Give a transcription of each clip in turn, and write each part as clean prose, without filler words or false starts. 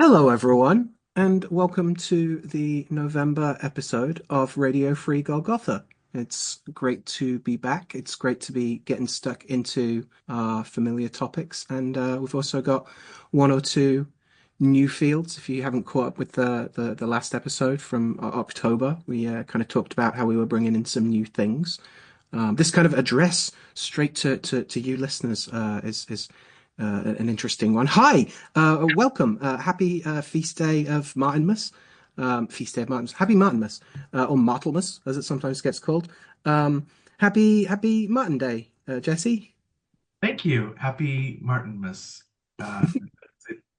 Hello, everyone, and welcome to the November episode of Radio Free Golgotha. It's great to be back. It's great to be getting stuck into familiar topics, and we've also got one or two new fields. If you haven't caught up with the last episode from October, we kind of talked about how we were bringing in some new things. This kind of address straight to you listeners is an interesting one. Hi, welcome. Happy feast day of Martinmas. Feast day of Martinmas. Happy Martinmas, or Martlemas, as it sometimes gets called. Happy Martin Day, Jesse. Thank you. Happy Martinmas. Uh,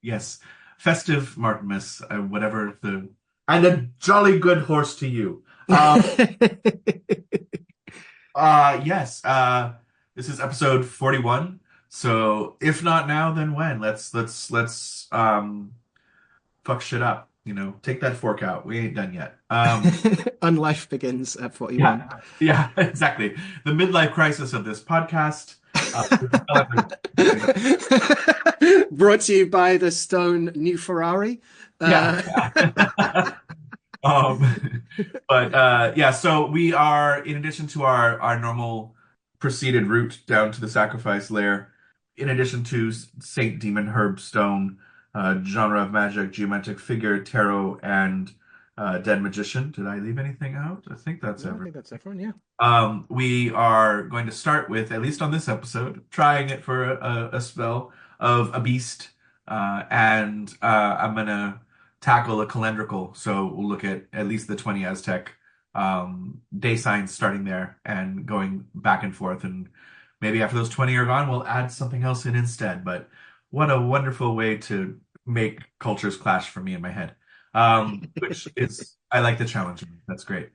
yes, festive Martinmas, whatever the. And a jolly good horse to you. Yes. This is episode 41. So if not now, then when? Let's fuck shit up. Take that fork out. We ain't done yet. And life begins at 41. Yeah, yeah, exactly. The midlife crisis of this podcast. Uh, Brought to you by the Stone New Ferrari. Yeah. Uh, Um, but yeah, so we are, in addition to our normal proceeded route down to the sacrifice lair, in addition to Saint Demon Herb Stone, genre of magic, geometric figure, tarot, and dead magician. Did I leave anything out? I think that's no, I everything. think that's everyone. Yeah. We are going to start with, at least on this episode, trying it for a spell of a beast, and I'm gonna tackle a calendrical. So we'll look at least the 20 Aztec day signs starting there and going back and forth. And maybe after those 20 are gone, we'll add something else in instead. But what a wonderful way to make cultures clash for me in my head. Which is, I like the challenge. That's great.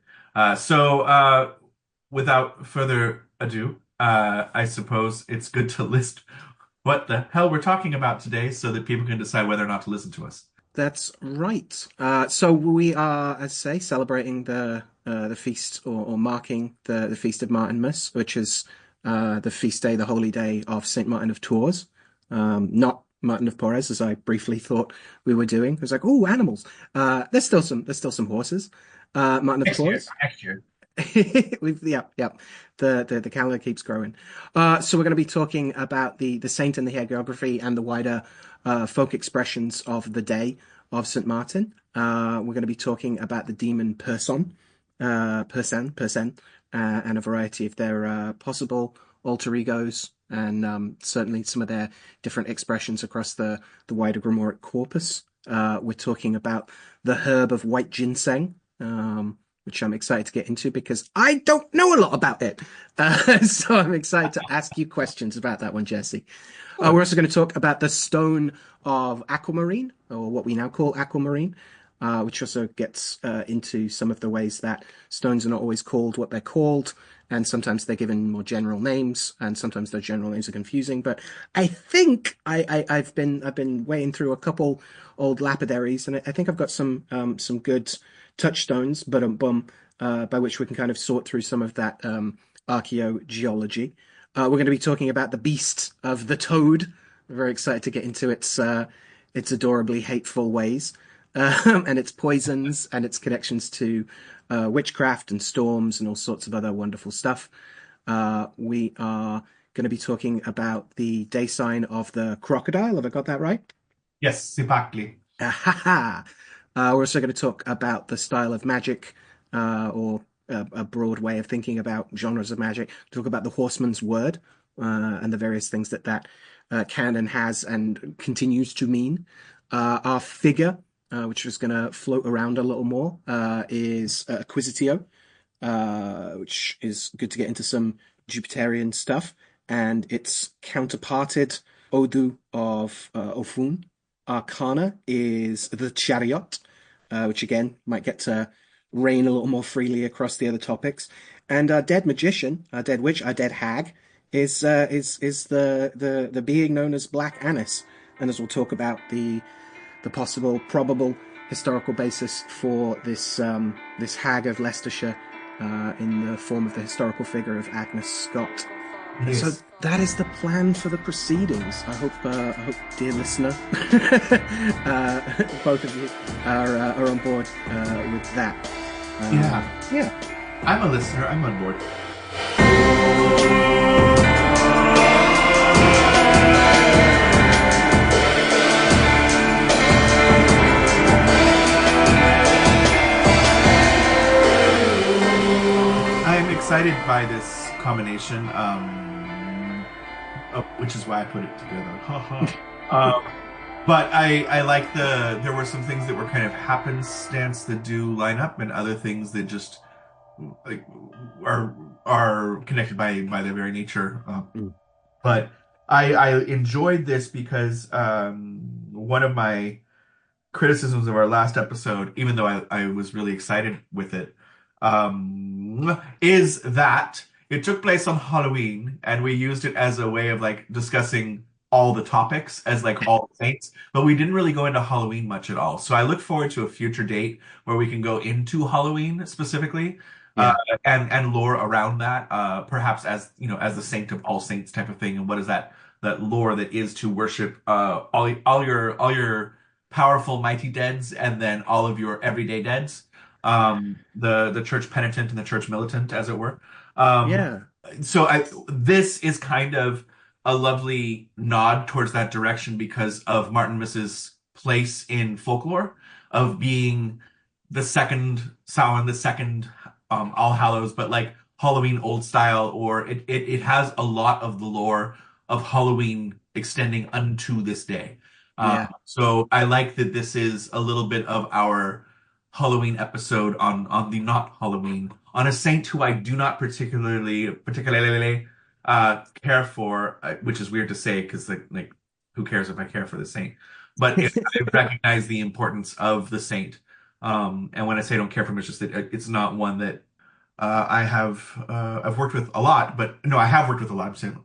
Without further ado, I suppose it's good to list what the hell we're talking about today so that people can decide whether or not to listen to us. That's right. So we are, as I say, celebrating the feast or marking the feast of Martinmas, which is the feast day, the holy day of Saint Martin of Tours, not Martin of Porres, as I briefly thought we were doing. It was like, oh, animals. There's still some horses. Martin of Next year, Tours. next year. Yeah. The calendar keeps growing. So we're going to be talking about the saint and the hagiography and the wider folk expressions of the day of St. Martin. We're going to be talking about the demon Purson, and a variety of their possible alter egos, and certainly some of their different expressions across the wider Grimoire corpus. We're talking about the herb of white ginseng, which I'm excited to get into because I don't know a lot about it. So I'm excited to ask you questions about that one, Jesse. Sure. We're also going to talk about the stone of aquamarine, or what we now call aquamarine, which also gets into some of the ways that stones are not always called what they're called, and sometimes they're given more general names, and sometimes those general names are confusing. But I think I've been wading through a couple old lapidaries, and I think I've got some good touchstones, by which we can kind of sort through some of that archaeogeology. We're going to be talking about the beast of the toad. We're very excited to get into its adorably hateful ways, and its poisons and its connections to witchcraft and storms and all sorts of other wonderful stuff. We are going to be talking about the day sign of the crocodile. Have I got that right? Yes, exactly. We're also going to talk about the style of magic, or a broad way of thinking about genres of magic. Talk about the horseman's word, and the various things that can and has and continues to mean. Our figure, which is going to float around a little more, is Acquisitio, which is good to get into some Jupiterian stuff. And its counterparted Odu of Ofun. Arcana is the Chariot, which again might get to reign a little more freely across the other topics. And our dead magician, our dead witch, our dead hag is the being known as Black Anis. And as we'll talk about the possible, probable historical basis for this hag of Leicestershire, in the form of the historical figure of Agnes Scott. So Yes. that is the plan for the proceedings. I hope, dear listener, both of you are on board with that. Yeah. Yeah, I'm a listener. I'm on board. I'm excited by this combination, which is why I put it together. Haha. But I like there were some things that were kind of happenstance that do line up, and other things that just like are are connected by their very nature. Mm. But I enjoyed this because one of my criticisms of our last episode, even though I was really excited with it, is that it took place on Halloween and we used it as a way of like discussing all the topics as like all saints, but we didn't really go into Halloween much at all. So I look forward to a future date where we can go into Halloween specifically. Uh, yeah, and lore around that, perhaps as you know, as the saint of all saints type of thing, and what is that lore that is to worship all your powerful mighty deads and then all of your everyday deads, the church penitent and the church militant, as it were. Um, yeah, this is kind of a lovely nod towards that direction because of Martinmas's place in folklore of being the second Samhain, the second All Hallows, but like Halloween old style, or it has a lot of the lore of Halloween extending unto this day. yeah, So I like that this is a little bit of our Halloween episode on the not Halloween on a saint who I do not particularly care for, which is weird to say because like who cares if I care for the saint? But I recognize the importance of the saint. And when I say I don't care for him, it's just that it's not one that I've worked with a lot, but no, I have worked with a lot. I'm saying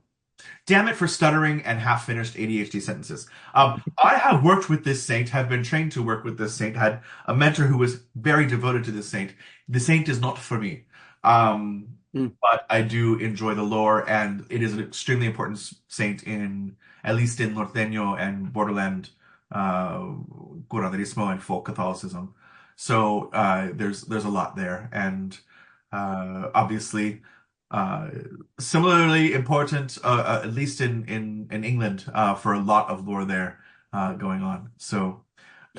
damn it for stuttering and half-finished ADHD sentences. I have worked with this saint, have been trained to work with this saint, had a mentor who was very devoted to this saint. The saint is not for me. mm, But I do enjoy the lore, and it is an extremely important saint at least in Norteño and Borderland, curanderismo and folk Catholicism. So there's a lot there, and obviously uh, similarly important, at least in England, for a lot of lore there going on. So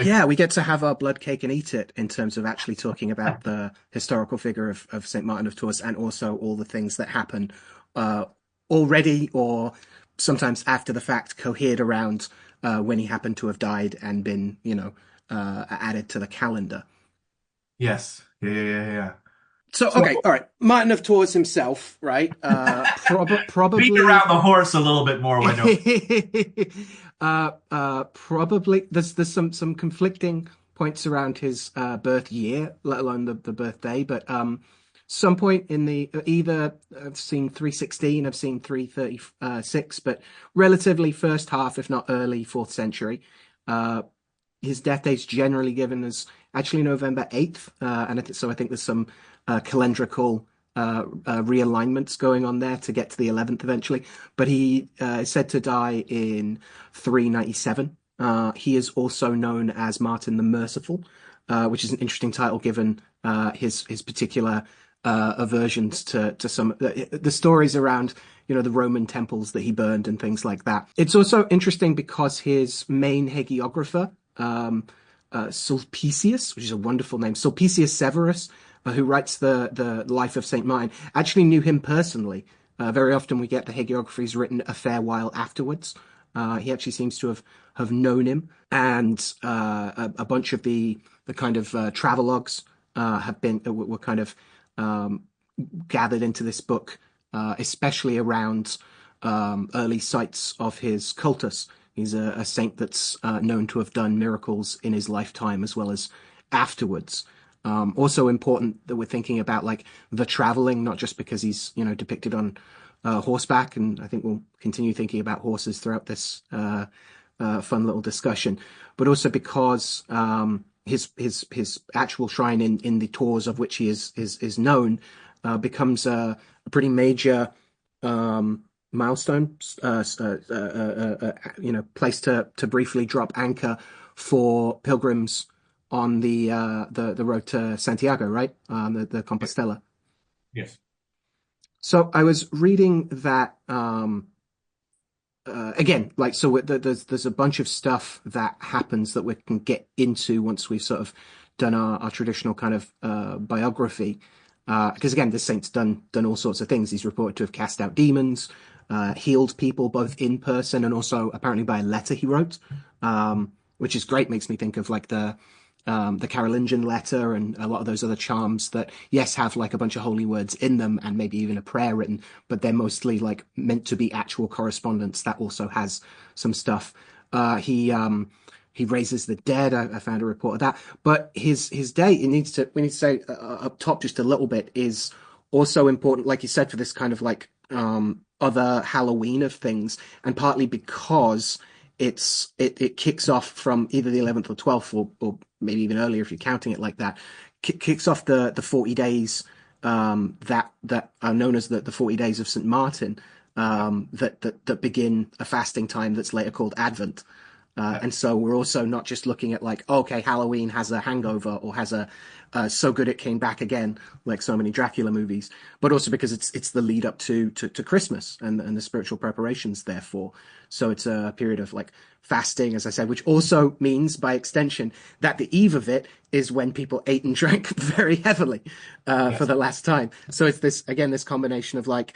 yeah. We get to have our blood cake and eat it in terms of actually talking about the historical figure of Saint Martin of Tours and also all the things that happen uh, already or sometimes after the fact, cohered around when he happened to have died and been, added to the calendar. yes, yeah, yeah, yeah, yeah. So, So okay, all right. Martin of Tours himself, right? beat Probably, around the horse a little bit more, why don't probably. There's some conflicting points around his birth year, let alone the birthday. But some point in the either I've seen 316, I've seen 336, but relatively first half, if not early fourth century. Uh, his death date's generally given as actually November 8th, and so I think there's some calendrical realignments going on there to get to the 11th eventually. But he is said to die in 397. He is also known as Martin the Merciful, which is an interesting title given his particular aversions to some the stories around the Roman temples that he burned and things like that. It's also interesting because his main hagiographer, Sulpicius, which is a wonderful name, Sulpicius Severus, who writes the life of Saint Martin, actually knew him personally. Very often we get the hagiographies written a fair while afterwards. He actually seems to have known him, and a bunch of the kind of travelogues have been were kind of gathered into this book, especially around early sites of his cultus. He's a saint that's known to have done miracles in his lifetime as well as afterwards. Also important that we're thinking about like the traveling, not just because he's depicted on horseback, and I think we'll continue thinking about horses throughout this fun little discussion, but also because his actual shrine in the tours of which he is known becomes a pretty major milestone, place to briefly drop anchor for pilgrims on the road to Santiago, right? The Compostela. Yes. So I was reading that again, like so, there's a bunch of stuff that happens that we can get into once we've sort of done our traditional kind of biography. Because again, this saint's done all sorts of things. He's reported to have cast out demons, healed people both in person and also apparently by a letter he wrote, which is great. Makes me think of like the Carolingian letter and a lot of those other charms that, yes, have like a bunch of holy words in them and maybe even a prayer written, but they're mostly like meant to be actual correspondence that also has some stuff. He raises the dead. I found a report of that. But his day, it needs to we need to say up top just a little bit is also important, like you said, for this kind of like other Halloween of things, and partly because it kicks off from either the 11th or 12th or maybe even earlier if you're counting it like that. Kicks off the 40 days that are known as the 40 days of St. Martin that begin a fasting time that's later called Advent. And so we're also not just looking at like, okay, Halloween has a hangover or has a so good it came back again, like so many Dracula movies, but also because it's the lead up to Christmas and the spiritual preparations therefore. So it's a period of like fasting, as I said, which also means by extension that the eve of it is when people ate and drank very heavily for Yes. the last time. So it's this again, this combination of like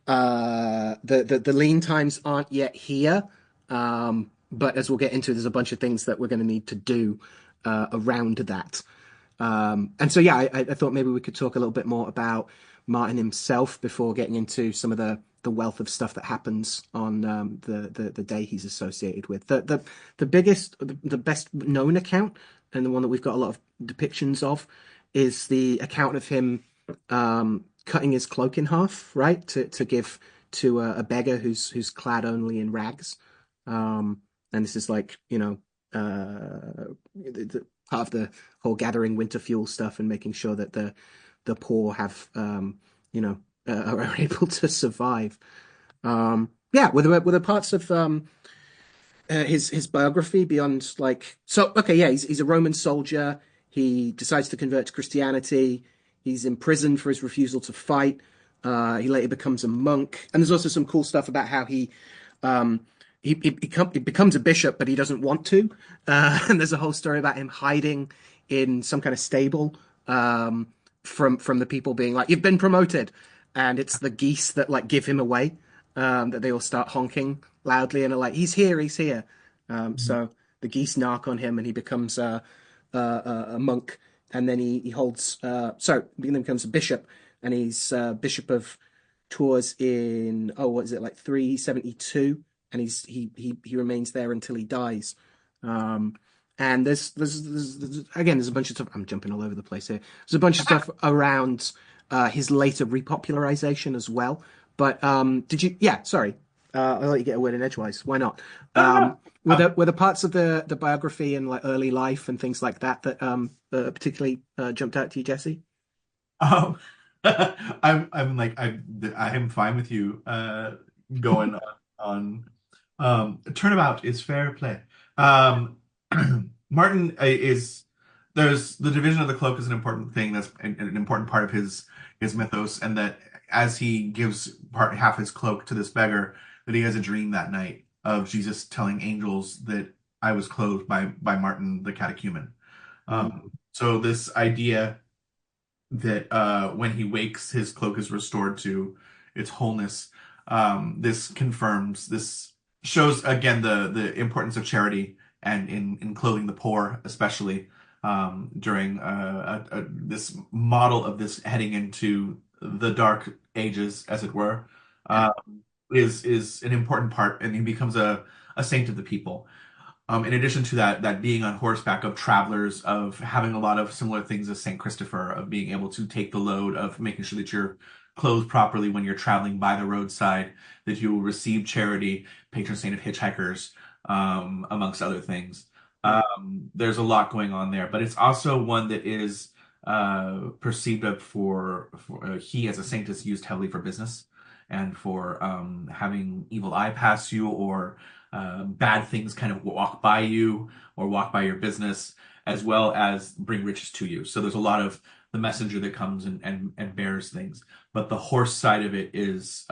the lean times aren't yet here. But as we'll get into, there's a bunch of things that we're going to need to do around that. And so, yeah, I thought maybe we could talk a little bit more about Martin himself before getting into some of the wealth of stuff that happens on the day he's associated with. The biggest, the best known account, and the one that we've got a lot of depictions of, is the account of him cutting his cloak in half, right, to give to a beggar who's clad only in rags. And this is like, part of the whole gathering winter fuel stuff and making sure that the poor have, are able to survive. Yeah, were there parts of his biography beyond like so? Okay, yeah, he's a Roman soldier. He decides to convert to Christianity. He's imprisoned for his refusal to fight. He later becomes a monk, and there's also some cool stuff about how um, he becomes a bishop, but he doesn't want to. And there's a whole story about him hiding in some kind of stable from the people being like, "You've been promoted," and it's the geese that like give him away. That they all start honking loudly and are like, "He's here, he's here." Mhm. So the geese narc on him, and he becomes a monk, and then he holds. Sorry, then becomes a bishop, and he's bishop of Tours in what is it like 372, and he remains there until he dies. Um, and there's again there's a bunch of stuff. I'm jumping all over the place here. There's a bunch of stuff around his later repopularization as well. But did you? Yeah, sorry. I'll let you get a word in edgewise. Why not? No, no, no. Were the parts of the biography and like early life and things like that that particularly jumped out to you, Jesse? Um, I'm like I am fine with you going on turnabout is fair play. Um, Martin is there's the division of the cloak is an important thing that's an important part of his mythos, and that as he gives part half his cloak to this beggar, that he has a dream that night of Jesus telling angels that I was clothed by Martin the catechumen. Mm. So this idea that when he wakes, his cloak is restored to its wholeness. This confirms, this shows again the importance of charity and in clothing the poor, especially during this model of this heading into the dark ages, as it were, Yeah. uh, is an important part, and he becomes a saint of the people. In addition to that being on horseback of travelers, of having a lot of similar things as Saint Christopher, of being able to take the load of making sure that you're clothed properly when you're traveling by the roadside, that you will receive charity, patron saint of hitchhikers, amongst other things. Mm. There's a lot going on there, but it's also one that is perceived of for he as a saint is used heavily for business. and for having evil eye pass you or bad things kind of walk by you or walk by your business, as well as bring riches to you. So there's a lot of the messenger that comes and bears things. But the horse side of it is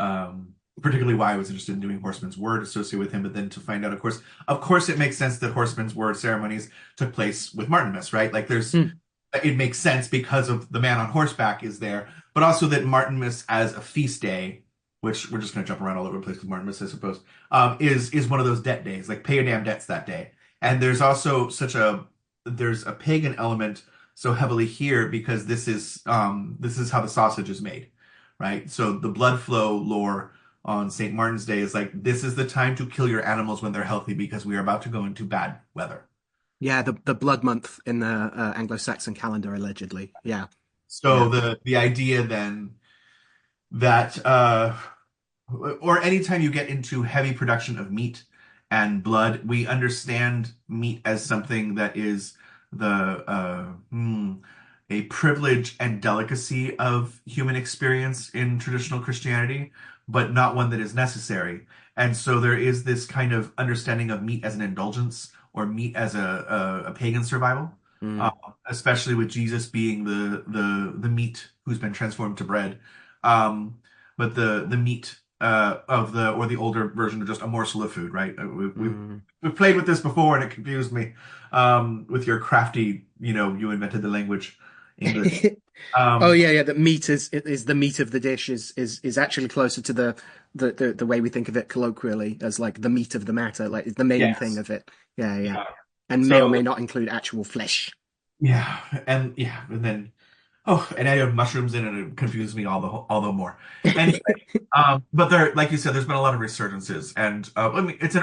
particularly why I was interested in doing Horseman's Word associated with him. But then to find out, of course, it makes sense that Horseman's Word ceremonies took place with Martinmas, right? Like Hmm. it makes sense because of the man on horseback is there, but also that Martinmas as a feast day, which we're just going to jump around all over the place with Martinmas, I suppose, is one of those debt days. Like pay your damn debts that day. And there's also there's a pagan element so heavily here because this is how the sausage is made, right? So the blood flow lore on St. Martin's Day is like this is the time to kill your animals when they're healthy because we are about to go into bad weather. Yeah, the blood month in the Anglo-Saxon calendar, allegedly. Yeah, So yeah. the idea then that or anytime you get into heavy production of meat and blood, we understand meat as something that is the a privilege and delicacy of human experience in traditional Christianity, but not one that is necessary. And so there is this kind of understanding of meat as an indulgence or meat as a pagan survival, uh, Mm. especially with Jesus being the meat who's been transformed to bread. Um, but the meat of the or the older version of just a morsel of food, right? Mm. We've played with this before and it confused me with your crafty, you invented the language English. Oh Um, yeah, yeah. The meat is the meat of the dish is actually closer to the way we think of it colloquially as like the meat of the matter, like it's the main thing yes. of it. Yeah, yeah. Yeah. And may or may So not include actual flesh. and then and I had mushrooms in it and it confused me all the more. Anyway, but there, like you said, there's been a lot of resurgences, and I mean, he's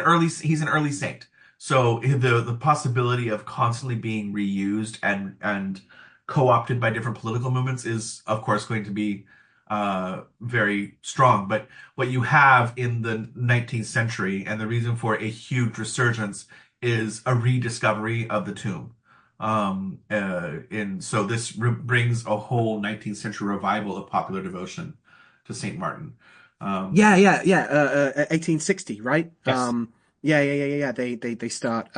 an early saint, so the possibility of constantly being reused and co-opted by different political movements is, of course, going to be very strong. But what you have in the 19th century, and the reason for a huge resurgence, is a rediscovery of the tomb. And so this brings a whole 19th century revival of popular devotion to Saint Martin. Um, Yeah, yeah, yeah. 1860, right? yes. Yeah, yeah, yeah, yeah, yeah. They start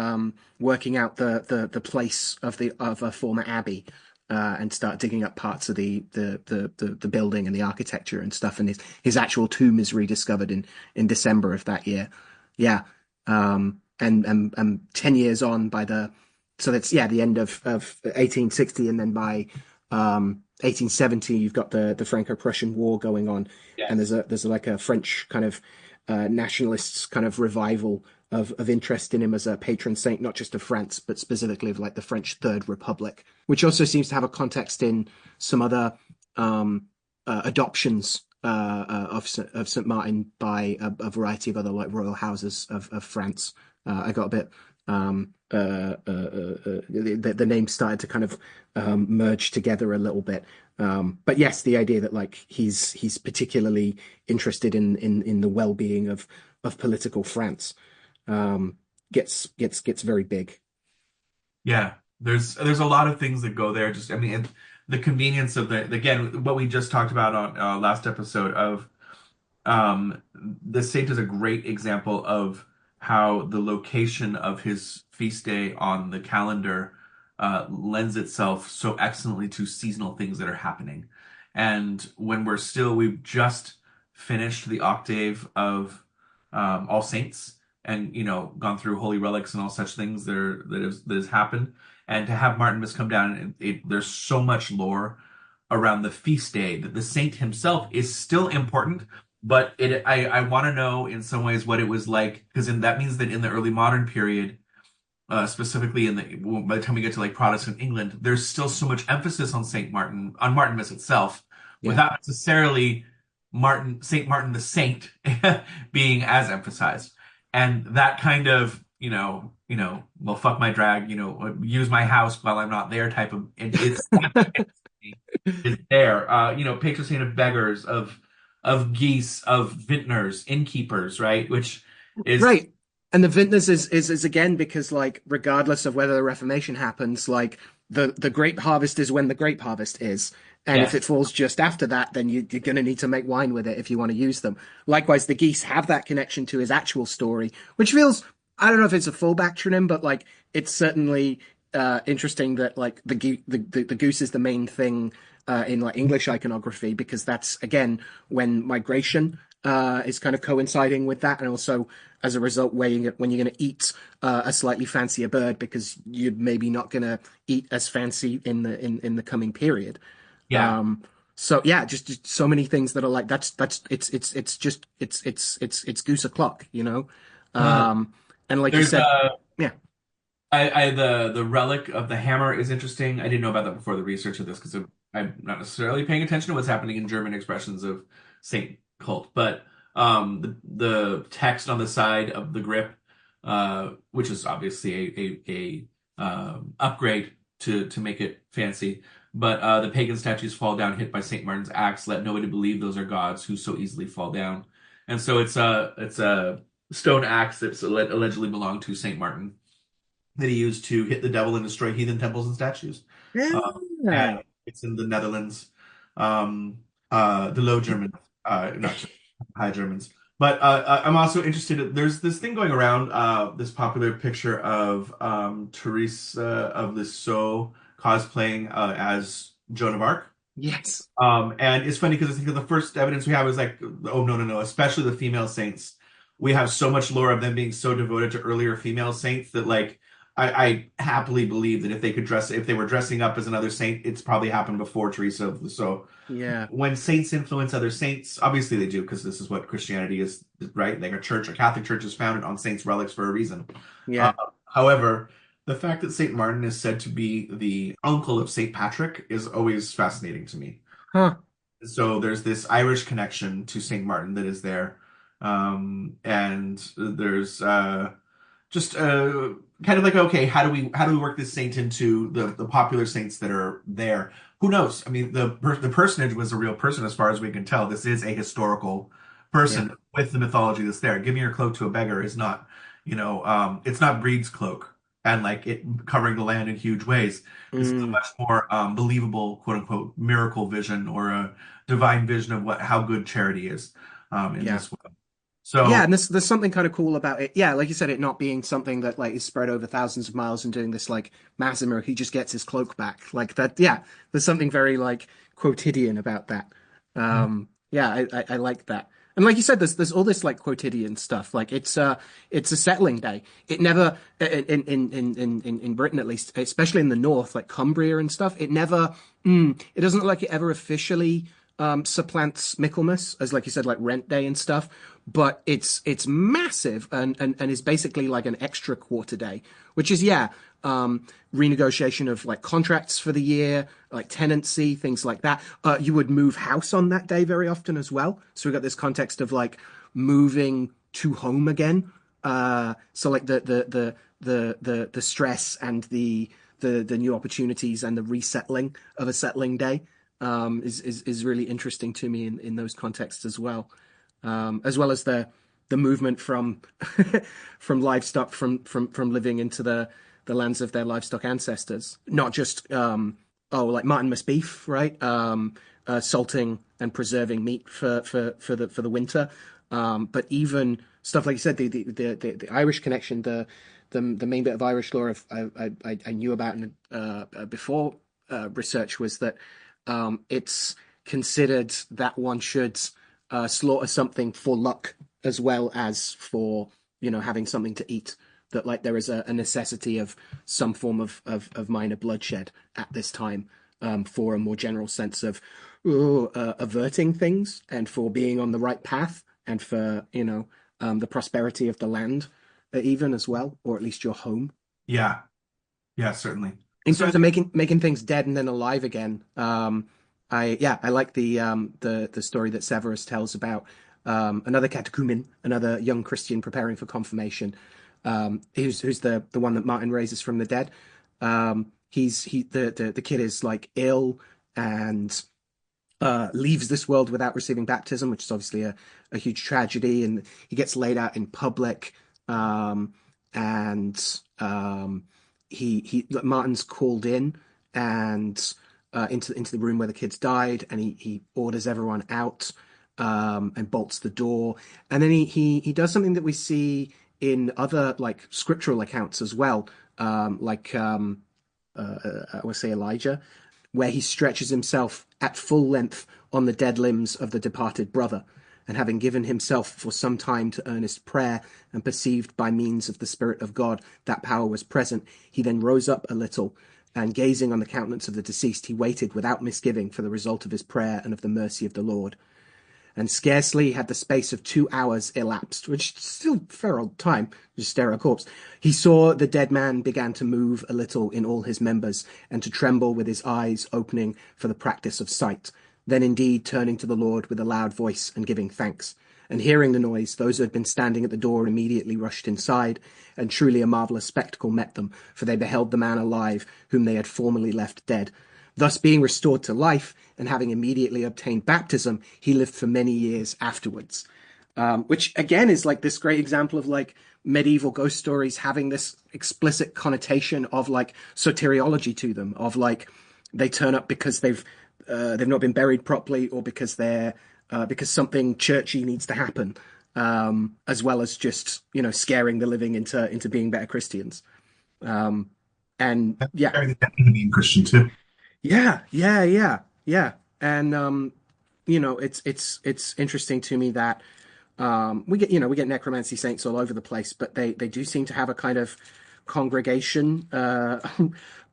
working out the place of a former abbey, and start digging up parts of the building and the architecture and stuff. And his actual tomb is rediscovered in December of that year. Yeah. And 10 years on by the so that's yeah the end of 1860, and then by 1870 you've got the Franco-Prussian War going on, and Yes. there's like a French kind of nationalists kind of revival of interest in him as a patron saint, not just of France, but specifically of like the French Third Republic, which also seems to have a context in some other adoptions of St. Martin by a variety of other like royal houses of France. I got a bit the names started to kind of merge together a little bit. But yes, the idea that like he's particularly interested in the well-being of political France gets very big. Yeah. There's a lot of things that go there. Just I mean, and the convenience of the again what we just talked about on last episode of the saint is a great example of how the location of his feast day on the calendar lends itself so excellently to seasonal things that are happening. And when we've just finished the octave of All Saints and, gone through holy relics and all such things that has happened. And to have Martinmas come down, and there's so much lore around the feast day that the saint himself is still important, but I want to know in some ways what it was like because that means that in the early modern period, specifically by the time we get to like Protestant England, there's still so much emphasis on Martinmas itself, Yeah. without necessarily Saint Martin the Saint being as emphasized, and that kind of well, fuck my drag, use my house while I'm not there type of it's is there. Patron saint of beggars, of geese, of vintners, innkeepers, right? Which is Right. And the vintners is again because like regardless of whether the Reformation happens, like the grape harvest is when the grape harvest is. And if Yes. it falls just after that, then you're going to need to make wine with it if you want to use them. Likewise, the geese have that connection to his actual story, which feels, I don't know if it's a full backtronym, but like it's certainly interesting that like the goose is the main thing in like English iconography because that's again when migration is kind of coinciding with that, and also as a result, weighing it when you're going to eat a slightly fancier bird because you're maybe not going to eat as fancy in the coming period. Yeah. Um, so yeah, just so many things that are like that's it's goose o'clock, you know. Uh, And like you there's said, yeah, the relic of the hammer is interesting. I didn't know about that before the research of this because I'm not necessarily paying attention to what's happening in German expressions of Saint cult, but the text on the side of the grip, which is obviously a upgrade to make it fancy. But the pagan statues fall down, hit by Saint Martin's axe. Let nobody believe those are gods who so easily fall down. And so it's a stone axe that's allegedly belonged to Saint Martin that he used to hit the devil and destroy heathen temples and statues. And yeah, it's in the Netherlands, the Low Germans, not High Germans. But I'm also interested. There's this thing going around, this popular picture of Teresa of Lisieux cosplaying as Joan of Arc. yes, And it's funny because I think the first evidence we have is like, oh, no, no, no, especially the female saints. We have so much lore of them being so devoted to earlier female saints that like I happily believe that if they were dressing up as another saint, it's probably happened before Teresa. So yeah, when saints influence other saints, obviously they do because this is what Christianity is, right? Like a Catholic church is founded on saints' relics for a reason. Uh, yeah, however, the fact that Saint Martin is said to be the uncle of Saint Patrick is always fascinating to me. huh, So there's this Irish connection to Saint Martin that is there. And there's just kind of like, okay, how do we work this saint into the popular saints that are there? Who knows? I mean, the personage was a real person as far as we can tell. This is a historical yeah, person with the mythology that's there. Giving your cloak to a beggar is not, it's not Breed's cloak and like it covering the land in huge ways. This is a mm, much more believable, quote unquote, miracle vision or a divine vision of what how good charity is in yeah. this way. Yeah, So and there's something kind of cool about it. Yeah, like you said, it not being something that like is spread over thousands of miles and doing this like massive miracle. He just gets his cloak back. Like that, yeah, there's something very like quotidian about that. Yeah, I like that. And like you said, there's all this like quotidian stuff. Like it's a settling day. It never in Britain at least, especially in the north, like Cumbria and stuff, it doesn't look like it ever officially supplants Michaelmas as like you said, like rent day and stuff, but it's massive and is basically like an extra quarter day, which is yeah, renegotiation of like contracts for the year, like tenancy, things like that. You would move house on that day very often as well. So we got this context of like moving to home again. So like the stress and the new opportunities and the resettling of a settling day is really interesting to me in those contexts as well as the movement from from livestock from living into the lands of their livestock ancestors, not just like Martinmas beef, right? Salting and preserving meat for the winter, but even stuff like you said, the Irish connection, the main bit of Irish lore I knew about before research was that it's considered that one should slaughter something for luck as well as for having something to eat. That like there is a necessity of some form of minor bloodshed at this time for a more general sense of averting things and for being on the right path and for the prosperity of the land even as well, or at least your home. yeah, yeah, certainly. In So terms of making things dead and then alive again, I like the story that Severus tells about another catechumen, another young Christian preparing for confirmation, who's the one that Martin raises from the dead. The kid is like ill and leaves this world without receiving baptism, which is obviously a huge tragedy, and he gets laid out in public. And he Martin's called in, and into the room where the kids died, and he orders everyone out, and bolts the door. And then he does something that we see in other like scriptural accounts as well, like I would say Elijah, where he stretches himself at full length on the dead limbs of the departed brother. And having given himself for some time to earnest prayer, and perceived by means of the Spirit of God that power was present, he then rose up a little, and gazing on the countenance of the deceased, he waited without misgiving for the result of his prayer and of the mercy of the Lord. And scarcely had the space of 2 hours elapsed, which is still a fair old time, just stare at a corpse, he saw the dead man began to move a little in all his members, and to tremble with his eyes opening for the practice of sight. Then indeed turning to the Lord with a loud voice, and giving thanks. And hearing the noise, those who had been standing at the door immediately rushed inside, and truly a marvellous spectacle met them, for they beheld the man alive, whom they had formerly left dead. Thus being restored to life, and having immediately obtained baptism, he lived for many years afterwards. Which again is like this great example of like medieval ghost stories having this explicit connotation of like soteriology to them, of like they turn up because they've not been buried properly, or because something churchy needs to happen, as well as just scaring the living into being better Christians. And yeah, Everything that means being Christian too. yeah. And it's interesting to me that we get necromancy saints all over the place, but they do seem to have a kind of congregation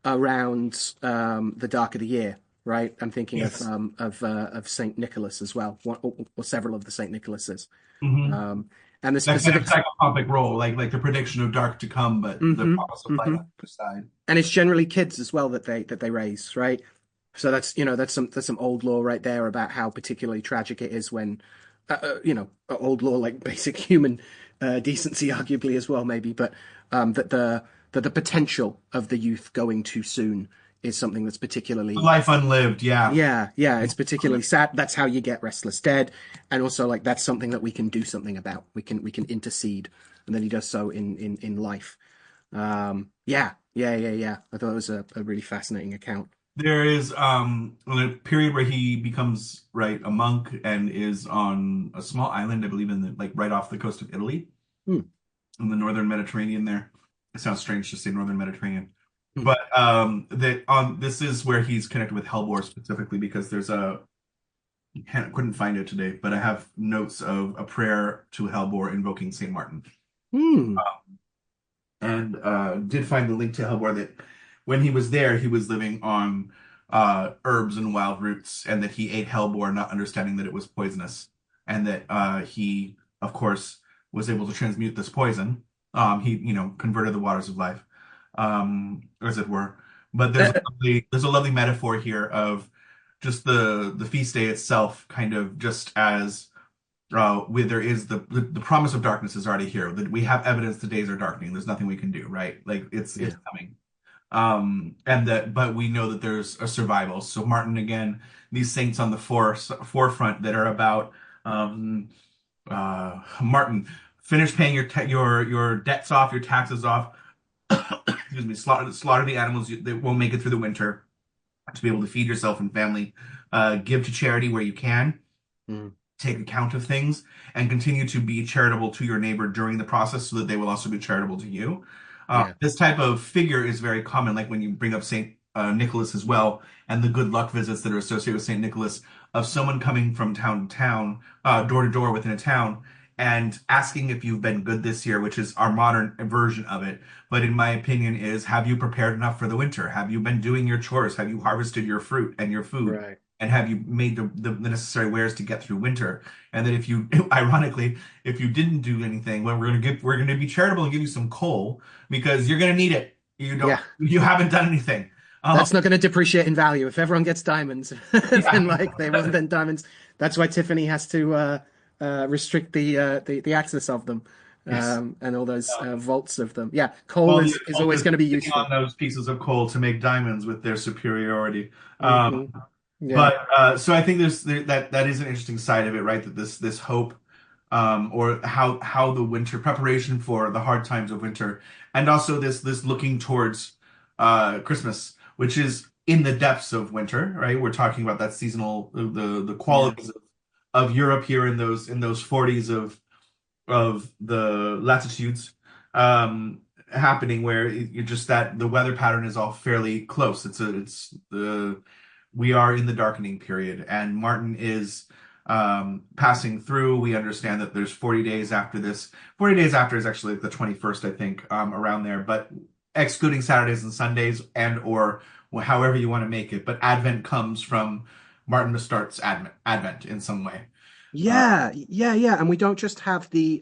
around the dark of the year, right? I'm thinking Yes. of Saint Nicholas as well, or several of the Saint Nicholases, Hmm. um, and the That kind of specifics. psychopompic role, like the prediction of dark to come, but the Hmm. promise of light hmm on the other side. And it's generally kids as well that they raise, right? So that's some old law right there about how particularly tragic it is when old law like basic human decency arguably as well maybe, but that the potential of the youth going too soon is something that's particularly. Life unlived, yeah. Yeah, it's particularly sad. That's how you get restless dead, and also like that's something that we can do something about. We can intercede, and then he does so in life. Yeah. I thought it was a really fascinating account. There is a period where he becomes right a monk and is on a small island, I believe, in the like right off the coast of Italy Hmm. in the northern Mediterranean there. It sounds strange to say northern Mediterranean. Hmm. But that on this is where he's connected with Hellbore specifically because there's a couldn't find it today, but I have notes of a prayer to Hellbore invoking Saint Martin. Hmm. And did find the link to Hellbore that when he was there, he was living on herbs and wild roots, and that he ate Hellbore, not understanding that it was poisonous, and that he, of course, was able to transmute this poison. He, converted the waters of life, as it were. But there's a lovely metaphor here of just the feast day itself, kind of just as where there is the promise of darkness is already here. That we have evidence the days are darkening. There's nothing we can do, right? Like it's Yeah. coming. And that, but we know that there's a survival. So Martin again, these saints on the forefront that are about Martin, finish paying your debts off, your taxes off. Excuse me, slaughter the animals that won't make it through the winter to be able to feed yourself and family. Give to charity where you can, Hmm. take account of things, and continue to be charitable to your neighbor during the process so that they will also be charitable to you. Yeah. This type of figure is very common, like when you bring up Saint Nicholas as well, and the good luck visits that are associated with Saint Nicholas, of someone coming from town to town, door to door within a town, and asking if you've been good this year, which is our modern version of it. But in my opinion, is have you prepared enough for the winter? Have you been doing your chores? Have you harvested your fruit and your food? Right. And have you made the necessary wares to get through winter? And then if you, ironically, if you didn't do anything, well, we're gonna be charitable and give you some coal because you're gonna need it. Yeah. You haven't done anything. That's not going to depreciate in value. If everyone gets diamonds, Yeah. then like they wasn't then diamonds. That's why Tiffany has to restrict the access of them, Yes. and all those Um, vaults of them. Yeah, coal Well, the is occult always is going to be sitting on useful. those pieces of coal to make diamonds with their superiority. Um, Hmm. Yeah. but so I think that is an interesting side of it, right? That this hope, or how the winter preparation for the hard times of winter, and also this looking towards Christmas, which is in the depths of winter, right? We're talking about that seasonal, the Yeah. qualities of Europe here in those 40s of the latitudes happening where you're just that the weather pattern is all fairly close. It's the we are in the darkening period, and Martin is passing through. We understand that there's 40 days after this. 40 days after is actually the 21st, I think, around there, but excluding Saturdays and Sundays and or however you want to make it. But Advent comes from Martin starts Advent in some way. Uh, Yeah, yeah, yeah. And we don't just have the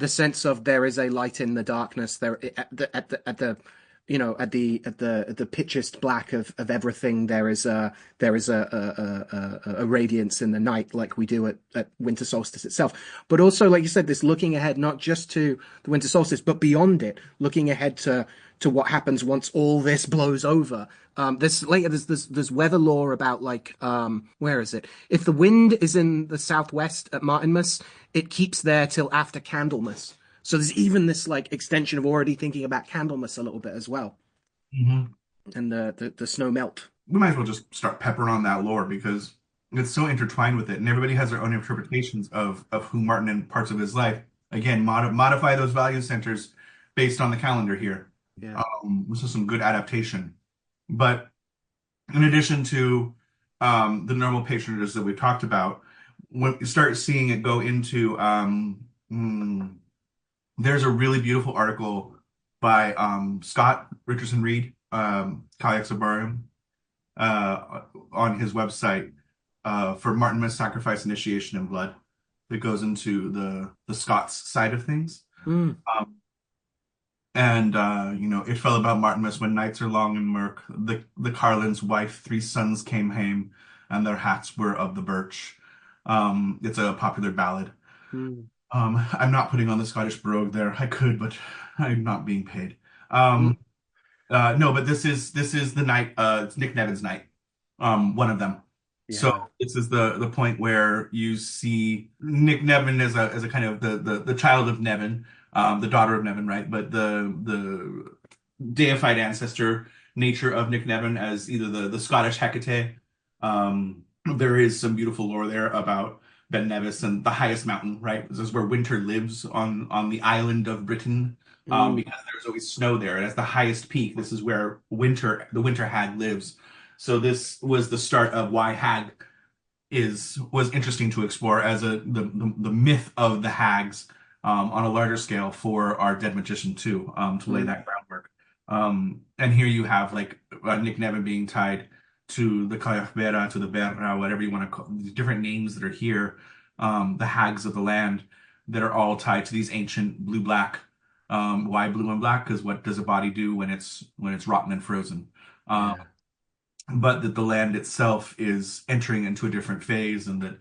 sense of there is a light in the darkness there at the at the pitchiest black of everything there is a radiance in the night like we do at winter solstice itself. But also, like you said, this looking ahead not just to the winter solstice, but beyond it, looking ahead to what happens once all this blows over. There's weather lore about like where is it? If the wind is in the southwest at Martinmas, it keeps there till after Candlemas. So there's even this like extension of already thinking about Candlemas a little bit as well, mhm. and the snow melt. We might as well just start peppering on that lore because it's so intertwined with it, and everybody has their own interpretations of who Martin and parts of his life. Again, modify those value centers based on the calendar here. Yeah. This is some good adaptation. But in addition to the normal patronages that we've talked about, when you start seeing it go into, there's a really beautiful article by Scott Richardson Reed, Kayaks of Barium, on his website for Martinmas sacrifice, initiation, and blood that goes into the Scots side of things. Mm, Um, and it fell about Martinmas when nights are long and murk. The carline's wife, three sons came hame, and their hats were of the birch. It's a popular ballad. mm, I'm not putting on the Scottish brogue there. I could, but I'm not being paid. mm. Um, no, but this is the night. It's Nick Nevin's night. One of them. So Yeah. this is the point where you see Nick Nevin as a kind of the child of Nevin, the daughter of Nevin, right? But the deified ancestor nature of Nick Nevin as either the Scottish Hecate. There is some beautiful lore there about Ben Nevis and the highest mountain, right? This is where winter lives on the island of Britain, Mm, because there's always snow there. And as the highest peak, this is where the winter hag lives. So this was the start of why hag is was interesting to explore as the myth of the hags on a larger scale for our Dead Magician too, to lay mm. that groundwork. And here you have like Nick Nevin being tied to the Cayachbera, to the Berra, whatever you want to call these different names that are here, the hags of the land that are all tied to these ancient blue-black. Why blue and black? Because what does a body do when it's rotten and frozen? Um, Yeah. but that the land itself is entering into a different phase, and that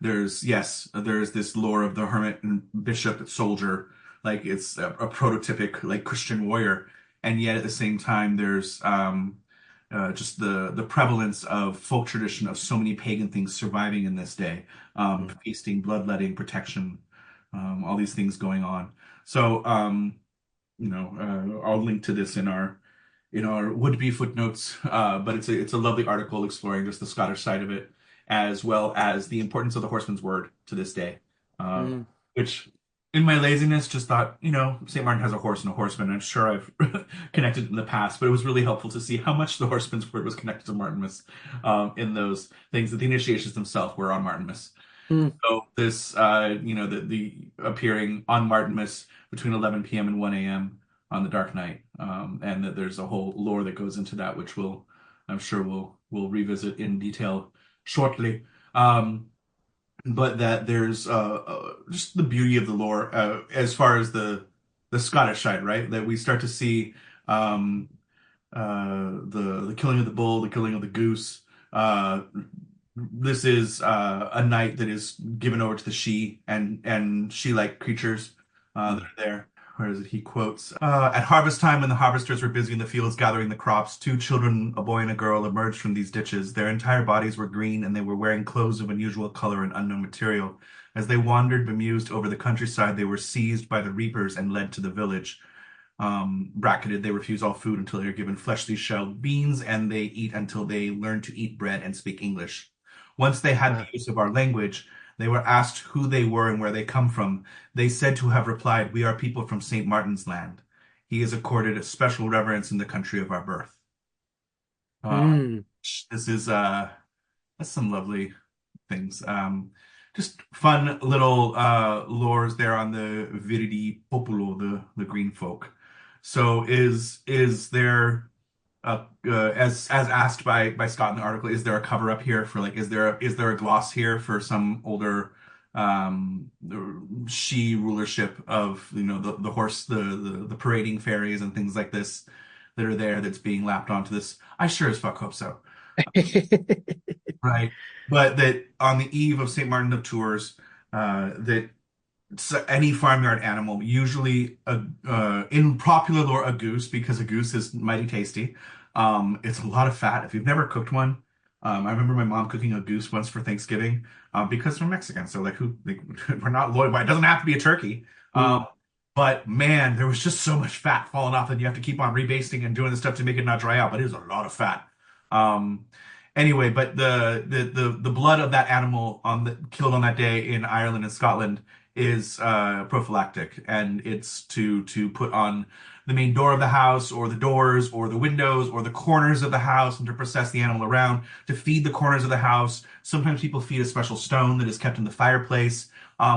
there's this lore of the hermit and bishop soldier, like it's a prototypic like Christian warrior, and yet at the same time there's just the prevalence of folk tradition of so many pagan things surviving in this day, Mm, feasting, bloodletting, protection, all these things going on. So I'll link to this in our would-be footnotes. But it's a lovely article exploring just the Scottish side of it, as well as the importance of the horseman's word to this day. Uh, mm. which, in my laziness, just thought, St. Martin has a horse and a horseman. I'm sure I've connected it in the past, but it was really helpful to see how much the horseman's word was connected to Martinmas, in those things that the initiations themselves were on Martinmas. Mm. So this, the appearing on Martinmas between 11 p.m. and 1 a.m. on the dark night, and that there's a whole lore that goes into that, which I'm sure we'll revisit in detail shortly. But that there's just the beauty of the lore as far as the Scottish side, right? That we start to see the killing of the bull, the killing of the goose. This is a night that is given over to the she and she-like creatures that are there. Where is it? He quotes, "At harvest time, when the harvesters were busy in the fields gathering the crops, two children, a boy and a girl, emerged from these ditches. Their entire bodies were green, and they were wearing clothes of unusual color and unknown material. As they wandered bemused over the countryside, they were seized by the reapers and led to the village. bracketed, they refuse all food until they are given fleshly shelled beans, and they eat until they learn to eat bread and speak English. Once they had the Wow. use of our language, they were asked who they were and where they come from. They said to have replied, "We are people from St. Martin's land. He is accorded a special reverence in the country of our birth." Uh, Mm. this is that's some lovely things. Just fun little lores there on the Viridi Populo, the green folk. So is there as asked by Scott in the article, is there a cover up here for like is there a gloss here for some older um she rulership of the horse the parading fairies and things like this that are there that's being lapped onto this? I sure as fuck hope so. Right. But that on the eve of St. Martin of Tours, that any farmyard animal, usually in popular lore, a goose, because a goose is mighty tasty. It's a lot of fat. If you've never cooked one, I remember my mom cooking a goose once for Thanksgiving, because we're Mexican, so like we're not loyal. But it doesn't have to be a turkey. Mm. But man, there was just so much fat falling off, and you have to keep on rebasting and doing the stuff to make it not dry out. But it is a lot of fat. Um, anyway, but the blood of that animal killed on that day in Ireland and Scotland is prophylactic, and it's to put on the main door of the house, or the doors, or the windows, or the corners of the house, and to process the animal around, to feed the corners of the house. Sometimes people feed a special stone that is kept in the fireplace,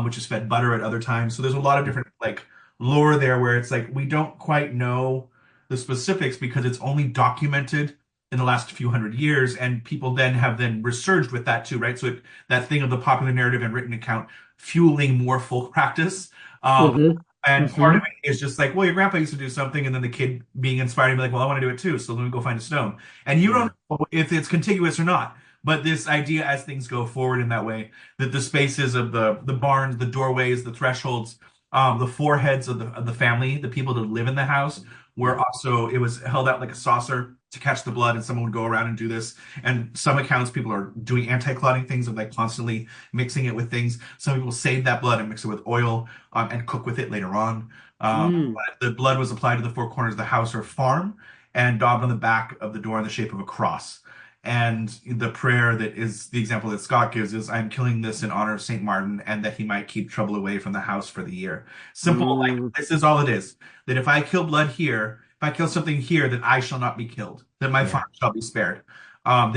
which is fed butter at other times. So there's a lot of different like lore there where it's like we don't quite know the specifics because it's only documented in the last few hundred years, and people then resurged with that too, right? So that thing of the popular narrative and written account fueling more folk practice. Um, Hmm. and part of Hmm. it is just like, well, your grandpa used to do something, and then the kid being inspired to be like, well, I want to do it too, so let me go find a stone. And you don't Yeah. know if it's contiguous or not. But this idea, as things go forward in that way, that the spaces of the barns, the doorways, the thresholds, the foreheads of the family, the people that live in the house, were Yeah. also it was held out like a saucer to catch the blood, and someone would go around and do this. And some accounts, people are doing anti-clotting things of like constantly mixing it with things. Some people save that blood and mix it with oil, and cook with it later on. Mm. But the blood was applied to the four corners of the house or farm and daubed on the back of the door in the shape of a cross. And the prayer that is the example that Scott gives is, "I'm killing this in honor of Saint Martin, and that he might keep trouble away from the house for the year." Simple, like Mm. this is all it is. That if I kill blood here, if I kill something here, that I shall not be killed, that my farm Yeah. shall be spared. Um,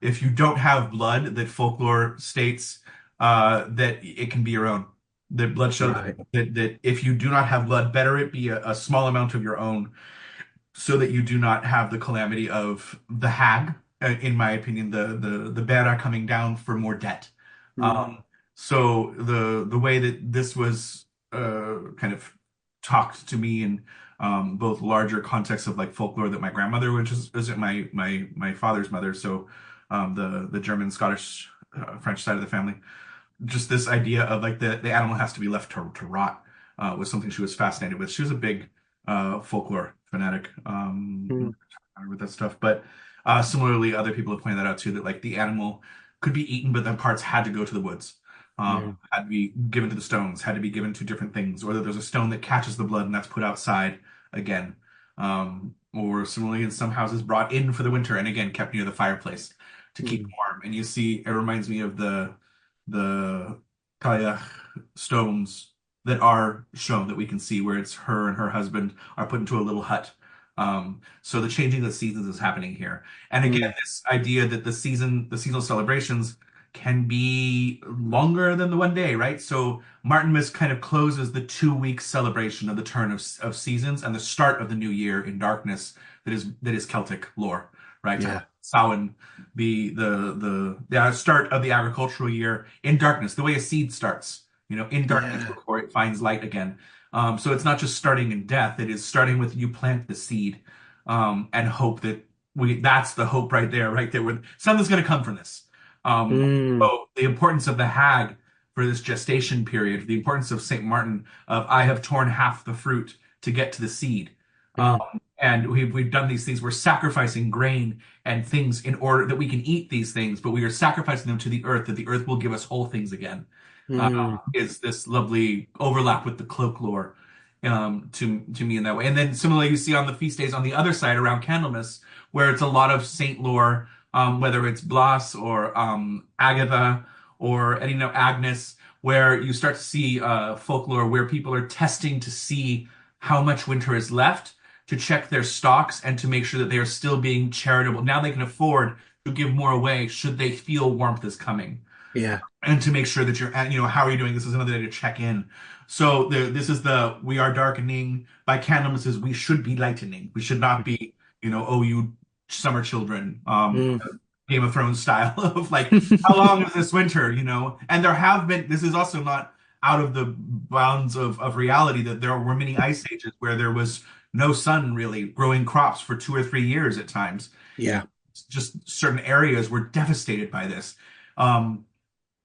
if you don't have blood, that folklore states that it can be your own. That Right. that if you do not have blood, better it be a small amount of your own, so that you do not have the calamity of the hag, in my opinion, the Bera coming down for more debt. Mm. So the way that this was kind of talked to me in both larger contexts of like folklore, that my grandmother, which is my father's mother, so the German, Scottish, French side of the family, just this idea of like the animal has to be left to rot, was something she was fascinated with. She was a big folklore fanatic, Mm. with that stuff. But similarly, other people have pointed that out too, that like the animal could be eaten, but then parts had to go to the woods, Yeah. had to be given to the stones, had to be given to different things, or that there's a stone that catches the blood and that's put outside again. Or similarly, in some houses, brought in for the winter and again kept near the fireplace to keep Mm. warm. And you see, it reminds me of the Kayach stones that are shown, that we can see, where it's her and her husband are put into a little hut. So the changing of the seasons is happening here. And again, Mm. this idea that the seasonal celebrations can be longer than the one day, right? So Martinmas kind of closes the 2 week celebration of the turn of seasons and the start of the new year in darkness, that is Celtic lore, right? To have Yeah. Samhain be the start of the agricultural year in darkness, the way a seed starts, in darkness Yeah. before it finds light again. So it's not just starting in death; it is starting with you plant the seed, and hope that that's the hope right there, right there, where something's going to come from this. Mm. So the importance of the hag for this gestation period, the importance of Saint Martin of I have torn half the fruit to get to the seed. Um, Mm. and we've done these things. We're sacrificing grain and things in order that we can eat these things, but we are sacrificing them to the earth, that the earth will give us whole things again. Mm. is this lovely overlap with the cloak lore to me in that way. And then similarly, you see on the feast days on the other side around Candlemas, where it's a lot of saint lore, whether it's Blas or Agatha or and, Agnes, where you start to see folklore where people are testing to see how much winter is left to check their stocks and to make sure that they are still being charitable. Now they can afford to give more away should they feel warmth is coming Yeah. and to make sure that you're, how are you doing? This is another day to check in. So this is the we are darkening by Candlemas is we should be lightening. We should not be, oh, you summer children, Mm. Game of Thrones style of like, how long is this winter, And there have been, this is also not out of the bounds of reality that there were many ice ages where there was no sun really growing crops for 2 or 3 years at times. Yeah. Just certain areas were devastated by this. Um,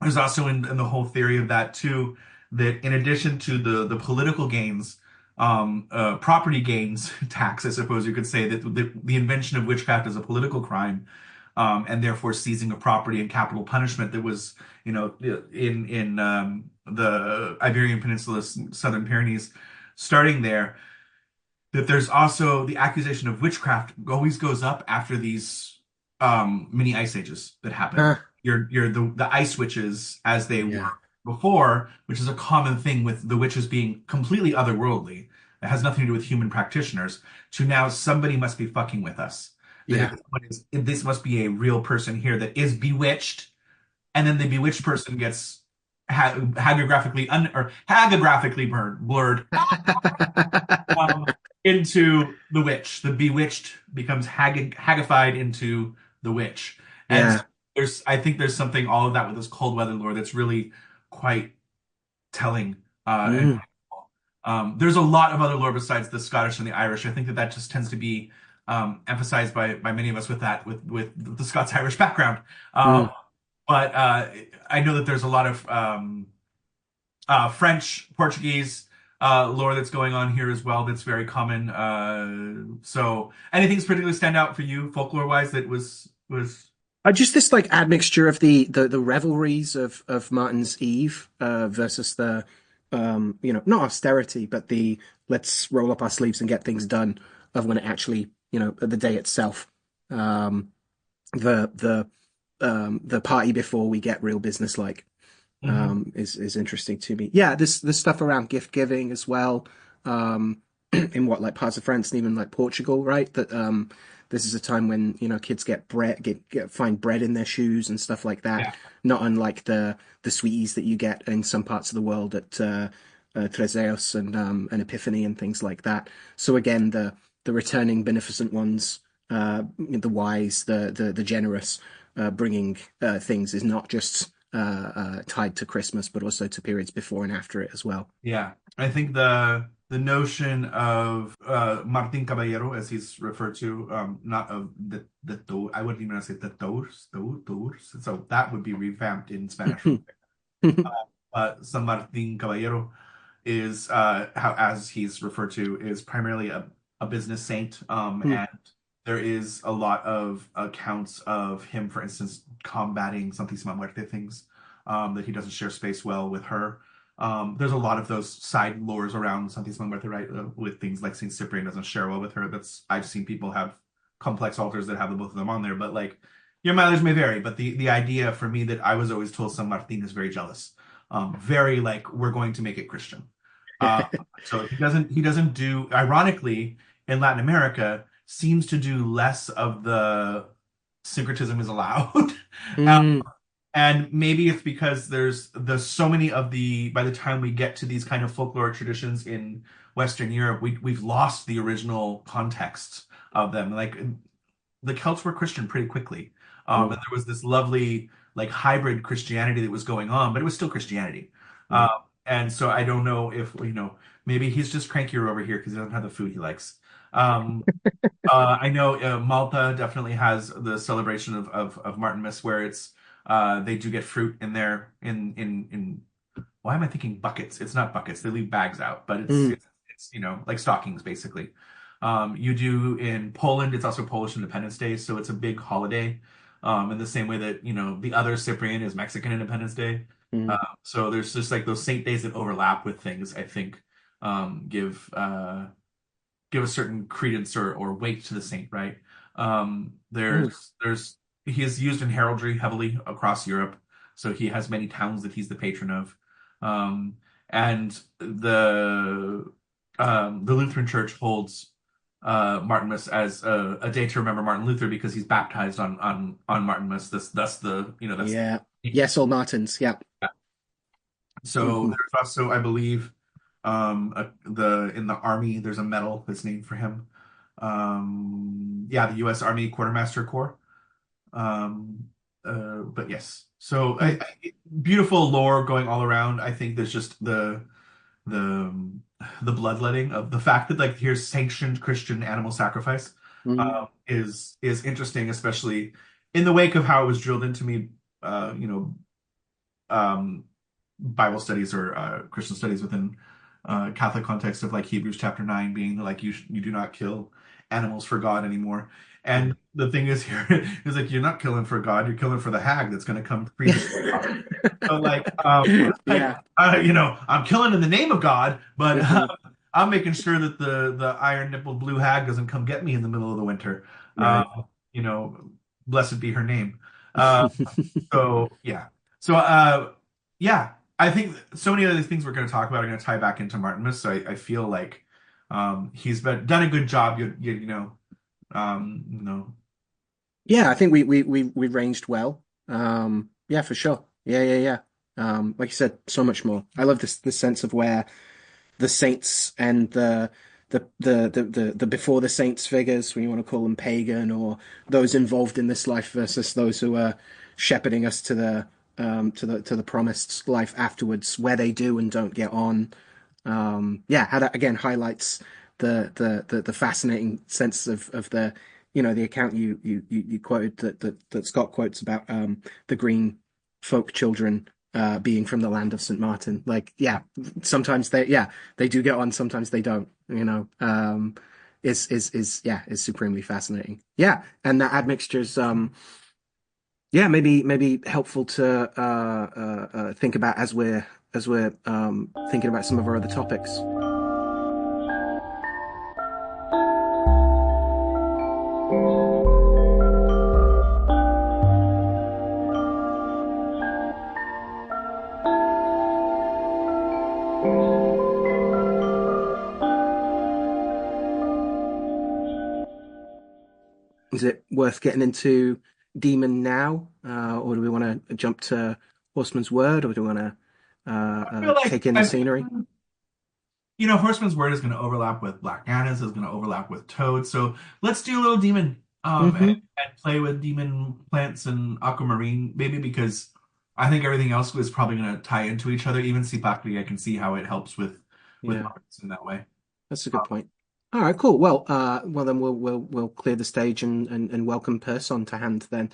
there's also in the whole theory of that too, that in addition to the political gains, property gains tax, I suppose you could say that the invention of witchcraft as a political crime, and therefore seizing of property and capital punishment that was, in the Iberian Peninsula, Southern Pyrenees, starting there that there's also the accusation of witchcraft always goes up after these mini ice ages that happen. Uh, You're the ice witches as they yeah. were before, which is a common thing with the witches being completely otherworldly. It has nothing to do with human practitioners. To now somebody must be fucking with us. That Yeah. if this must be a real person here that is bewitched, and then the bewitched person gets hagographically blurred um, into the witch. The bewitched becomes haggified into the witch. And so Yeah. I think there's something all of that with this cold weather lore that's really quite telling. And Mm. there's a lot of other lore besides the Scottish and the Irish. I think that just tends to be emphasized by many of us with that with the Scots-Irish background. Mm. But I know that there's a lot of French, Portuguese lore that's going on here as well. That's very common. So, anything's particularly stand out for you, folklore wise, that was. Just this like admixture of the revelries of Martin's Eve versus the not austerity, but the let's roll up our sleeves and get things done of when it actually, the day itself. Um, the party before we get real business like Mhm. is interesting to me. Yeah, this stuff around gift giving as well. In what like parts of France and even like Portugal, right? That this is a time when kids get bread, find bread in their shoes and stuff like that. Yeah, Not unlike the sweeties that you get in some parts of the world at Trezeos and Epiphany and things like that. So again, the returning beneficent ones, the wise, the generous, bringing things is not just tied to Christmas, but also to periods before and after it as well. yeah. I think the notion of Martin Caballero, as he's referred to, not of I wouldn't even say the tours. So that would be revamped in Spanish. San Martin Caballero is how as he's referred to is primarily a business saint, and there is a lot of accounts of him, for instance, combating Santísima Muerte things, that he doesn't share space well with her. There's a lot of those side lores around Santísima Muerte, right? With things like Saint Cyprian doesn't share well with her. I've seen people have complex altars that have the both of them on there, but like your mileage may vary. But the idea for me that I was always told San Martin is very jealous, very like we're going to make it Christian. Uh, so he doesn't do, ironically, in Latin America, seems to do less of the syncretism is allowed. Uh, Mm, and maybe it's because there's so many of by the time we get to these kind of folkloric traditions in Western Europe, we've lost the original context of them. Like the Celts were Christian pretty quickly. And mm, there was this lovely like hybrid Christianity that was going on, but it was still Christianity. mm. And so I don't know if, maybe he's just crankier over here because he doesn't have the food he likes. Um, I know Malta definitely has the celebration of Martinmas where it's they do get fruit in there in why am I thinking buckets? It's not buckets. They leave bags out, but it's Mm. it's, it's like stockings basically. You do in Poland, it's also Polish Independence Day, so it's a big holiday. in the same way that, the other Cyprian is Mexican Independence Day. Mm. So there's just like those saint days that overlap with things, I think, give a certain credence or weight to the saint, right? Mm. He is used in heraldry heavily across Europe, so he has many towns that he's the patron of. Um, and the Lutheran Church holds Martinmas as a day to remember Martin Luther because he's baptized on Martinmas. Thus that's Yeah. Yes, all Martins. Yeah. so Hmm. there's also, I believe, the in the Army there's a medal that's named for him. Yeah, the U.S. Army Quartermaster Corps. Um, but yes, so beautiful lore going all around. I think there's just the the bloodletting of the fact that like here's sanctioned Christian animal sacrifice Mm. is interesting, especially in the wake of how it was drilled into me. Um, Bible studies or Christian studies within Catholic context of like Hebrews chapter 9 being like you do not kill animals for God anymore. Yeah. And the thing is here is like you're not killing for God, you're killing for the hag that's going to come free the so like Yeah. I'm killing in the name of God, but Hmm. I'm making sure that the iron nippled blue hag doesn't come get me in the middle of the winter. Right. You know, blessed be her name. Uh, so yeah. So yeah, I think so many of the things we're going to talk about are going to tie back into Martinmas. So I feel like he's done a good job. Um, you know, Yeah, I think we ranged well. Yeah, for sure. Yeah, yeah, yeah. Like you said, so much more. I love this sense of where the saints and the before the saints figures, when you want to call them pagan, or those involved in this life versus those who are shepherding us to the promised life afterwards, where they do and don't get on. Yeah, how that again highlights the fascinating sense of the account you quoted that Scott quotes about the green folk children being from the land of St. Martin. Like, yeah, sometimes they do get on, sometimes they don't. Is supremely fascinating. Yeah, and that admixture's yeah, maybe helpful to think about as we're thinking about some of our other topics. Is it worth getting into Demon now, or do we want to jump to Horseman's Word, or do we want to I feel like take in the scenery? Horseman's Word is going to overlap with Black Anna's, is going to overlap with Toad. So let's do a little demon Hmm. and play with demon plants and aquamarine, maybe because I think everything else is probably going to tie into each other. Even Sipakli, I can see how it helps with Yeah, Martins in that way. that's a good point. All right, cool. Well then we'll clear the stage and welcome Purson to hand then.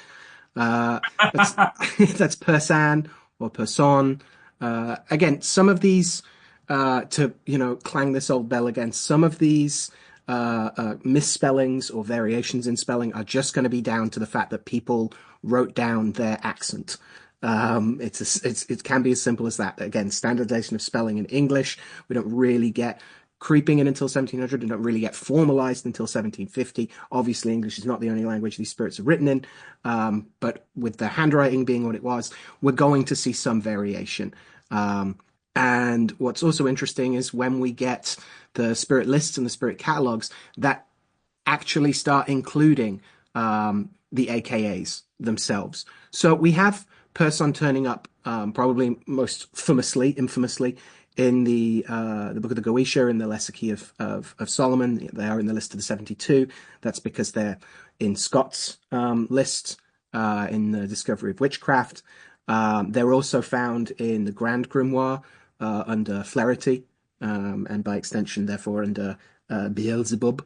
Uh, that's that's Pursan or Purson. Again, some of these to clang this old bell again. Some of these misspellings or variations in spelling are just going to be down to the fact that people wrote down their accent. It can be as simple as that. Again, standardization of spelling in English. We don't really get creeping in until 1700 and don't really get formalized until 1750. Obviously, English is not the only language these spirits are written in, but with the handwriting being what it was, we're going to see some variation. And what's also interesting is when we get the spirit lists and the spirit catalogues that actually start including the AKAs themselves. So we have Person turning up, probably most infamously, in the Book of the Goetia in the Lesser Key of Solomon. They are in the list of the 72. That's because they're in Scott's list in the Discovery of Witchcraft. They're also found in the Grand Grimoire under Flaherty, and by extension, therefore, under Beelzebub.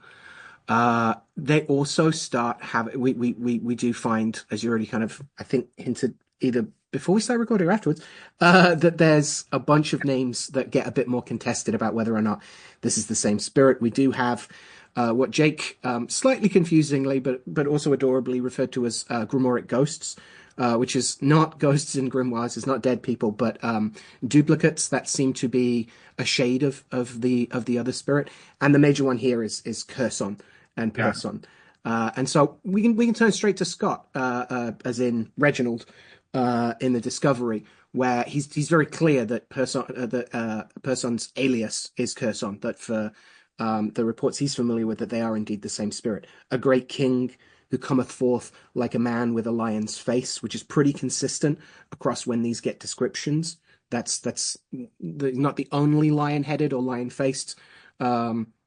They also start having we do find, as you already kind of I think hinted either before we start recording or afterwards, that there's a bunch of names that get a bit more contested about whether or not this is the same spirit. We do have what Jake slightly confusingly, but also adorably referred to as grimoire ghosts, which is not ghosts in grimoires, it's not dead people, but duplicates that seem to be a shade of the other spirit. And the major one here is Curson and Yeah. Purson. And so we can turn straight to Scott, as in Reginald, in the Discovery, where he's very clear that Purson's alias is Curson. That for the reports he's familiar with, that they are indeed the same spirit, a great king who cometh forth like a man with a lion's face, which is pretty consistent across when these get descriptions. Not the only lion-headed or lion-faced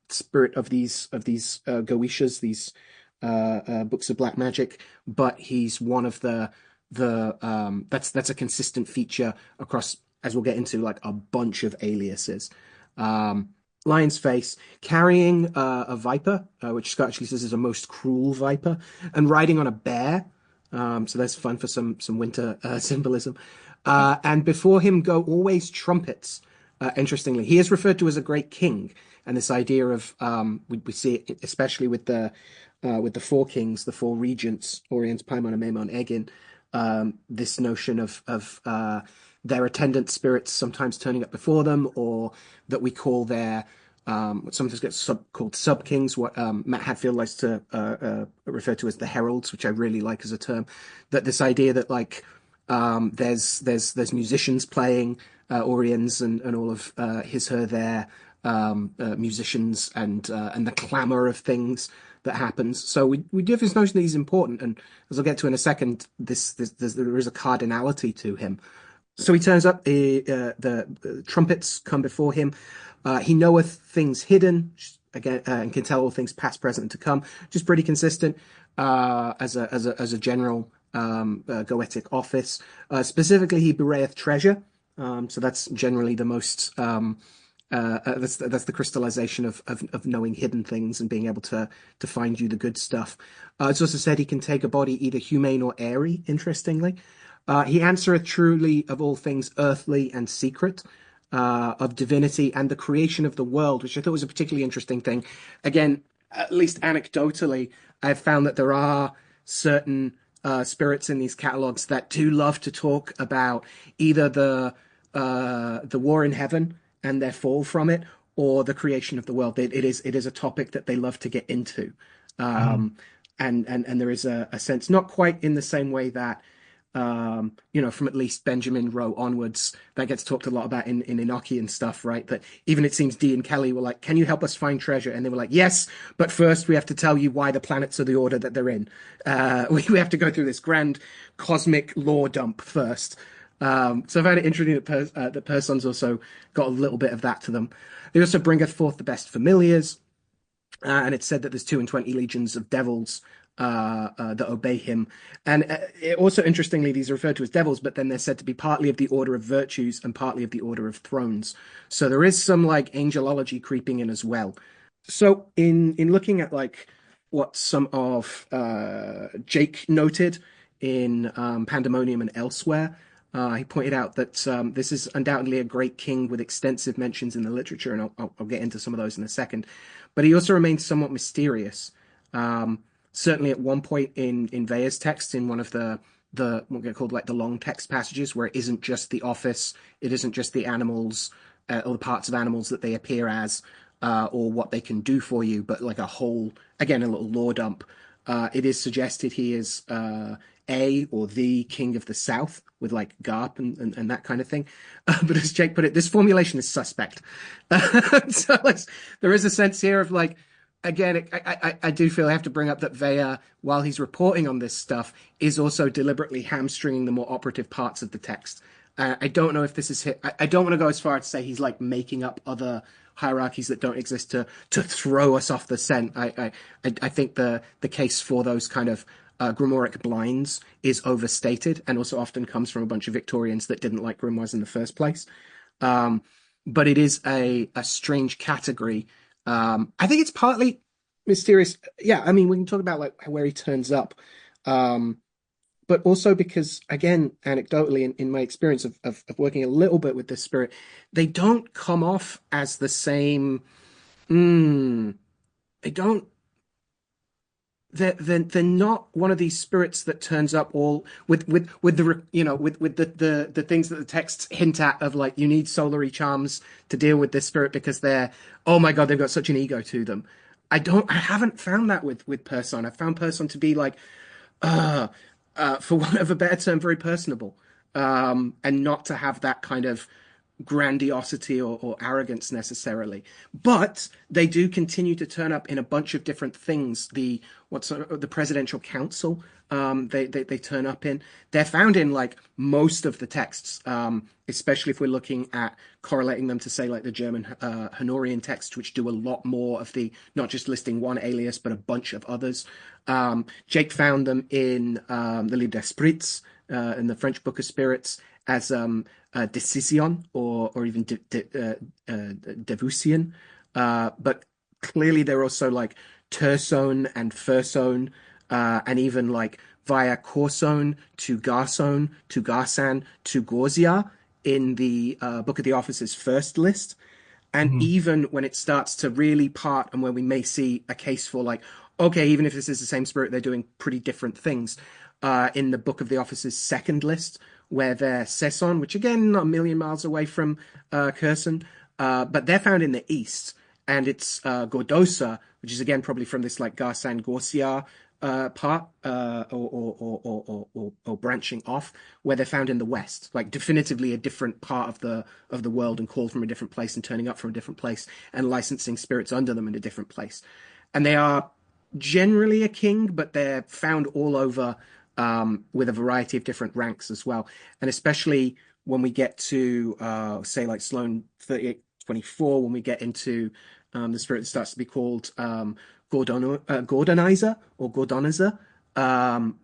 spirit of these Goetias, these books of black magic, but he's one of the that's a consistent feature across, as we'll get into, like a bunch of aliases. Lion's face, carrying a viper, which Scott actually says is a most cruel viper, and riding on a bear. So that's fun for some winter symbolism. And before him go always trumpets. Interestingly, he is referred to as a great king, and this idea of we see it especially with the four kings, the four regents, Orient, Paimon, and Maimon, Egin. This notion of their attendant spirits sometimes turning up before them, or that we call their what sometimes gets called sub kings. What Matt Hadfield likes to refer to as the heralds, which I really like as a term. That this idea that like there's musicians playing Oriens and all of his her their musicians and the clamor of things that happens. So we do have this notion that he's important, and as I'll get to in a second, there is a cardinality to him. So he turns up. The trumpets come before him. He knoweth things hidden again, and can tell all things past, present, and to come. Just pretty consistent as a general goetic office. Specifically, he bewrayeth treasure. So that's generally the most. That's the crystallization of knowing hidden things and being able to find you the good stuff. It's also said he can take a body either humane or airy. Interestingly, he answereth truly of all things earthly and secret, of divinity and the creation of the world, which I thought was a particularly interesting thing. Again, at least anecdotally, I've found that there are certain spirits in these catalogues that do love to talk about either the war in heaven and their fall from it, or the creation of the world. It is a topic that they love to get into, and there is a sense, not quite in the same way that from at least Benjamin Rowe onwards, that gets talked a lot about in Enochian stuff, right? That even it seems Dee and Kelly were like, "Can you help us find treasure?" And they were like, "Yes, but first we have to tell you why the planets are the order that they're in. We have to go through this grand cosmic lore dump first." So I found it interesting that Persons also got a little bit of that to them. They also bringeth forth the best familiars, and it's said that there's 22 legions of devils that obey him. And also, interestingly, these are referred to as devils, but then they're said to be partly of the order of virtues and partly of the order of thrones. So there is some like angelology creeping in as well. So in looking at like what some of Jake noted in Pandemonium and elsewhere, he pointed out that this is undoubtedly a great king with extensive mentions in the literature, and I'll get into some of those in a second. But he also remains somewhat mysterious. Certainly, at one point in Vea's text, in one of the what get called like the long text passages, where it isn't just the office, it isn't just the animals or the parts of animals that they appear as, or what they can do for you, but like a whole, again, a little lore dump. It is suggested he is a or the king of the south with like Garp and that kind of thing. But as Jake put it, this formulation is suspect. So there is a sense here of like, again, I do feel I have to bring up that Vea, while he's reporting on this stuff, is also deliberately hamstringing the more operative parts of the text. I don't know if this is hit. I don't want to go as far as to say he's like making up other hierarchies that don't exist to throw us off the scent. I think the case for those kind of grimoiric blinds is overstated, and also often comes from a bunch of Victorians that didn't like grimoires in the first place. But it is a strange category. I think it's partly mysterious. Yeah, I mean, we can talk about like where he turns up, but also because, again, anecdotally, in my experience of working a little bit with this spirit, they don't come off as the same. they don't they're not one of these spirits that turns up all with the with the things that the texts hint at of like you need solary charms to deal with this spirit because they're, oh my God, they've got such an ego to them. I haven't found that with Purson. I found Purson to be like uh, for want of a better term, very personable, and not to have that kind of grandiosity or arrogance necessarily. But they do continue to turn up in a bunch of different things. The presidential council, they turn up in. They're found in like most of the texts, especially if we're looking at correlating them to say like the German Honorian texts, which do a lot more of the not just listing one alias but a bunch of others. Jake found them in the Livre d'Esprits, in the French Book of Spirits, as decision or even devucian. But clearly they're also like terson and furson, and even like via corson to garson to garsan to gorzia in the Book of the Officers first list. And Mhm. even when it starts to really part and where we may see a case for like, okay, even if this is the same spirit, they're doing pretty different things. In the Book of the Officers second list, where they're Sesson, which again, not a million miles away from Kherson, but they're found in the east. And it's Gordosa, which is again probably from this like Garsan Gorsia part, or branching off, where they're found in the west, like definitively a different part of the world and called from a different place and turning up from a different place and licensing spirits under them in a different place. And they are generally a king, but they're found all over, with a variety of different ranks as well. And especially when we get to, say, like Sloane 3824, when we get into the spirit that starts to be called Gordonizer or Gordonizer.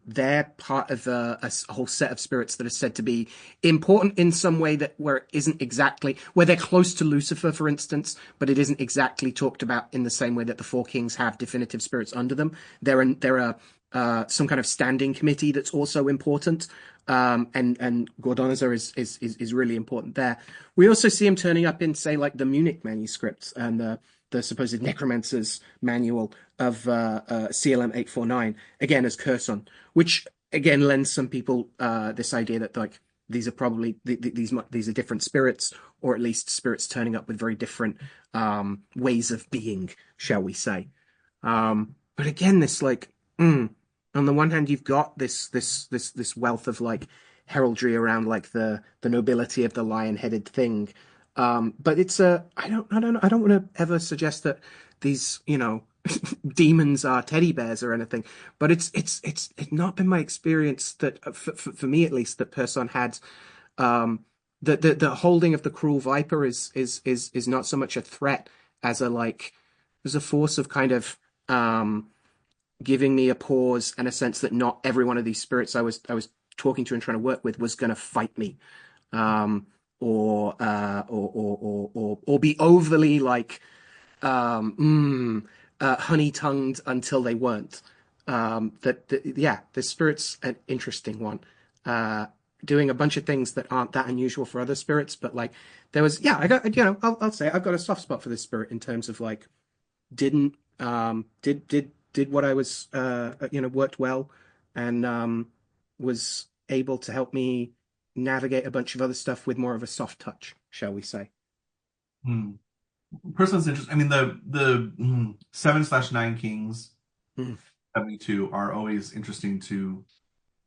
They're part of a whole set of spirits that are said to be important in some way that where it isn't exactly where they're close to Lucifer, for instance, but it isn't exactly talked about in the same way that the four kings have definitive spirits under them. They're some kind of standing committee that's also important. And Gordonizer is really important there. We also see him turning up in, say, like the Munich manuscripts and the supposed necromancer's manual of CLM 849, again as Curson, which again lends some people this idea that like these are probably these are different spirits, or at least spirits turning up with very different ways of being, shall we say. But again, this like on the one hand, you've got this wealth of like heraldry around like the nobility of the lion-headed thing. But it's I don't want to ever suggest that these, demons are teddy bears or anything. But it's not been my experience that, for me at least, that Person had, the holding of the cruel viper is not so much a threat as a like as a force of kind of giving me a pause and a sense that not every one of these spirits I was talking to and trying to work with was going to fight me, or be overly like honey-tongued until they weren't. Yeah, the spirit's an interesting one. Doing a bunch of things that aren't that unusual for other spirits, but like there was, yeah, I got, I'll say I've got a soft spot for this spirit in terms of like didn't did what I was worked well, and was able to help me navigate a bunch of other stuff with more of a soft touch, shall we say. Hmm. Person's interesting. I mean, the 7/9 kings, Mm, 72, are always interesting to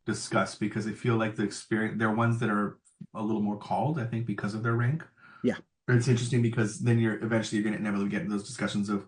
discuss because I feel like the experience, they're ones that are a little more called, I think, because of their rank. yeah. But it's interesting because then you're going to inevitably get in those discussions of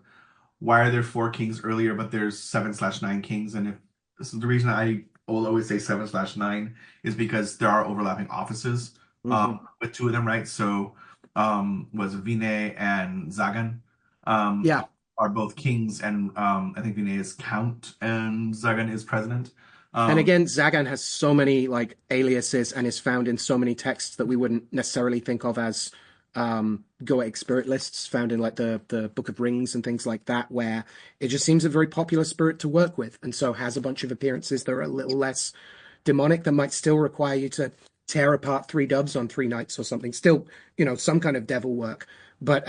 why are there four kings earlier, but there's 7/9 kings? And if this is the reason I will always say 7/9 is because there are overlapping offices Hmm. with two of them, right? So was Vinay and Zagan Yeah. are both kings, and I think Vinay is count and Zagan is president. And Um, again, Zagan has so many like aliases and is found in so many texts that we wouldn't necessarily think of as goetic spirit lists, found in like the Book of Rings and things like that, where it just seems a very popular spirit to work with, and so has a bunch of appearances that are a little less demonic that might still require you to tear apart three doves on three nights or something. Still, some kind of devil work. But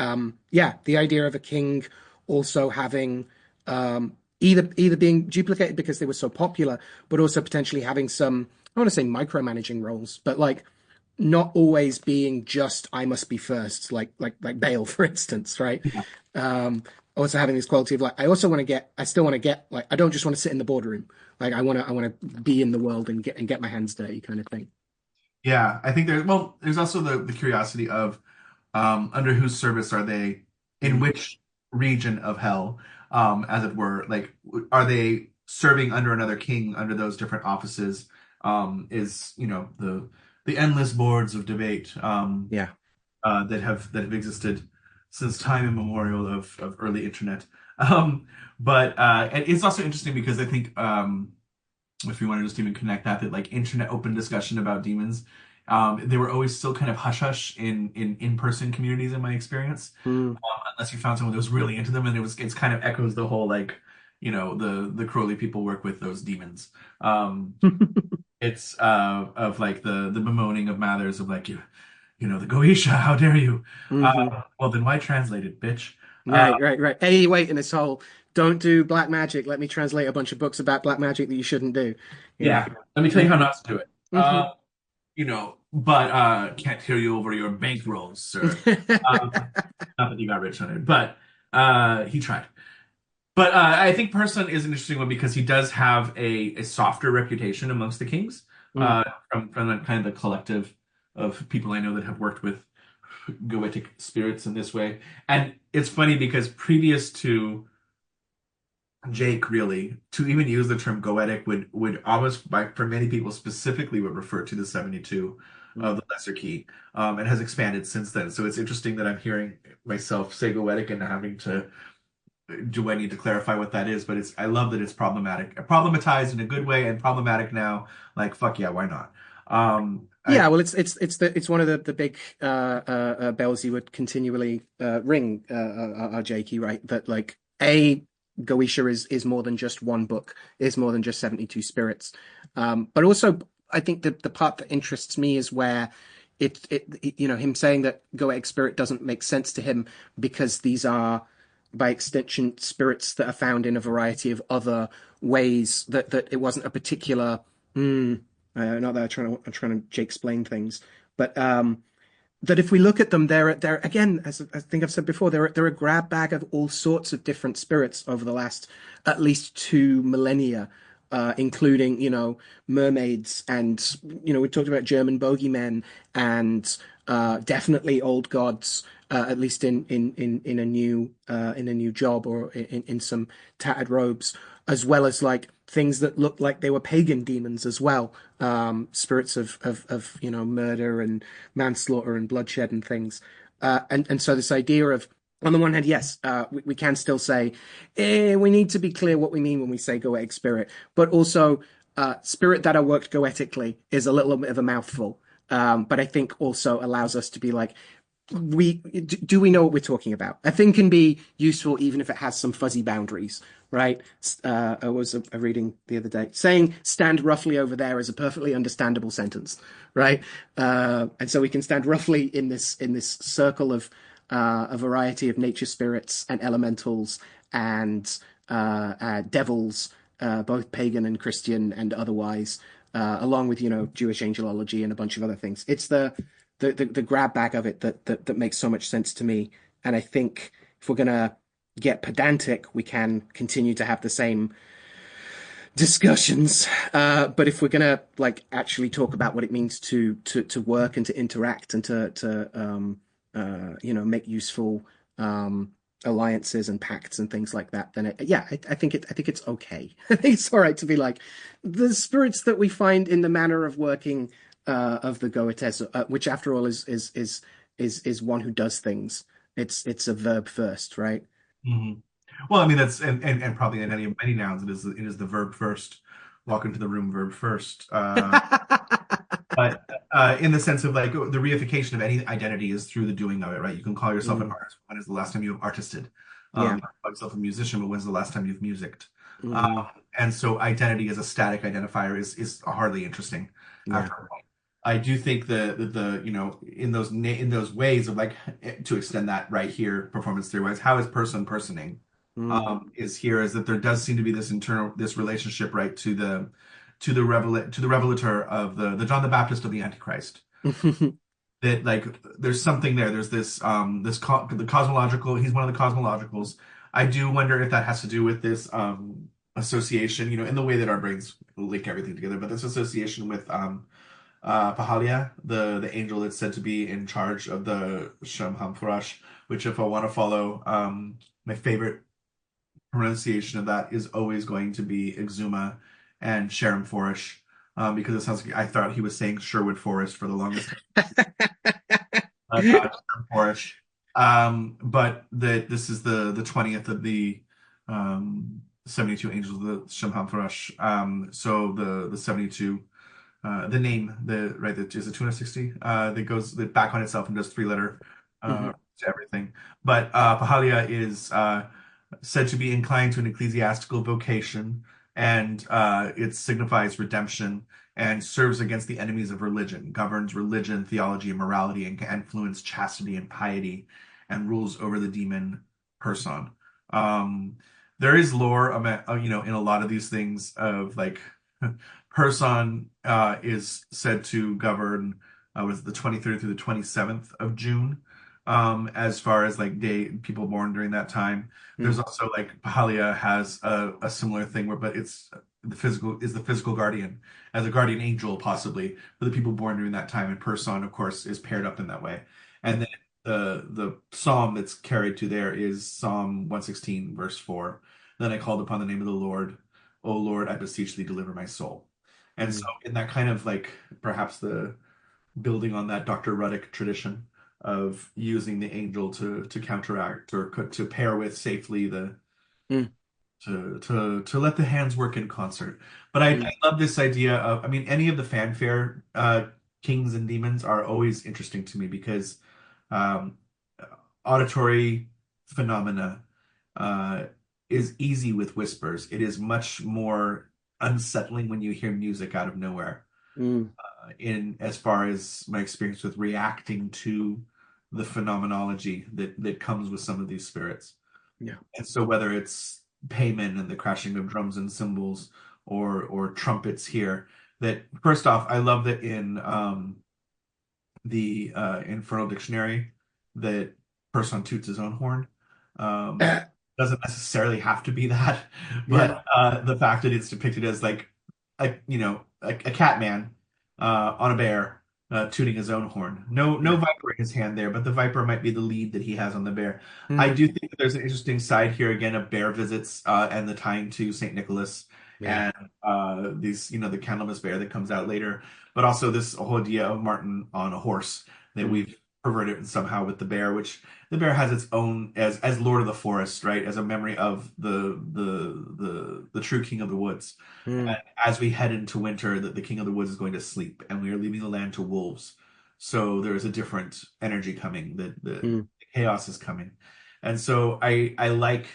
yeah, the idea of a king also having Either being duplicated because they were so popular, but also potentially having some, I want to say micromanaging roles, but like not always being just I must be first, like Bale, for instance, right? Yeah. Um, Also having this quality of like I still want to get like I don't just want to sit in the boardroom. Like I want to be in the world and get my hands dirty kind of thing. Yeah, I think there's also the curiosity of under whose service are they, in Mm. which region of hell, as it were, like are they serving under another king under those different offices? Is the endless boards of debate Yeah. that have existed since time immemorial of early internet. Um, but and it's also interesting because I think if you want to just even connect that like internet open discussion about demons, they were always still kind of hush hush in-person communities in my experience, Mm. unless you found someone that was really into them, and it's kind of echoes the whole like the Crowley people work with those demons. It's of like the bemoaning of Mathers of like the Goetia, how dare you? Hmm. Well then why translate it, bitch? Uh, Right. Hey, wait, in this whole don't do black magic. Let me translate a bunch of books about black magic that you shouldn't do. Yeah. yeah, let me tell you how Hmm. not to do it. Hmm. But can't hear you over your bankrolls, sir. Not that you got rich on it, but he tried. But I think Person is an interesting one because he does have a softer reputation amongst the kings, Mm. from the kind of the collective of people I know that have worked with goetic spirits in this way. And it's funny because previous to Jake, really, to even use the term goetic would almost, for many people specifically, would refer to the 72 Mm. of the Lesser Key, and has expanded since then. So it's interesting that I'm hearing myself say goetic and having to do I need to clarify what that is? But I love that it's problematic, problematized in a good way, and problematic now. Like fuck yeah, why not? I Yeah, well, it's one of the big bells you would continually ring, Jakey, right? That like a Goetia is more than just one book, is more than just 72 spirits. But also, I think the part that interests me is where him saying that Goetic spirit doesn't make sense to him because these are by extension spirits that are found in a variety of other ways that it wasn't a particular. Hmm, not that I'm trying to Jake explain things, but that if we look at them, they're again, as I think I've said before, they're a grab bag of all sorts of different spirits over the last at least 2 millennia, including mermaids and we talked about German bogeymen and definitely old gods. At least in a new job or in some tattered robes, as well as like things that looked like they were pagan demons as well, spirits of murder and manslaughter and bloodshed and things. And so this idea of, on the one hand, yes, we can still say, we need to be clear what we mean when we say goetic spirit, but also spirit that are worked goetically is a little bit of a mouthful. But I think also allows us to be like, do we know what we're talking about? A thing can be useful even if it has some fuzzy boundaries, right? I was reading the other day saying "stand roughly over there" is a perfectly understandable sentence, right? And so we can stand roughly in this circle of a variety of nature spirits and elementals and devils, both pagan and Christian and otherwise, along with Jewish angelology and a bunch of other things. It's the grab bag of it that makes so much sense to me. And I think if we're gonna get pedantic, we can continue to have the same discussions. But if we're gonna like actually talk about what it means to work and to interact and to make useful alliances and pacts and things like that, then I think it's okay. I think it's all right to be like the spirits that we find in the manner of working of the Goetes, which after all is one who does things. It's a verb first, right? mhm. Well, I mean that's and probably in many nouns it is the verb first. Walk into the room, verb first. But in the sense of like the reification of any identity is through the doing of it, right? You can call yourself an Mm, artist. When is the last time you have artisted? yeah. You can call yourself a musician, but when's the last time you've musicked? Hmm. And so identity as a static identifier is hardly interesting Yeah. after a point. I do think in those ways of like to extend that right here performance theory wise, how is person personing? Mm. is here is that there does seem to be this relationship, right, to the revelator of the John the Baptist of the Antichrist. That like there's something there. There's the cosmological. He's one of the cosmologicals. I do wonder if that has to do with this association, in the way that our brains link everything together. But this association with Pahalia, the angel that's said to be in charge of the Shamhamfurash, which if I want to follow, my favorite pronunciation of that is always going to be Exuma and Sharam Forish, because it sounds like I thought he was saying Sherwood Forest for the longest not Forest. But this is the 20th of the 72 angels of the Shemham Farash. So the 72, the name, is it 260? That goes back on itself and does three-letter Mhm. to everything. But Pahalia is said to be inclined to an ecclesiastical vocation, and it signifies redemption and serves against the enemies of religion, governs religion, theology, and morality, and can influence chastity and piety, and rules over the demon Purson. Um, there is lore, in a lot of these things of like Purson is said to govern was the 23rd through the 27th of June. As far as like people born during that time, there's Mm. also like Pahalia has a similar thing but it's the physical guardian as a guardian angel possibly for the people born during that time, and Person, of course, is paired up in that way. And Mm. then the psalm that's carried to there is Psalm 116, verse 4. Then I called upon the name of the Lord. O Lord, I beseech thee, deliver my soul. And so Mm. in that kind of like perhaps the building on that Dr. Ruddick tradition of using the angel to counteract or to pair with safely the Mm. to let the hands work in concert. But I Mm. love this idea of, I mean, any of the fanfare kings and demons are always interesting to me because um, auditory phenomena uh, is easy with whispers. It is much more unsettling when you hear music out of nowhere. Mm. In as far as my experience with reacting to the phenomenology that comes with some of these spirits. Yeah. And so whether it's payment and the crashing of drums and cymbals or trumpets here, that first off, I love that in the Infernal Dictionary that person toots his own horn. Um, doesn't necessarily have to be that, Yeah. but the fact that it's depicted as like a cat man on a bear tooting his own horn. No Yeah. viper in his hand there, but the viper might be the lead that he has on the bear. I Mm. do think that there's an interesting side here again of bear visits and the tying to Saint Nicholas Yeah. and these the Candlemas bear that comes out later, but also this whole idea of Martin on a horse that Mm. we've perverted somehow with the bear, which the bear has its own as Lord of the Forest, right? As a memory of the true King of the Woods. And Mm. as we head into winter, the King of the Woods is going to sleep, and we are leaving the land to wolves. So there is a different energy coming. The Mm. chaos is coming, and so I like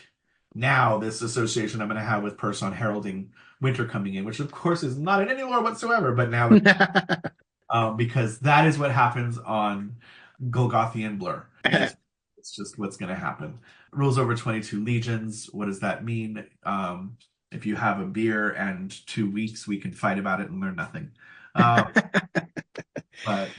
now this association I'm going to have with Person heralding winter coming in, which of course is not in any lore whatsoever, but now because that is what happens on Golgothian Blur. It's just what's going to happen. Rules over 22 legions. What does that mean? If you have a beer and 2 weeks, we can fight about it and learn nothing. Um, but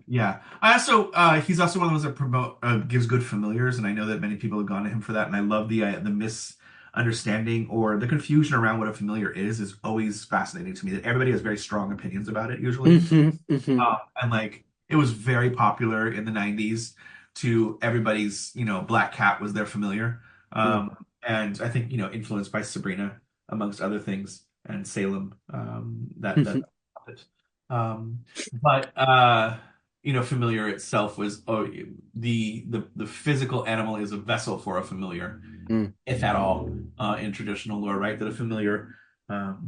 yeah, I also he's also one of those that promote gives good familiars, and I know that many people have gone to him for that. And I love the misunderstanding or the confusion around what a familiar is always fascinating to me. That everybody has very strong opinions about it usually. Mhm. Mhm. And like it was very popular in the 90s to everybody's, Black Cat was their familiar. Mm. And I think, influenced by Sabrina, amongst other things, and Salem, that Mhm. but familiar itself was the physical animal is a vessel for a familiar, Mm. if at all, in traditional lore, right? That a familiar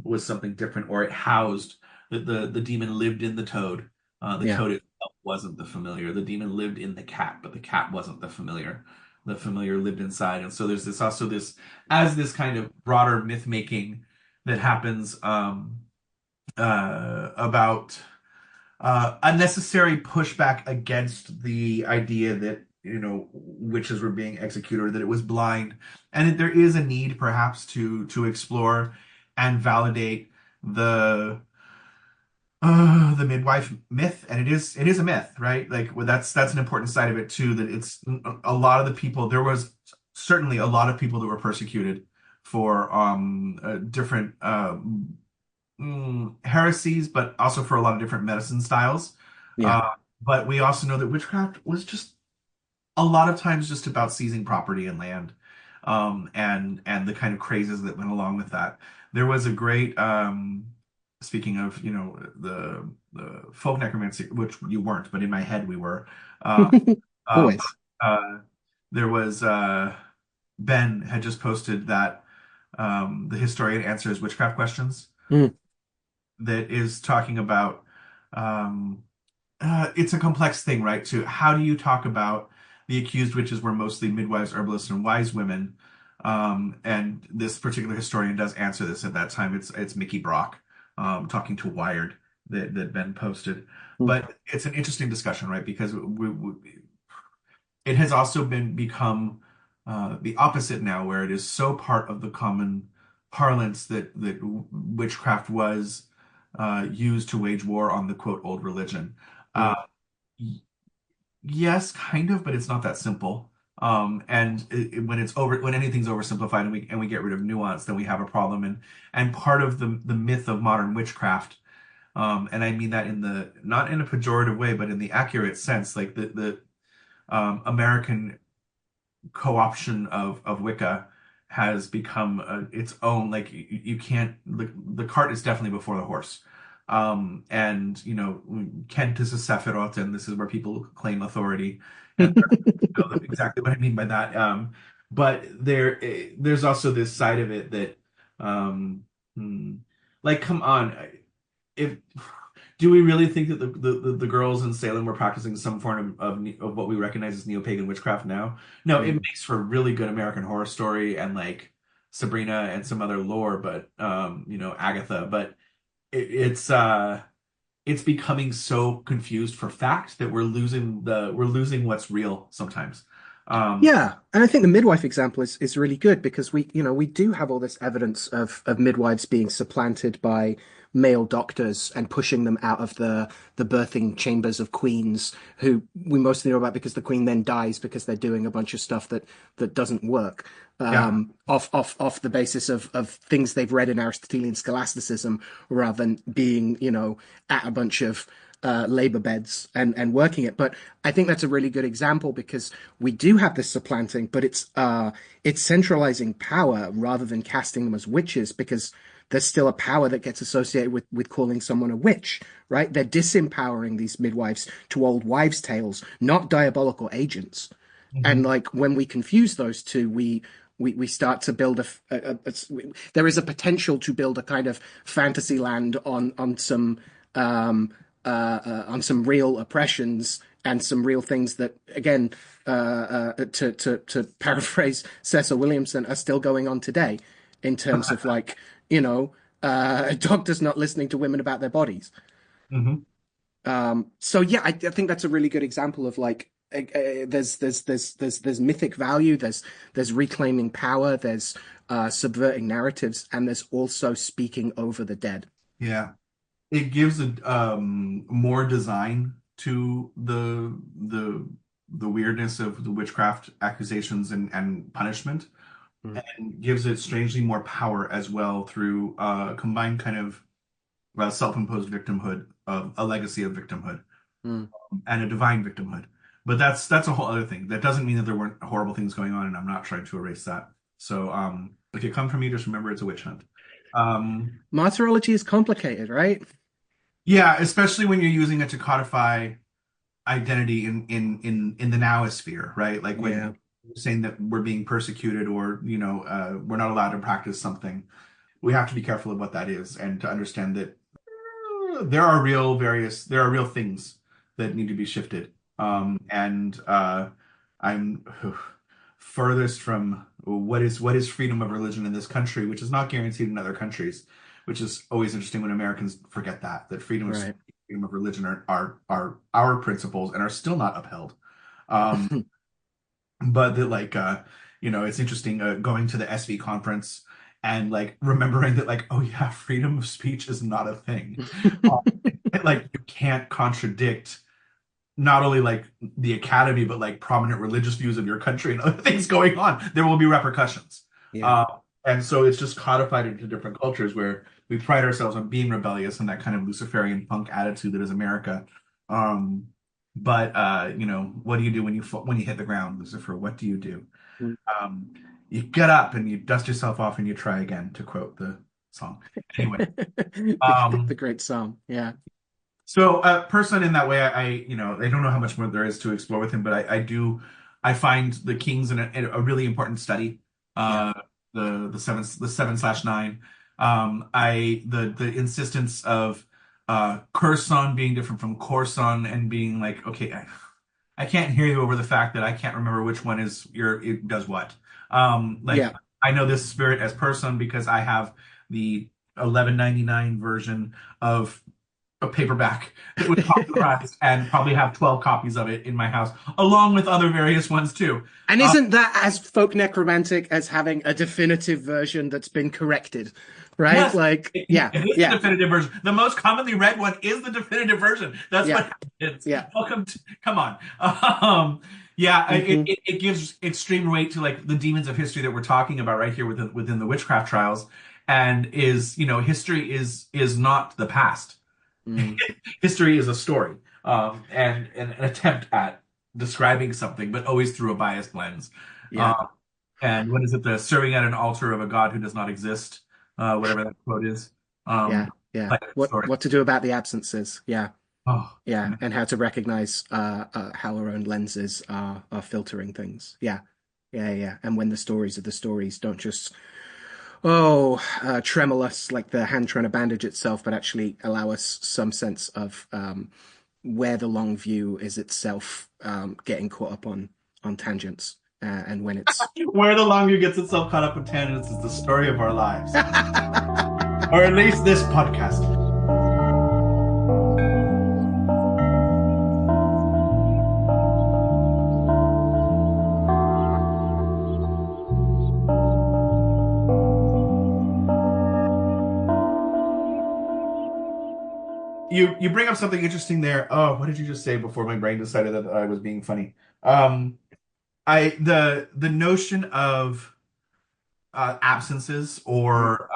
was something different, or it housed that the demon lived in the toad. The Yeah. toad itself wasn't the familiar. The demon lived in the cat, but the cat wasn't the familiar. The familiar lived inside, and so there's this as this kind of broader myth making that happens about unnecessary pushback against the idea that witches were being executed, or that it was blind, and there is a need perhaps to explore and validate the the midwife myth. And it is a myth, right? Like, well, that's an important side of it too, that it's a lot of the people, there was certainly a lot of people that were persecuted for different heresies, but also for a lot of different medicine styles. Yeah. Uh, but we also know that witchcraft was just a lot of times just about seizing property and land, and the kind of crazes that went along with that. There was a great, speaking of, the folk necromancy, which you weren't, but in my head we were. Uh, but, Always. there was Ben had just posted that the historian answers witchcraft questions, Mm, that is talking about um, it's a complex thing, right? To how do you talk about the accused witches were mostly midwives, herbalists, and wise women? And this particular historian does answer this at that time. It's Mickey Brock talking to Wired, that Ben posted. mm, But it's an interesting discussion, right? Because it has also become the opposite now, where it is so part of the common parlance that witchcraft was used to wage war on the quote old religion. Uh, mm. y- yes, kind of, but it's not that simple. And when it's over, when anything's oversimplified and we get rid of nuance, then we have a problem. And part of the myth of modern witchcraft, and I mean that in the not in a pejorative way, but in the accurate sense, like the American co-option of Wicca has become its own, like you can't, the cart is definitely before the horse. And Kent is a Sephiroth, and this is where people claim authority, and exactly what I mean by that. But there's also this side of it that um hmm, like, come on, if do we really think that the girls in Salem were practicing some form of what we recognize as neo-pagan witchcraft now? No, it Mm. makes for a really good American Horror Story and like Sabrina and some other lore, but Agatha. But it's becoming so confused for fact that we're losing what's real sometimes. Um, Yeah, and I think the midwife example is really good because we do have all this evidence of midwives being supplanted by male doctors and pushing them out of the birthing chambers of queens who we mostly know about because the queen then dies because they're doing a bunch of stuff that doesn't work yeah. off the basis of things they've read in Aristotelian scholasticism rather than being, at a bunch of labor beds and working it. But I think that's a really good example because we do have this supplanting, but it's centralizing power rather than casting them as witches because there's still a power that gets associated with calling someone a witch, right? They're disempowering these midwives to old wives' tales, not diabolical agents. And Mhm. like when we confuse those two, we start to build there is a potential to build a kind of fantasy land um, on some real oppressions and some real things that, again, to paraphrase Cecil Williamson, are still going on today in terms of like, doctors not listening to women about their bodies. Mhm. So yeah, I think that's a really good example of like there's mythic value, there's reclaiming power, there's subverting narratives, and there's also speaking over the dead. Yeah. It gives a more design to the weirdness of the witchcraft accusations and punishment, Mm, and gives it strangely more power as well through a combined kind of self-imposed victimhood, of a legacy of victimhood, mm. and a divine victimhood. But that's a whole other thing. That doesn't mean that there weren't horrible things going on, and I'm not trying to erase that. So if you come from me, just remember it's a witch hunt. Um, Martyrology is complicated, right? yeah, especially when you're using it to codify identity in the nowosphere, right? Like when Yeah. you're saying that we're being persecuted, or we're not allowed to practice something, we have to be careful of what that is, and to understand that there are real things that need to be shifted. And I'm furthest from what is freedom of religion in this country, which is not guaranteed in other countries, which is always interesting when Americans forget that freedom of religion are our principles and are still not upheld. Um, but that like it's interesting going to the SV conference and like remembering that like, oh yeah, freedom of speech is not a thing. Uh, like you can't contradict not only like the academy, but like prominent religious views of your country and other things going on. There will be repercussions. Yeah. Uh, and so it's just codified into different cultures where we pride ourselves on being rebellious and that kind of Luciferian punk attitude that is America. Um, but what do you do when you hit the ground, Lucifer? What do you do? Mm. Um, you get up and you dust yourself off and you try again, to quote the song. Anyway, The um, great psalm. Yeah. so Person in that way, I don't know how much more there is to explore with him, but I find the Kings a really important study. Yeah. Uh, the 7/9. The insistence of Curson being different from Corson and being like, okay, I can't hear you over the fact that I can't remember which one it does what. Like Yeah. I know this spirit as Person because I have the 11.99 version of a paperback that was popularized and probably have 12 copies of it in my house, along with other various ones too. And Uh, isn't that as folk necromantic as having a definitive version that's been corrected? Right? yes, Like, it yeah, is the yeah, definitive version. The most commonly read one is the definitive version. That's yeah, what happens. yeah. Come on. Yeah, Hmm. it gives extreme weight to like the demons of history that we're talking about right here within the witchcraft trials, and history is not the past. Mm. History is a story, and an attempt at describing something, but always through a biased lens. Yeah, Um, and what is it? The serving at an altar of a god who does not exist, whatever that quote is. yeah, Um, yeah. like story. What to do about the absences? Yeah, Oh, yeah, and how to recognize how our own lenses are filtering things. Yeah, yeah, yeah. And when the stories of the stories don't just tremulous like the hand trying to bandage itself, but actually allow us some sense of where the long view is itself getting caught up on tangents, and when it's where the long view gets itself caught up in tangents is the story of our lives, or at least this podcast. You bring up something interesting there. Oh, what did you just say before my brain decided that I was being funny? The notion of absences or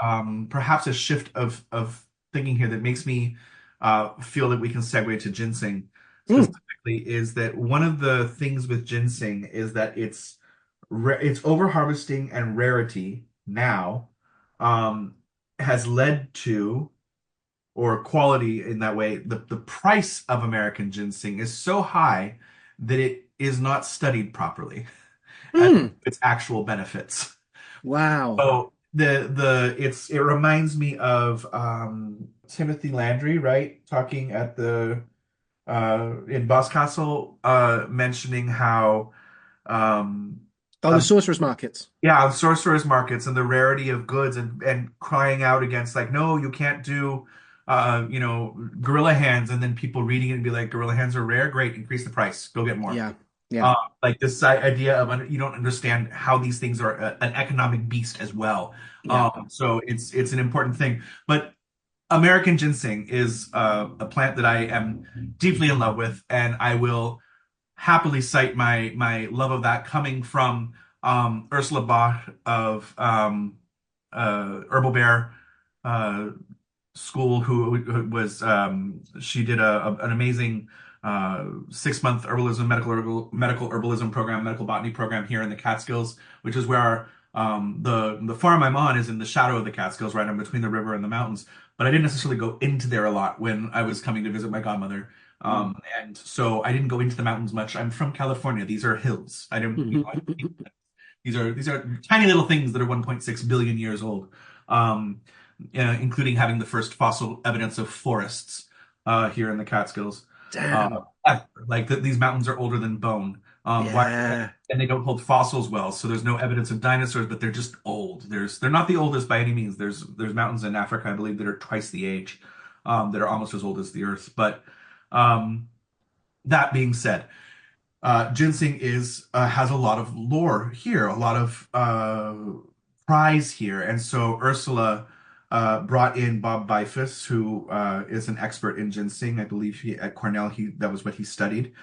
perhaps a shift of thinking here that makes me feel that we can segue to ginseng Mm, specifically is that one of the things with ginseng is that its over harvesting and rarity now um, has led to or quality in that way the price of American ginseng is so high that it is not studied properly as mm. its actual benefits. Wow. So it reminds me of Timothy Landry, right? Talking at the in Boscastle, mentioning how um Oh, the uh, sorcerer's markets. yeah, sorcerers markets and the rarity of goods and crying out against like, no, you can't do gorilla hands, and then people reading it and be like, gorilla hands are rare, great, increase the price, go get more. Yeah, yeah, Like this idea of you don't understand how these things are an economic beast as well. yeah. So it's an important thing. But American ginseng is a plant that I am deeply in love with, and I will happily cite my love of that coming from Ursula Bach of Herbal Bear uh, School, who was she did an amazing 6-month herbalism medical herbalism program, medical botany program here in the Catskills, which is where the farm I'm on is in the shadow of the Catskills, right in between the river and the mountains. But I didn't necessarily go into there a lot when I was coming to visit my godmother. Mm. And so I didn't go into the mountains much. I'm from California. These are hills. I don't, these are tiny little things that are 1.6 billion years old, um, including having the first fossil evidence of forests here in the Catskills. Uh, Damn. these mountains are older than bone. Why? Yeah. And they don't hold fossils well, so there's no evidence of dinosaurs, but they're just old. They're not the oldest by any means. There's mountains in Africa, I believe, that are twice the age, that are almost as old as the Earth. But um, that being said. Ginseng is has a lot of lore here, a lot of prize here, and so Ursula brought in Bob Bifus, who is an expert in ginseng. I believe at Cornell that was what he studied.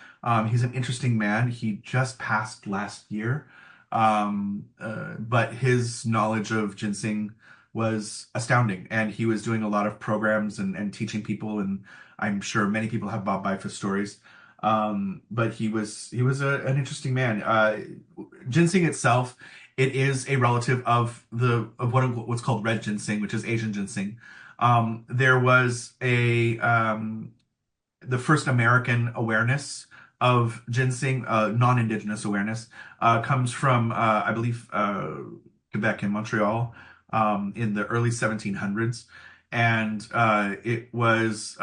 He's an interesting man. He just passed last year, but his knowledge of ginseng was astounding, and he was doing a lot of programs and teaching people. And I'm sure many people have Bob Bifus stories. But he was an interesting man. Ginseng itself, it is a relative of what's called red ginseng, which is Asian ginseng. There was a the first American awareness of ginseng, non-indigenous awareness, comes from I believe Quebec and Montreal in the early 1700s, and it was.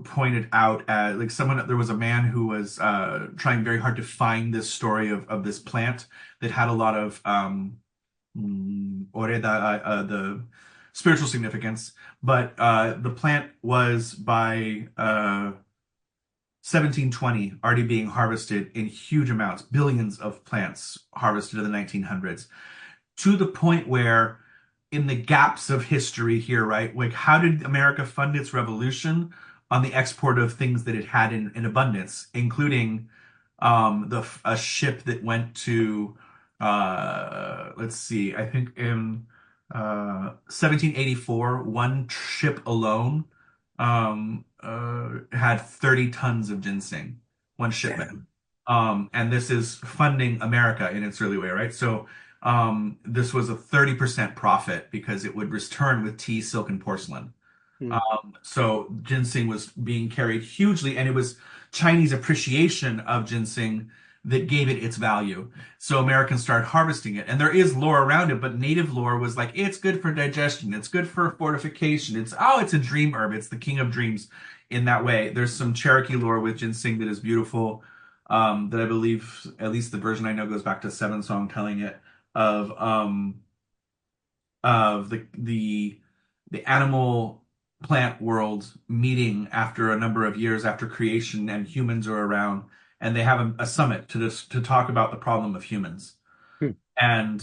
Pointed out as like someone there was a man who was trying very hard to find this story of this plant that had a lot of oreda, the spiritual significance, but the plant was by 1720 already being harvested in huge amounts, billions of plants harvested in the 1900s, to the point where in the gaps of history here, right? Like, how did America fund its revolution? On the export of things that it had in abundance, including a ship that went to let's see, I think in 1784, one ship alone had 30 tons of ginseng, one shipment. Damn. And this is funding America in its early way, right? So this was a 30% profit because it would return with tea, silk, and porcelain. Mm. So ginseng was being carried hugely, and it was Chinese appreciation of ginseng that gave it its value. So Americans started harvesting it, and there is lore around it, but native lore was like, it's good for digestion, it's good for fortification, it's a dream herb, it's the king of dreams in that way. There's some Cherokee lore with ginseng that is beautiful, that I believe, at least the version I know, goes back to Seven Song telling it of the animal plant world meeting after a number of years after creation and humans are around, and they have a summit to talk about the problem of humans. Mm. And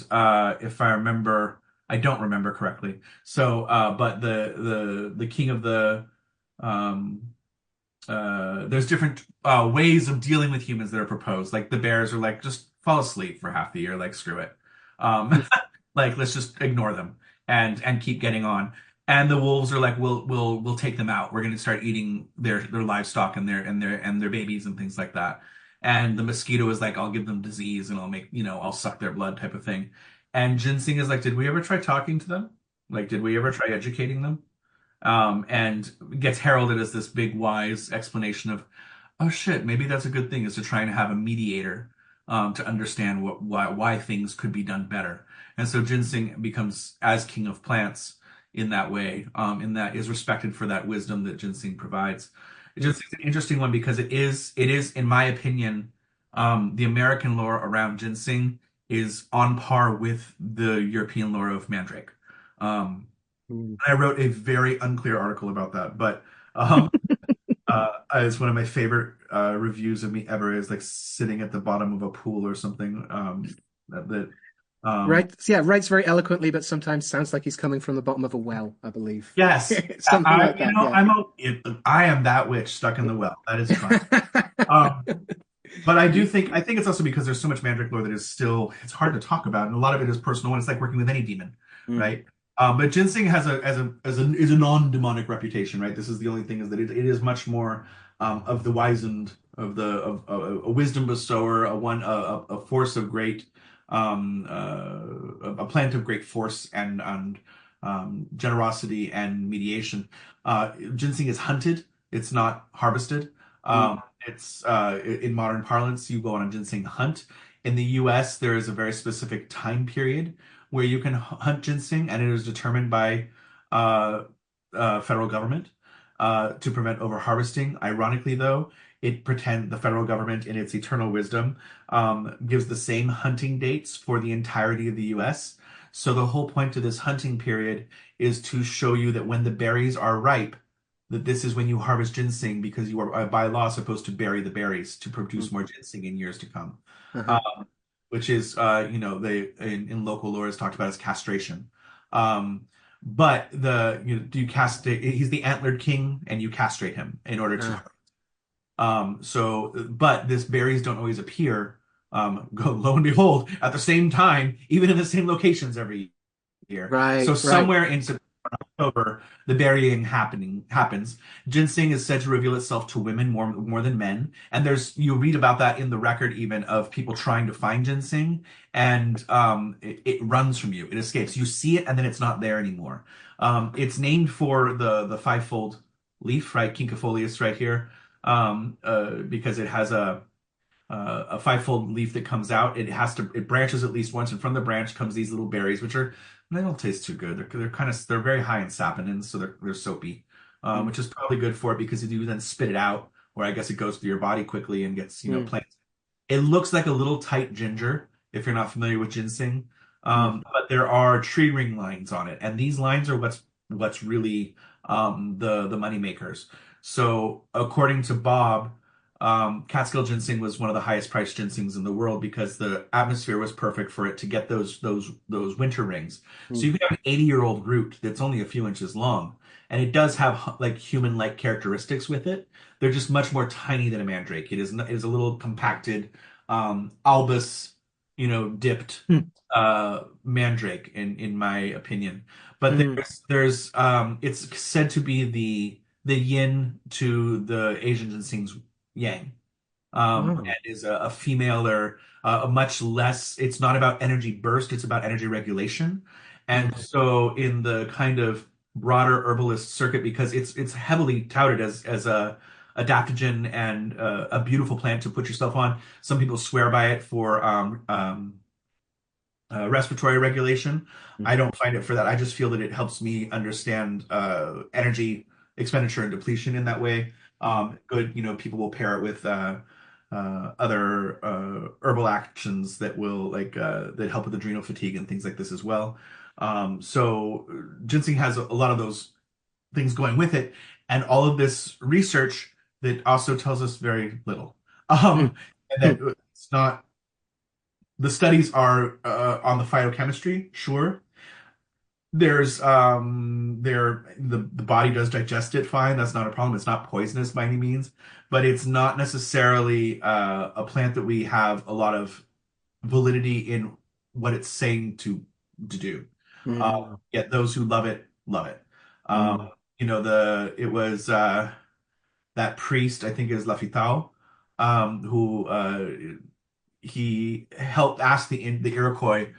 if I remember, I don't remember correctly. So, but the king of the there's different ways of dealing with humans that are proposed. Like the bears are like, just fall asleep for half the year, like screw it. Like let's just ignore them and keep getting on. And the wolves are like, we'll take them out. We're going to start eating their livestock and their babies and things like that. And the mosquito is like, I'll give them disease and I'll suck their blood type of thing. And ginseng is like, did we ever try talking to them? Like, did we ever try educating them? And gets heralded as this big wise explanation of, oh shit, maybe that's a good thing, is to try and have a mediator to understand why things could be done better. And so ginseng becomes as king of plants in that way, in that is respected for that wisdom that ginseng provides. Ginseng's an interesting one because it is in my opinion, the American lore around ginseng is on par with the European lore of mandrake. Um, Mm. I wrote a very unclear article about that, but it's one of my favorite reviews of me ever, is like sitting at the bottom of a pool or something. That Right. Yeah, writes very eloquently, but sometimes sounds like he's coming from the bottom of a well, I believe. yes, Something like that, yeah. I am that witch stuck in the well. That is fun. Um, but I think it's also because there's so much Mandrake lore that is still, it's hard to talk about, and a lot of it is personal, and it's like working with any demon, Mm. right? But ginseng has a non-demonic reputation, right? This is the only thing, is that it is much more of the wizened, of a wisdom bestower, a force of great, a plant of great force and generosity and mediation. Ginseng is hunted; it's not harvested. Mm. It's in modern parlance, you go on a ginseng hunt. In the US, there is a very specific time period where you can hunt ginseng, and it is determined by uh, federal government to prevent overharvesting. Ironically, though, the federal government, in its eternal wisdom, gives the same hunting dates for the entirety of the US. So the whole point of this hunting period is to show you that when the berries are ripe, that this is when you harvest ginseng because you are by law supposed to bury the berries to produce more ginseng in years to come. Uh-huh. Um, which is, they in local lore is talked about as castration. But you castrate, he's the antlered king and you castrate him in order to. Uh, But this berries don't always appear. Lo and behold, at the same time, even in the same locations every year. So right, right. somewhere in October, the burying happens. Ginseng is said to reveal itself to women more than men, and you read about that in the record even of people trying to find ginseng, and it runs from you. It escapes. You see it, and then it's not there anymore. It's named for the fivefold leaf, right? Quinquefolius, right here, because it has a fivefold leaf that comes out. It branches at least once, and from the branch comes these little berries, which are they don't taste too good. They're very high in saponins, so they're soapy, Mm, which is probably good for it because if you then spit it out, or I guess it goes through your body quickly and gets mm, plant. It looks like a little tight ginger if you're not familiar with ginseng, mm, but there are tree ring lines on it, and these lines are what's really the money makers. So according to Bob, Catskill ginseng was one of the highest priced ginsengs in the world because the atmosphere was perfect for it to get those winter rings. So mm, you can have an 80-year-old root that's only a few inches long, and it does have like human-like characteristics with it. They're just much more tiny than a mandrake. It is a little compacted, albus, dipped mm, mandrake in my opinion. But mm. it's said to be the yin to the Asian ginseng's yang. Oh. And is a female or a much less. It's not about energy burst. It's about energy regulation. And Mm, so in the kind of broader herbalist circuit, because it's heavily touted as a adaptogen and a beautiful plant to put yourself on. Some people swear by it for respiratory regulation. mm, I don't find it for that. I just feel that it helps me understand energy expenditure and depletion in that way. mm, Good, people will pair it with other herbal actions that will that help with adrenal fatigue and things like this as well. So ginseng has a lot of those things going with it, and all of this research that also tells us very little. mm, And mm, that it's not the studies are on the phytochemistry, sure. The body does digest it fine. That's not a problem. It's not poisonous by any means, but it's not necessarily a plant that we have a lot of validity in what it's saying to do. mm, Yet those who love it love it. Um, mm, it was that priest, I think is Lafitau, who he helped ask the Iroquois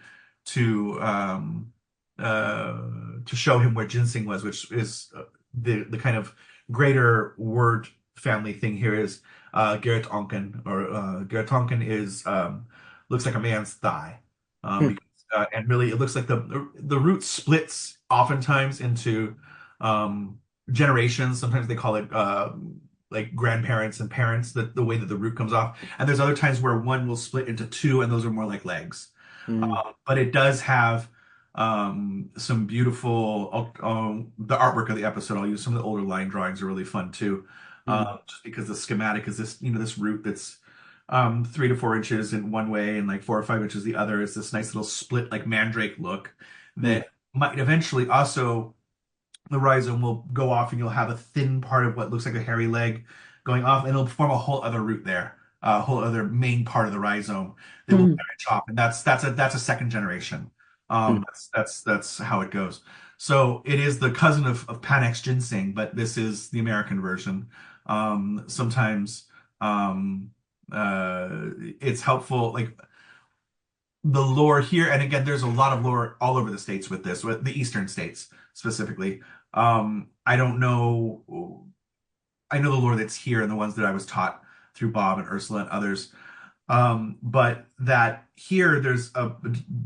to um, to show him where ginseng was, which is the kind of greater word family thing here is Gerrit Onken, or Gerrit Onken is looks like a man's thigh, mm, because, and really it looks like the root splits oftentimes into um, generations. Sometimes they call it like grandparents and parents, the way that the root comes off. And there's other times where one will split into two, and those are more like legs. mm, But it does have some beautiful, the artwork of the episode. I'll use some of the older line drawings are really fun too. mm, Just because the schematic is this root that's 3 to 4 inches in one way and like 4 or 5 inches the other. It's this nice little split like mandrake look mm, that might eventually also the rhizome will go off and you'll have a thin part of what looks like a hairy leg going off, and it'll form a whole other root there, a whole other main part of the rhizome that will mm, branch off, and that's a second generation. mm, That's how it goes. So it is the cousin of Panax ginseng, but this is the American version. Sometimes um, it's helpful, like the lore here, and again, there's a lot of lore all over the states with this, with the eastern states specifically. I don't know. I know the lore that's here and the ones that I was taught through Bob and Ursula and others. But that here, there's a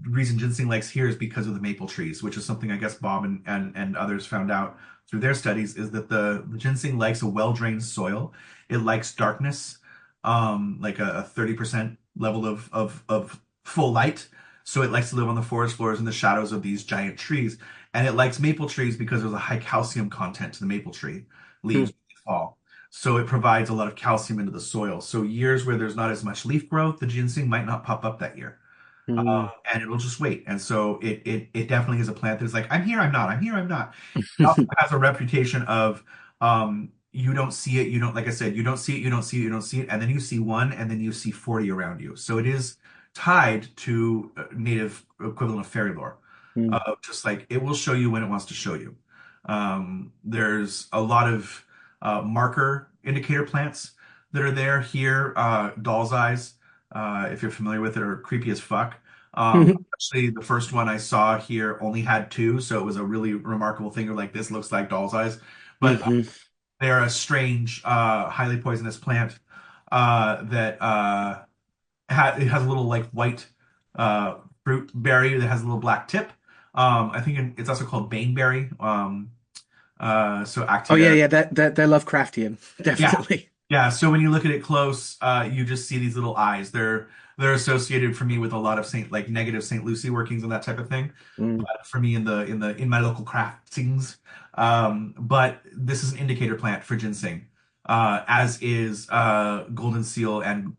reason ginseng likes here is because of the maple trees, which is something I guess Bob and others found out through their studies, is that the ginseng likes a well-drained soil. It likes darkness, like a 30% level of full light. So it likes to live on the forest floors in the shadows of these giant trees. And it likes maple trees because there's a high calcium content to the maple tree. Hmm. leaves fall. So it provides a lot of calcium into the soil. So years where there's not as much leaf growth, the ginseng might not pop up that year. Hmm. And it'll just wait. And so it definitely is a plant that is like, I'm here, I'm not, I'm here, I'm not. It also has a reputation of you don't see it, you don't, like I said, you don't see it, you don't see it, you don't see it, and then you see one, and then you see 40 around you. So it is tied to native equivalent of fairy lore. Hmm. Just like it will show you when it wants to show you. There's a lot of marker indicator plants that are there here. Doll's eyes, if you're familiar with it, are creepy as fuck. Actually, the first one I saw here only had two, so it was a really remarkable thing. Of like, this looks like doll's eyes, but Hmm. they're a strange, highly poisonous plant that it has a little like white fruit berry that has a little black tip. I think it's also called baneberry. So Oh yeah, Activia. yeah, they're Lovecraftian, Yeah. definitely. Yeah. So when you look at it close, you just see these little eyes. They're associated for me with a lot of like negative Saint Lucy workings and that type of thing. Mm. But for me in my local craftings. But this is an indicator plant for ginseng, as is golden seal and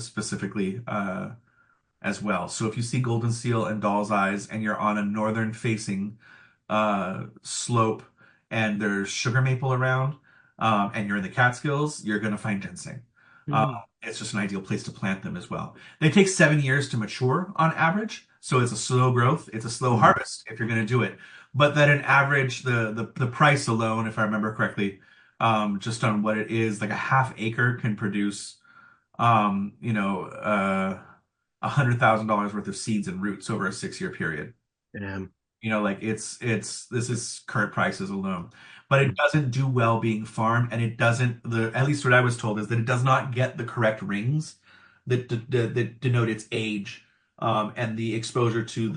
specifically as well. So if you see golden seal and doll's eyes and you're on a northern facing slope and there's sugar maple around, and you're in the Catskills, you're going to find ginseng. Uh, Mm. it's just an ideal place to plant them as well. They take 7 years to mature on average, so it's a slow growth. It's a slow Mm. harvest if you're going to do it. But that an average, the price alone, if I remember correctly, just on what it is, like a half acre can produce, um, you know, uh, $100,000 worth of seeds and roots over a 6 year period. Yeah. Like it's this is current prices alone, but it Mm. doesn't do well being farmed, and it doesn't the at least what I was told is that it does not get the correct rings that denote its age, and the exposure to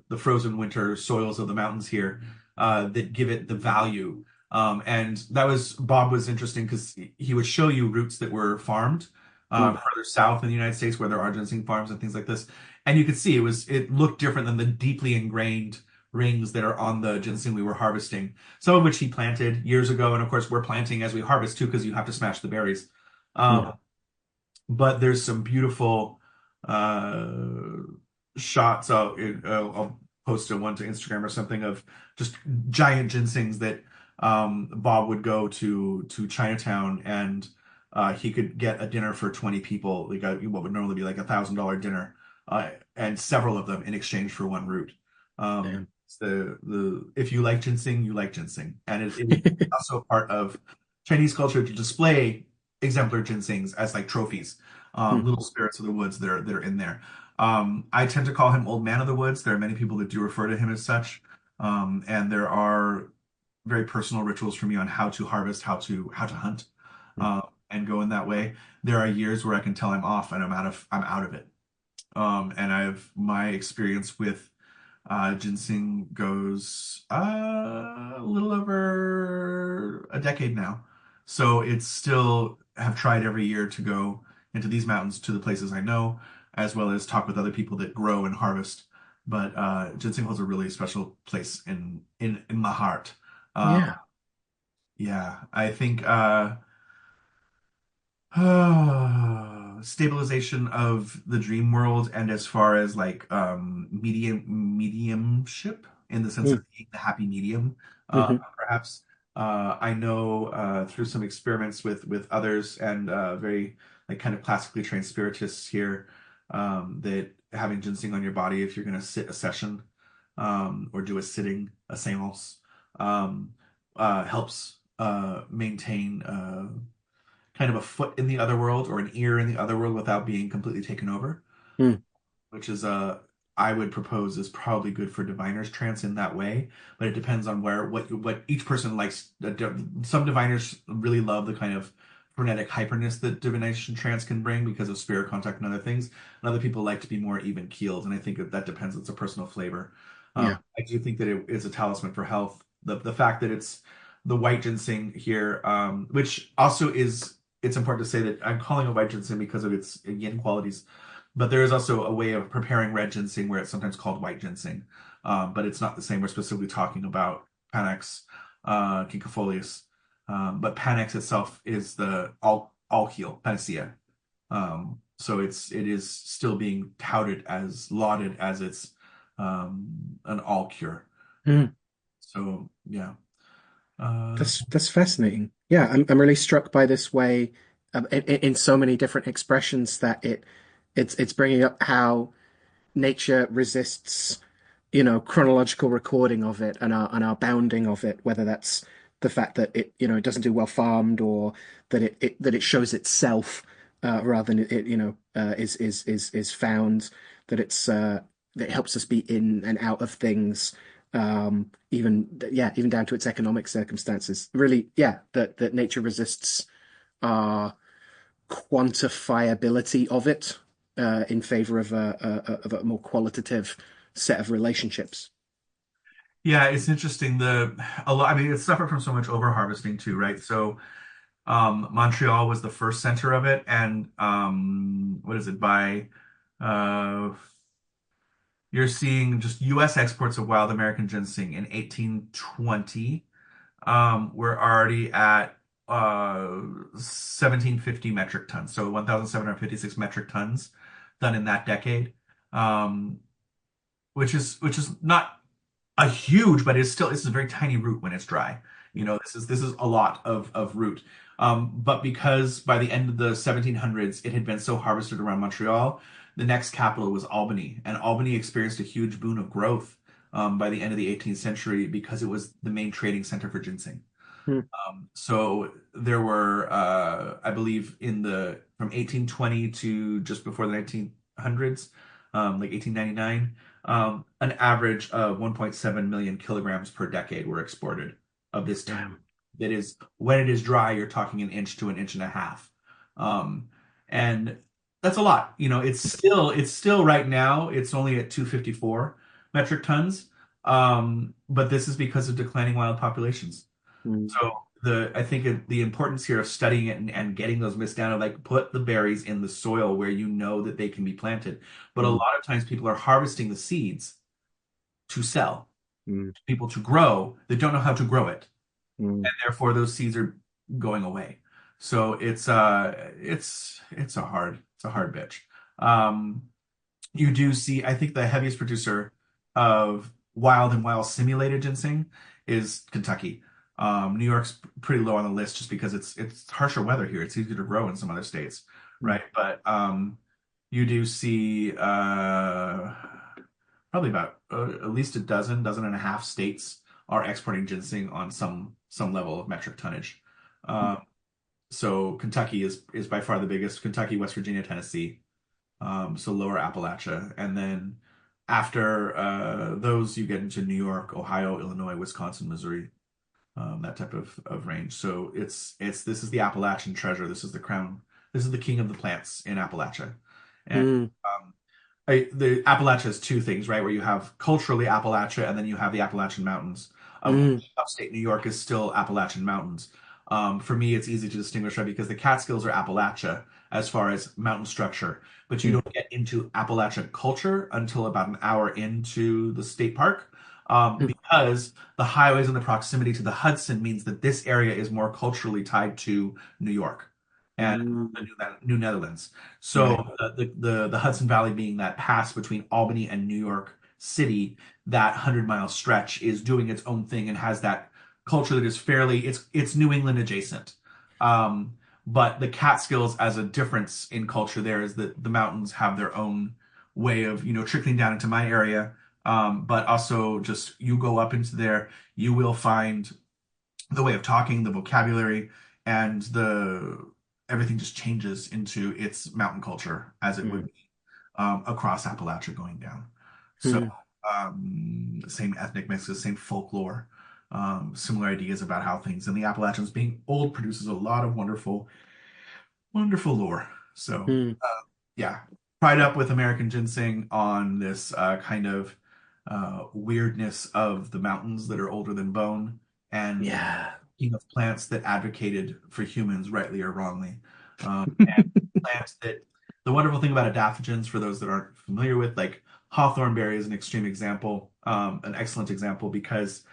the frozen winter soils of the mountains here, that give it the value. And that was Bob was interesting because he would show you roots that were farmed Mm. further south in the United States where there are ginseng farms and things like this, and you could see it looked different than the deeply ingrained rings that are on the ginseng we were harvesting, some of which he planted years ago, and of course we're planting as we harvest too because you have to smash the berries. Yeah. But there's some beautiful uh, shots. I'll post a one to Instagram or something of just giant ginsengs that Bob would go to Chinatown, and he could get a dinner for 20 people, like what would normally be like $1,000 dinner, and several of them in exchange for one root. Yeah. It's the if you like ginseng, you like ginseng, and it is also part of Chinese culture to display exemplar ginsengs as like trophies, Mm. little spirits of the woods that are in there. I tend to call him Old Man of the Woods. There are many people that do refer to him as such, and there are very personal rituals for me on how to harvest, how to hunt, Mm. and go in that way. There are years where I can tell I'm off and I'm out of it. And I've my experience with ginseng goes a little over a decade now. So it's still have tried every year to go into these mountains to the places I know, as well as talk with other people that grow and harvest. But ginseng holds a really special place in my heart. Uh, Yeah. yeah, I think stabilization of the dream world, and as far as like mediumship in the sense Mm. of being the happy medium, Hmm. perhaps. I know through some experiments with others and very like kind of classically trained spiritists here, that having ginseng on your body if you're going to sit a session, or do a seance, helps maintain kind of a foot in the other world or an ear in the other world without being completely taken over, Mm. which is I would propose is probably good for diviner's trance in that way, but it depends on what each person likes. Some diviners really love the kind of frenetic hyperness that divination trance can bring because of spirit contact and other things, and other people like to be more even keeled, and I think that depends. It's a personal flavor. Yeah. I do think that it is a talisman for health. The fact that it's the white ginseng here, which also is it's important to say that I'm calling it white ginseng because of its yin qualities, but there is also a way of preparing red ginseng where it's sometimes called white ginseng, but it's not the same. We're specifically talking about Panax ginkgofolius, but Panax itself is the all heal panacea. So it is still being touted as lauded as it's an all cure. Mm. So yeah. Uh, That's fascinating. Yeah, I'm really struck by this way in so many different expressions that it's bringing up how nature resists, chronological recording of it and our bounding of it, whether that's the fact that it doesn't do well farmed or that it shows itself rather than it is found that that it helps us be in and out of things, even down to its economic circumstances. Really, yeah, that nature resists our quantifiability of it in favor of a more qualitative set of relationships. yeah, it's interesting. A lot. I mean, it suffered from so much over harvesting too, right? So Montreal was the first center of it, and what is it by uh, you're seeing just U.S. exports of wild American ginseng in 1820. We're already at 1750 metric tons, so 1,756 metric tons done in that decade, um, which is not a huge, but it's a very tiny root when it's dry. This is a lot of root. But because by the end of the 1700s, it had been so harvested around Montreal, the next capital was Albany, and Albany experienced a huge boon of growth by the end of the 18th century because it was the main trading center for ginseng. Hmm. So there were, I believe, from 1820 to just before the 1900s, like 1899, an average of 1.7 million kilograms per decade were exported of this type. Damn. That is, when it is dry, you're talking an inch to an inch and a half, and that's a lot. It's still right now. It's only at 254 metric tons, but this is because of declining wild populations. Mm, So I think the importance here of studying it and getting those myths down of like put the berries in the soil where you know that they can be planted. But a mm, lot of times people are harvesting the seeds to sell, mm, people to grow that don't know how to grow it, mm, and therefore those seeds are going away. So it's a hard bitch. Um, you do see, I think the heaviest producer of wild and wild simulated ginseng is Kentucky. New York's pretty low on the list just because it's harsher weather here. It's easier to grow in some other states, mm. right? But you do see probably about at least a dozen and a half states are exporting ginseng on some level of metric tonnage. Um, so Kentucky is by far the biggest. Kentucky, West Virginia, Tennessee, so lower Appalachia, and then after those, you get into New York, Ohio, Illinois, Wisconsin, Missouri, that type of range. So this is the Appalachian treasure. This is the crown. This is the king of the plants in Appalachia, and Mm, um, the Appalachia is two things, right? Where you have culturally Appalachia, and then you have the Appalachian Mountains, of mm, which upstate New York is still Appalachian Mountains. For me, it's easy to distinguish, right? Because the Catskills are Appalachia as far as mountain structure, but you mm, don't get into Appalachian culture until about an hour into the state park, mm, because the highways and the proximity to the Hudson means that this area is more culturally tied to New York and the mm. New Netherlands. So Right. the Hudson Valley being that pass between Albany and New York City, that 100-mile stretch is doing its own thing and has that culture that is it's New England adjacent. But the Catskills as a difference in culture there is that the mountains have their own way of, trickling down into my area. But also just you go up into there, you will find the way of talking, the vocabulary, and the everything just changes into its mountain culture as it would Mm, be across Appalachia going down. So mm. same ethnic mixes, same folklore, similar ideas about how things. And the Appalachians being old produces a lot of wonderful, wonderful lore. So Mm. yeah, pried up with American ginseng on this kind of weirdness of the mountains that are older than bone and Yeah. king of plants that advocated for humans rightly or wrongly. Plants that the wonderful thing about adaptogens, for those that aren't familiar with, like hawthorn berry is an extreme example, an excellent example because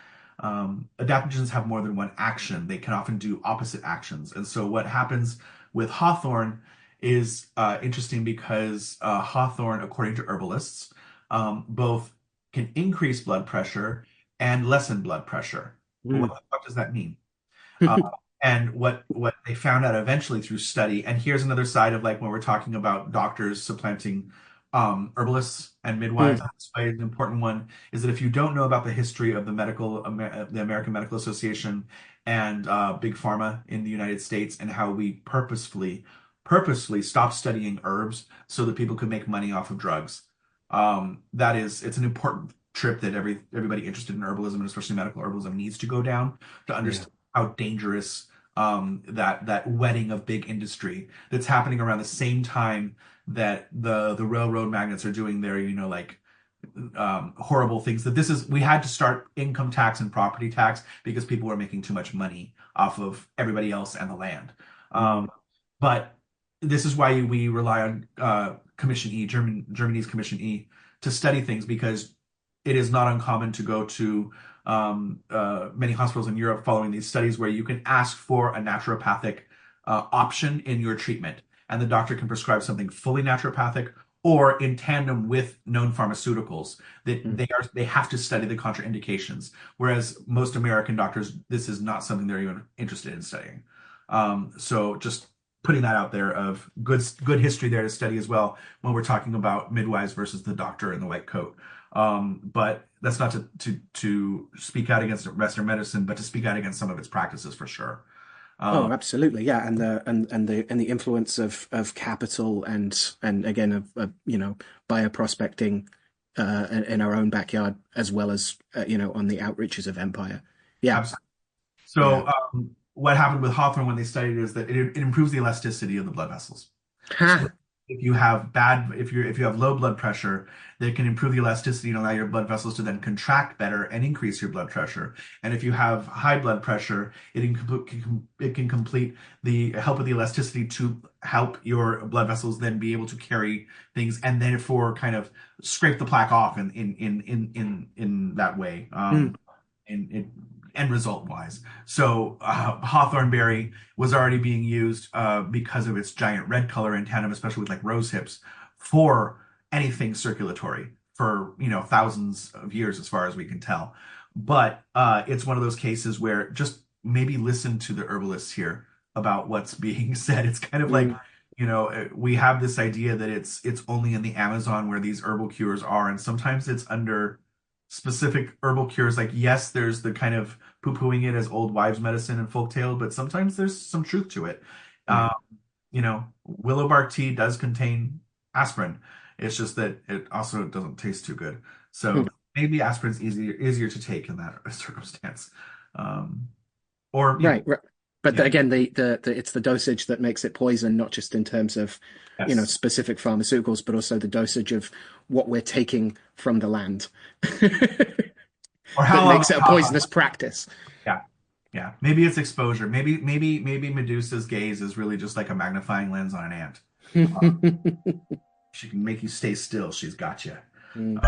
Adaptogens have more than one action. They can often do opposite actions. And so what happens with hawthorn is interesting because hawthorn, according to herbalists, both can increase blood pressure and lessen blood pressure. What Mm. the fuck does that mean? Uh, and what they found out eventually through study, and here's another side of like when we're talking about doctors supplanting herbalists and midwives, Mm. this way an important one is that if you don't know about the history of the American Medical Association and Big Pharma in the United States and how we purposefully stopped studying herbs so that people could make money off of drugs. It's an important trip that everybody interested in herbalism and especially medical herbalism needs to go down to Yeah. understand how dangerous that wedding of big industry that's happening around the same time that the railroad magnates are doing their, like horrible things. That this is we had to start income tax and property tax because people were making too much money off of everybody else and the land. Mm. But this is why we rely on Commission E, Germany's Commission E, to study things because it is not uncommon to go to many hospitals in Europe following these studies where you can ask for a naturopathic option in your treatment, and the doctor can prescribe something fully naturopathic or in tandem with known pharmaceuticals that Mm. they have to study the contraindications. Whereas most American doctors, this is not something they're even interested in studying. So just putting that out there of good history there to study as well when we're talking about midwives versus the doctor in the white coat. But that's not to speak out against Western medicine, but to speak out against some of its practices for sure. Oh, Um, absolutely, yeah, and the influence of capital and again of bioprospecting in our own backyard as well as on the outreaches of empire. Yeah, absolutely. yeah. So, what happened with Hawthorne when they studied is that it improves the elasticity of the blood vessels. So Ha. if you have low blood pressure, they can improve the elasticity and allow your blood vessels to then contract better and increase your blood pressure. And if you have high blood pressure, it can complete the help with the elasticity to help your blood vessels then be able to carry things and therefore kind of scrape the plaque off in that way. Mm. In end result wise. So hawthorn berry was already being used because of its giant red color in tandem, especially with like rose hips, for anything circulatory for thousands of years, as far as we can tell. But it's one of those cases where just maybe listen to the herbalists here about what's being said. It's kind of like Mm. we have this idea that it's only in the Amazon where these herbal cures are, and sometimes it's under specific herbal cures. Like, yes, there's the kind of poo-pooing it as old wives' medicine and folktale, but sometimes there's some truth to it. Yeah. Um, willow bark tea does contain aspirin. It's just that it also doesn't taste too good. So maybe aspirin's easier to take in that circumstance. Um, or Right, right. But yeah, again, the it's the dosage that makes it poison, not just in terms of, yes. specific pharmaceuticals, but also the dosage of what we're taking from the land Or that how makes it a poisonous practice. yeah. Yeah, maybe it's exposure. Maybe Medusa's gaze is really just like a magnifying lens on an ant. She can make you stay still. She's got you. Mm.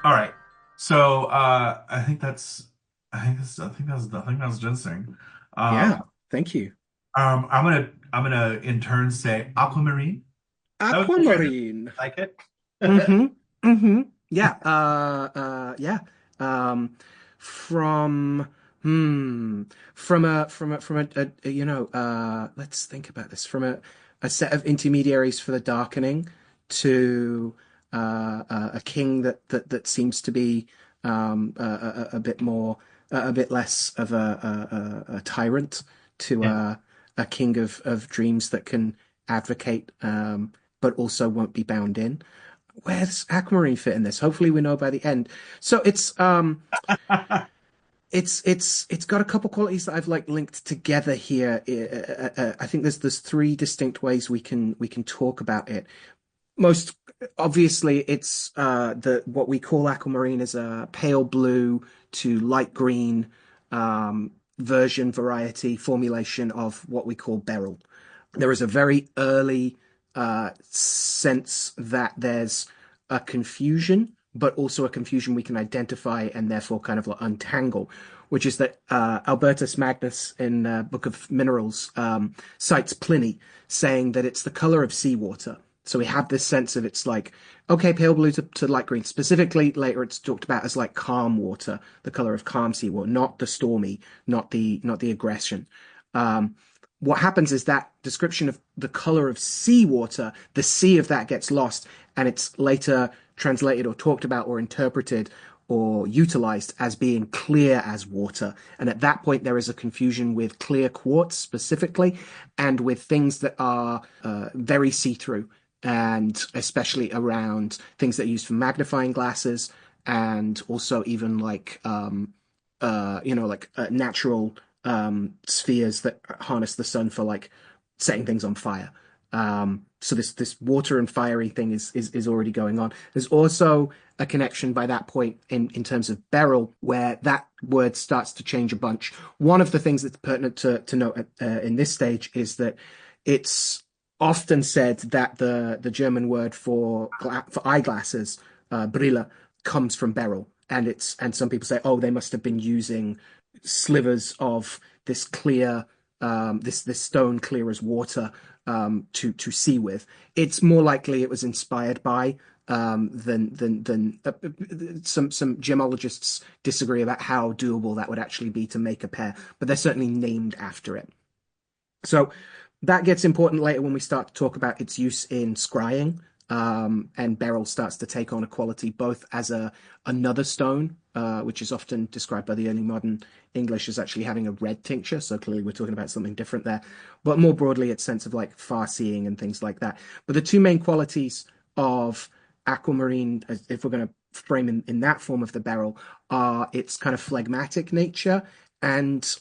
All right. So I think that's ginseng. Yeah, Um, thank you. I'm gonna in turn say aquamarine. That was a transition. Aquamarine. Like it? Mm-hmm. Mm-hmm. Yeah. Yeah. Um, from let's think about this. From a set of intermediaries for the darkening to a king that seems to be a bit more a bit less of a tyrant to Yeah. a king of dreams that can advocate but also won't be bound in. Where's Aquamarine fit in this? Hopefully we know by the end. So it's got a couple qualities that I've like linked together here. I think there's three distinct ways we can talk about it. Most obviously, it's the what we call aquamarine is a pale blue to light green version variety formulation of what we call beryl. There is a very early sense that there's a confusion, but also a confusion we can identify and therefore kind of like untangle, which is that Albertus Magnus in Book of Minerals cites Pliny saying that it's the color of seawater. So we have this sense of it's like, okay, pale blue to light green. Specifically, later it's talked about as like calm water, the color of calm seawater, not the stormy, not the aggression. Um, what happens is that description of the color of seawater, the sea of that gets lost, and it's later translated or talked about or interpreted or utilized as being clear as water. And at that point, there is a confusion with clear quartz specifically, and with things that are very see-through, and especially around things that are used for magnifying glasses, and also even like natural spheres that harness the sun for like setting things on fire. So this water and fiery thing is already going on. There's also a connection by that point in terms of beryl, where that word starts to change a bunch. One of the things that's pertinent to note in this stage is that it's often said that the German word for eyeglasses, brille, comes from beryl, and some people say, oh, they must have been using slivers of this clear, this stone clear as water to see with. It's more likely it was inspired by than some gemologists disagree about how doable that would actually be to make a pair, but they're certainly named after it. So that gets important later when we start to talk about its use in scrying. And beryl starts to take on a quality both as another stone, which is often described by the early modern English as actually having a red tincture. So clearly we're talking about something different there. But more broadly, its sense of like far seeing and things like that. But the two main qualities of aquamarine, if we're going to frame in that form of the beryl, are its kind of phlegmatic nature and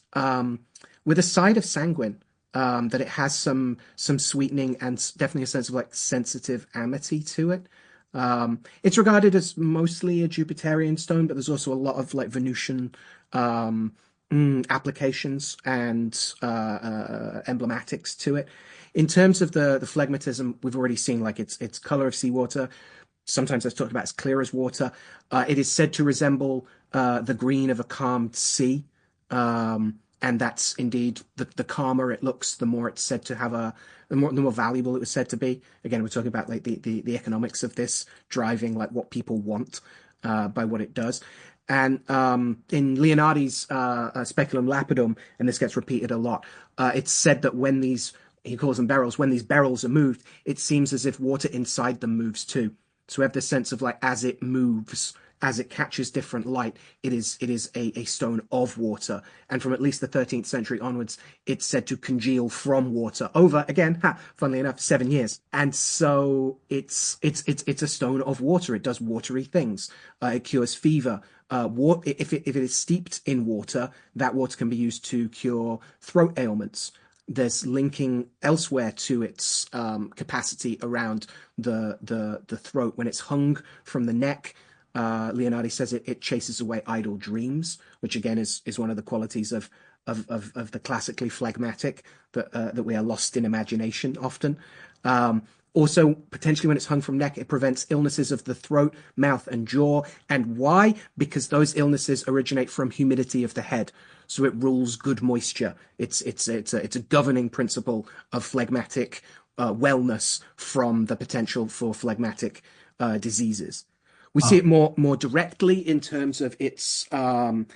with a side of sanguine. That it has some sweetening and definitely a sense of like sensitive amity to it. It's regarded as mostly a Jupiterian stone, but there's also a lot of like Venusian applications and emblematics to it. In terms of the phlegmatism, we've already seen like its color of seawater. Sometimes that's talked about as clear as water. It is said to resemble the green of a calmed sea. And that's indeed the calmer it looks, the more it's said to have the more valuable it was said to be. Again, we're talking about like the economics of this driving like what people want by what it does. And in Leonardi's Speculum Lapidum, and this gets repeated a lot, it's said that when these, he calls them beryls, when these beryls are moved, it seems as if water inside them moves too. So we have this sense of like as it moves, as it catches different light, it is a stone of water. And from at least the 13th century onwards, it's said to congeal from water over again, funnily enough, 7 years. And so it's a stone of water. It does watery things. It cures fever. If it is steeped in water, that water can be used to cure throat ailments. There's linking elsewhere to its capacity around the throat when it's hung from the neck. Leonardi says it chases away idle dreams, which again is one of the qualities of the classically phlegmatic that we are lost in imagination often. Also, potentially when it's hung from neck, it prevents illnesses of the throat, mouth, and jaw. And why? Because those illnesses originate from humidity of the head. So it rules good moisture. It's a governing principle of phlegmatic wellness from the potential for phlegmatic diseases. We see it more directly in terms of its maritime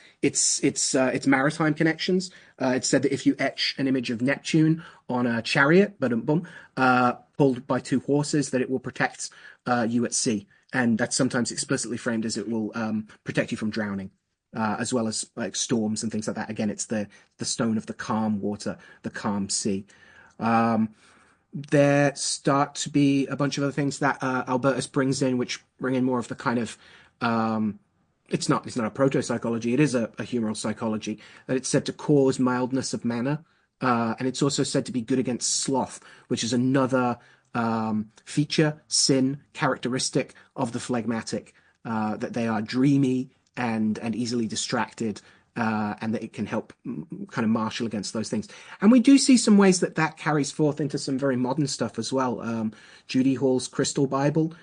connections. It's said that if you etch an image of Neptune on a chariot, pulled by two horses, that it will protect you at sea, and that's sometimes explicitly framed as it will protect you from drowning, as well as like storms and things like that. Again, it's the stone of the calm water, the calm sea. There start to be a bunch of other things that Albertus brings in, which bring in more of the kind of it's not a proto-psychology, it is a humoral psychology, that it's said to cause mildness of manner. And it's also said to be good against sloth, which is another feature, sin, characteristic of the phlegmatic, that they are dreamy and easily distracted, and that it can help kind of marshal against those things. And we do see some ways that that carries forth into some very modern stuff as well. Judy Hall's Crystal Bible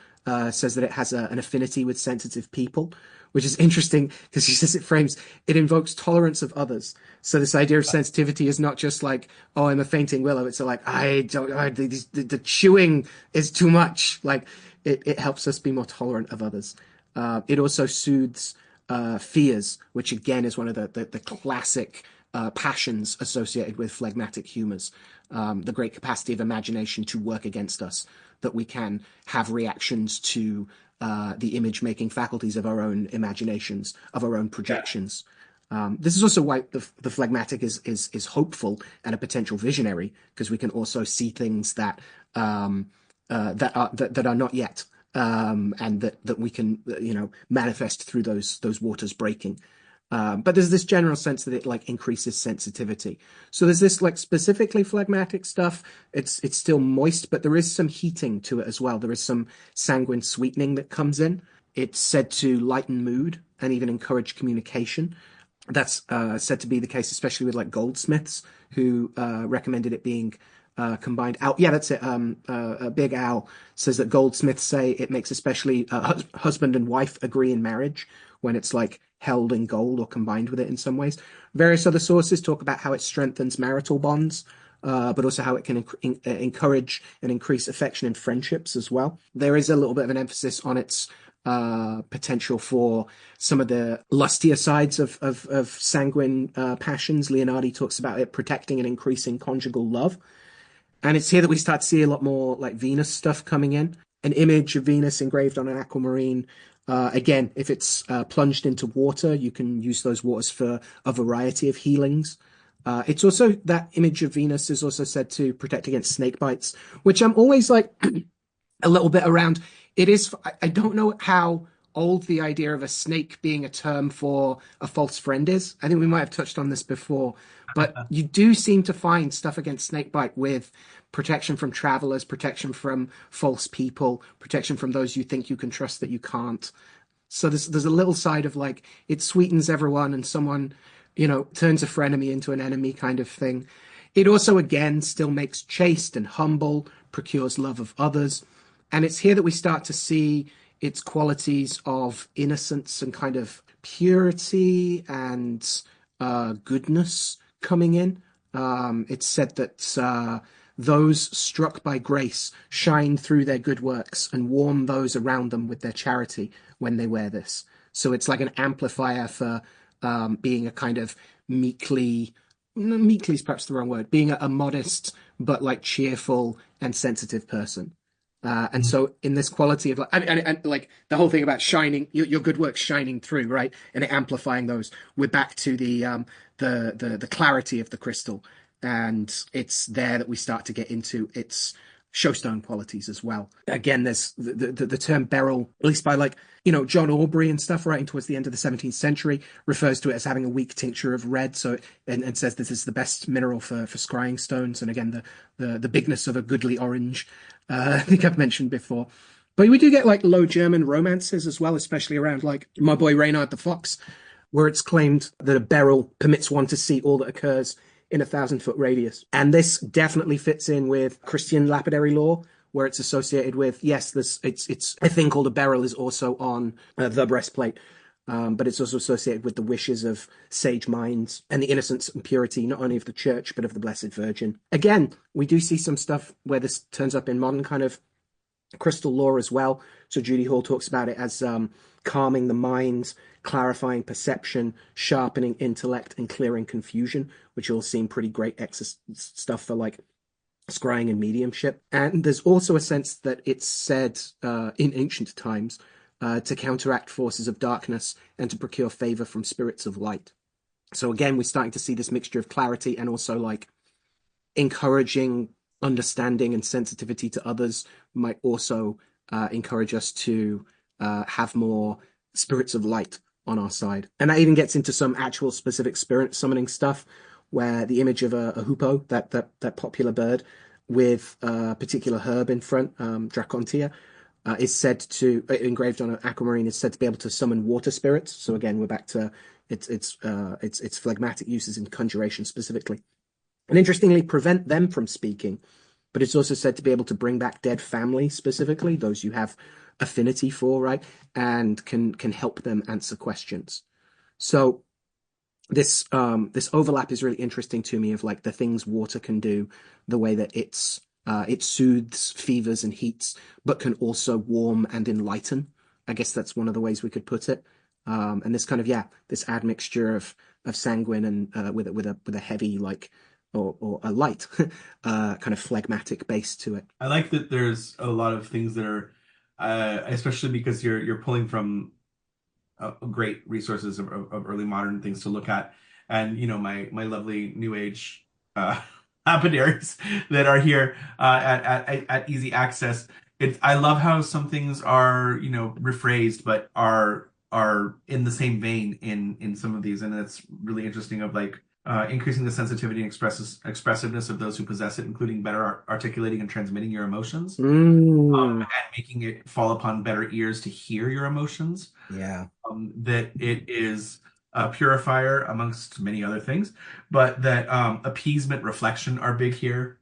says that it has an affinity with sensitive people, which is interesting because she says it invokes tolerance of others. So this idea of sensitivity is not just like, oh, I'm a fainting willow. It's like, the chewing is too much. Like it helps us be more tolerant of others. It also soothes fears, which again is one of the classic passions associated with phlegmatic humors. The great capacity of imagination to work against us, that we can have reactions to the image-making faculties of our own imaginations, of our own projections. This is also why the phlegmatic is hopeful and a potential visionary, because we can also see things that that are not yet, and that we can manifest through those waters breaking. But there's this general sense that it like increases sensitivity. So there's this like specifically phlegmatic stuff. It's still moist, but there is some heating to it as well. There is some sanguine sweetening that comes in. It's said to lighten mood and even encourage communication. That's said to be the case, especially with like goldsmiths who recommended it being combined out. Yeah, that's it. Big Al says that goldsmiths say it makes especially husband and wife agree in marriage when it's like held in gold or combined with it in some ways. Various other sources talk about how it strengthens marital bonds, but also how it can encourage and increase affection and friendships as well. There is a little bit of an emphasis on its potential for some of the lustier sides of sanguine passions. Leonardi talks about it protecting and increasing conjugal love. And it's here that we start to see a lot more like Venus stuff coming in. An image of Venus engraved on an aquamarine. Again, if it's plunged into water, you can use those waters for a variety of healings. It's also, that image of Venus is also said to protect against snake bites, which I'm always like a little bit around. It is, I don't know how old the idea of a snake being a term for a false friend is. I think we might have touched on this before, but you do seem to find stuff against snakebite with protection from travelers, protection from false people, protection from those you think you can trust that you can't. So there's a little side of like it sweetens everyone and someone, turns a frenemy into an enemy kind of thing. It also again still makes chaste and humble, procures love of others. And it's here that we start to see its qualities of innocence and kind of purity and goodness coming in. It's said that those struck by grace shine through their good works and warm those around them with their charity when they wear this. So it's like an amplifier for being a kind of meekly is perhaps the wrong word, being a modest but like cheerful and sensitive person. And so in this quality of and like the whole thing about shining your good work shining through, right, and amplifying those, we're back to the clarity of the crystal, and it's there that we start to get into its showstone qualities as well. Again, there's the term beryl, at least by like John Aubrey and stuff writing towards the end of the 17th century, refers to it as having a weak tincture of red, so and says this is the best mineral for scrying stones, and again the bigness of a goodly orange. I think I've mentioned before. But we do get like Low German romances as well, especially around like My Boy Reynard the Fox, where it's claimed that a beryl permits one to see all that occurs in a 1,000-foot radius. And this definitely fits in with Christian lapidary law, where it's associated with, yes, it's a thing called a beryl is also on the breastplate. But it's also associated with the wishes of sage minds and the innocence and purity, not only of the church, but of the Blessed Virgin. Again, we do see some stuff where this turns up in modern kind of crystal lore as well. So Judy Hall talks about it as calming the mind, clarifying perception, sharpening intellect, and clearing confusion, which all seem pretty great stuff for like scrying and mediumship. And there's also a sense that it's said in ancient times to counteract forces of darkness and to procure favor from spirits of light. So again, we're starting to see this mixture of clarity and also like encouraging understanding and sensitivity to others might also encourage us to have more spirits of light on our side. And that even gets into some actual specific spirit summoning stuff, where the image of a hoopoe, that popular bird, with a particular herb in front, Dracontia, is said to engraved on an aquamarine is said to be able to summon water spirits. So again, we're back to its phlegmatic uses in conjuration specifically, and interestingly, prevent them from speaking. But it's also said to be able to bring back dead family, specifically those you have affinity for, right, and can help them answer questions. So this overlap is really interesting to me of like the things water can do, the way that it soothes fevers and heats, but can also warm and enlighten. I guess that's one of the ways we could put it. And this kind of this admixture of sanguine and with a heavy like or a light kind of phlegmatic base to it. I like that there's a lot of things that are, especially because you're pulling from great resources of early modern things to look at, and my lovely New Age lapidaries that are here at easy access. I love how some things are rephrased, but are in the same vein in some of these, and it's really interesting of like increasing the sensitivity and expressiveness of those who possess it, including better articulating and transmitting your emotions, Mm, and making it fall upon better ears to hear your emotions. yeah. That it is a purifier amongst many other things, but that appeasement, reflection are big here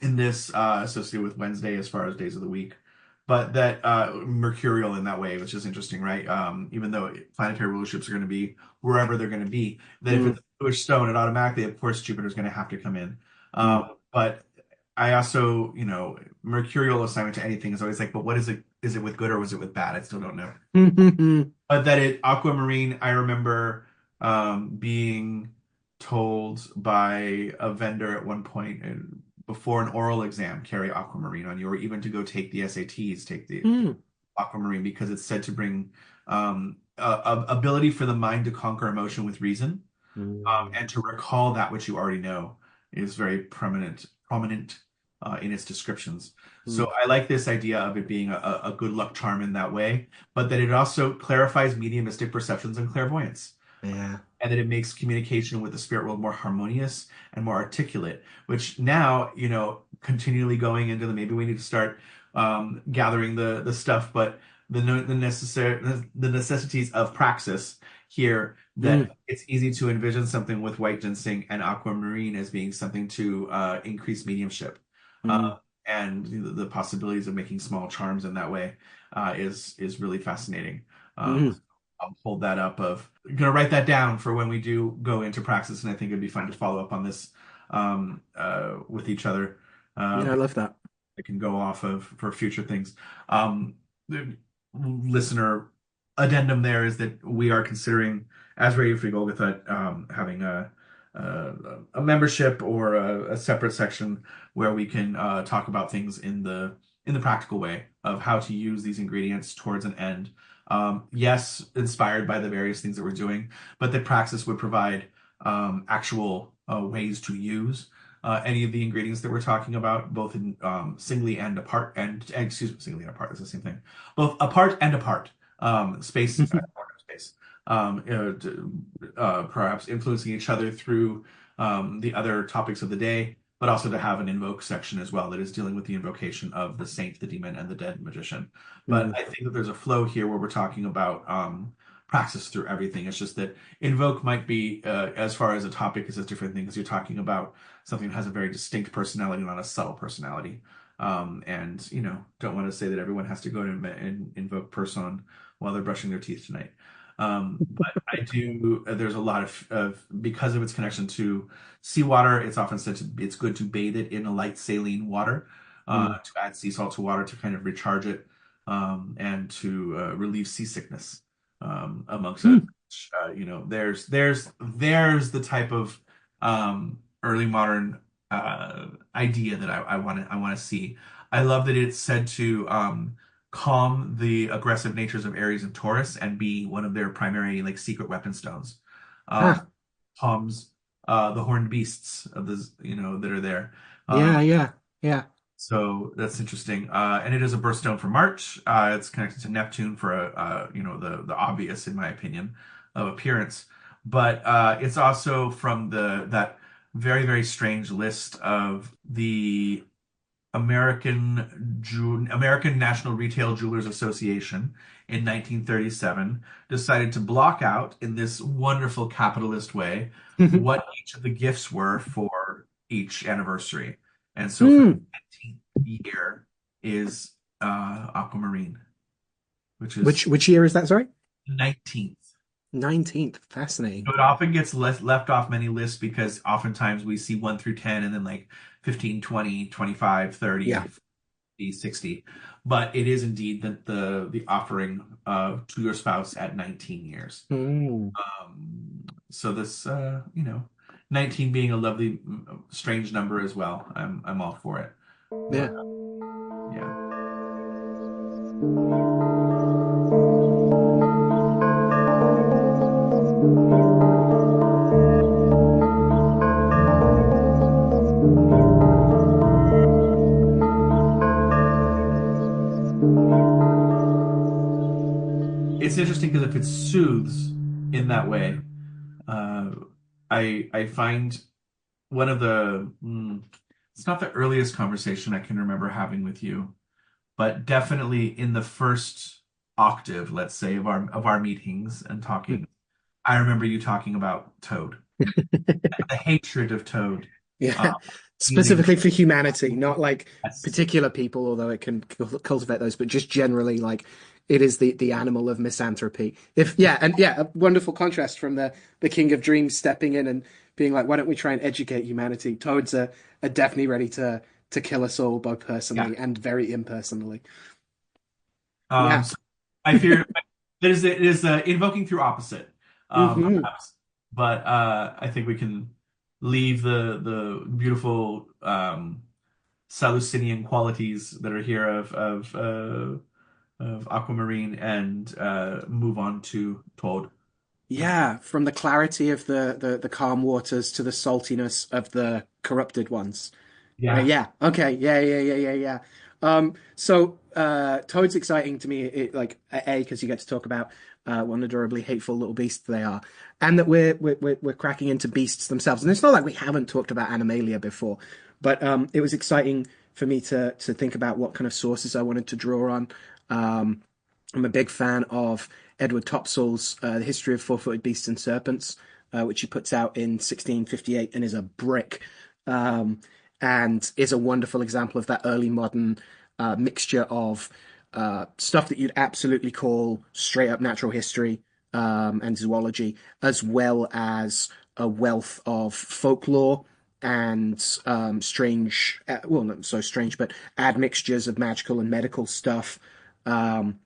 in this, associated with Wednesday as far as days of the week. But that mercurial in that way, which is interesting, right? Even though planetary rulerships are going to be wherever they're going to be, that if Mm, it's a Jewish stone, it automatically, of course, Jupiter's going to have to come in. mm. But I also, mercurial assignment to anything is always like, but what is it? Is it with good or was it with bad? I still don't know. But that aquamarine, I remember being told by a vendor at one point before an oral exam, carry aquamarine on you, or even to go take the SATs, take the Mm, aquamarine because it's said to bring ability for the mind to conquer emotion with reason, mm, and to recall that which you already know is very prominent in its descriptions. mm. So I like this idea of it being a good luck charm in that way, but that it also clarifies mediumistic perceptions and clairvoyance, Yeah. and that it makes communication with the spirit world more harmonious and more articulate, which now, continually going into maybe we need to start gathering the stuff, but the necessities of praxis here, that Mm, it's easy to envision something with white ginseng and aquamarine as being something to increase mediumship. mm, And the possibilities of making small charms in that way is really fascinating. mm. I'll hold that up of gonna write that down for when we do go into praxis, and I think it'd be fun to follow up on this with each other. Yeah, I love that. I can go off of for future things. The listener addendum there is that we are considering, as Radio Free Golgotha, having a membership or a separate section where we can talk about things in the practical way of how to use these ingredients towards an end. Yes, inspired by the various things that we're doing, but the praxis would provide actual ways to use any of the ingredients that we're talking about, both in singly and apart, and excuse me, singly and apart is the same thing, both apart and apart, space, space, perhaps influencing each other through the other topics of the day, but also to have an invoke section as well that is dealing with the invocation of the saint, the demon, and the dead magician. But Mm, I think that there's a flow here where we're talking about praxis through everything. It's just that invoke might be, as far as a topic, is a different thing because you're talking about something that has a very distinct personality, not a subtle personality. And don't want to say that everyone has to go to and invoke Purson while they're brushing their teeth tonight. But I do. There's a lot of because of its connection to seawater. It's often said it's good to bathe it in a light saline water, mm, to add sea salt to water to kind of recharge it, and to relieve seasickness, amongst mm. it. There's the type of early modern idea that I want to see. I love that it's said to calm the aggressive natures of Aries and Taurus and be one of their primary like secret weapon stones. Um, Ah, calms the horned beasts of the that are there. yeah, Um, yeah, yeah. so that's interesting. And it is a birthstone for March. It's connected to Neptune for the obvious, in my opinion, of appearance. But it's also from the that very, very strange list of the American National Retail Jewelers Association in 1937 decided to block out in this wonderful capitalist way what each of the gifts were for each anniversary. And so for the Hmm. 19th year is aquamarine, which is Which year is that? Sorry, 19th. 19th. Fascinating. So it often gets left off many lists because oftentimes we see 1 through 10 and then like 15, 20, 25, Yeah. 30, 50, 60. But it is indeed the offering to your spouse at 19 years. Hmm. So this 19 being a lovely strange number as well. I'm all for it. Yeah. But yeah. It's interesting because if it soothes in that way, uh, I find one of it's not the earliest conversation I can remember having with you, but definitely in the first octave, let's say, of our meetings and talking, I remember you talking about Toad, the hatred of Toad. Uh, Yeah. Meaning, Specifically for humanity, not like yes, particular people, although it can cultivate those, but just generally like it is the animal of misanthropy. If yeah, and yeah, a wonderful contrast from the King of Dreams stepping in and being like, why don't we try and educate humanity? Toads are definitely ready to kill us all, both yeah. personally and very impersonally. Yeah. So I fear it is invoking through opposite, Hmm. perhaps, but I think we can leave the beautiful Salucinian qualities that are here of aquamarine and move on to Toad. Yeah, from the clarity of the calm waters to the saltiness of the corrupted ones. Yeah. Yeah. Okay. Yeah. Yeah. Yeah. Yeah. Yeah. Toad's exciting to me. Like because you get to talk about what an adorably hateful little beast they are, and that we're cracking into beasts themselves. And it's not like we haven't talked about Animalia before, but it was exciting for me to think about what kind of sources I wanted to draw on. Um, I'm a big fan of Edward Topsell's The History of Four-Footed Beasts and Serpents, which he puts out in 1658 and is a brick. Um, and is a wonderful example of that early modern mixture of stuff that you'd absolutely call straight up natural history and zoology, as well as a wealth of folklore and strange, well, not so strange, but admixtures of magical and medical stuff. Um,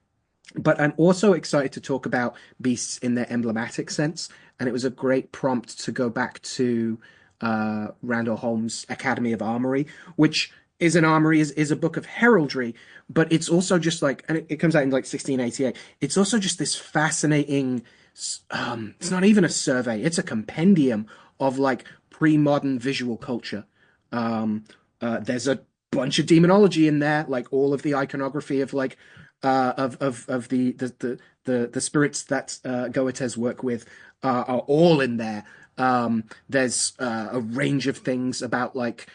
but I'm also excited to talk about beasts in their emblematic sense. And it was a great prompt to go back to Randall Holmes' Academy of Armory, which is an armory, is a book of heraldry, but it's also just like, and it comes out in like 1688. It's also just this fascinating, it's not even a survey, it's a compendium of like pre-modern visual culture. There's a bunch of demonology in there, like all of the iconography of like of the spirits that Goetes work with are all in there. There's a range of things about like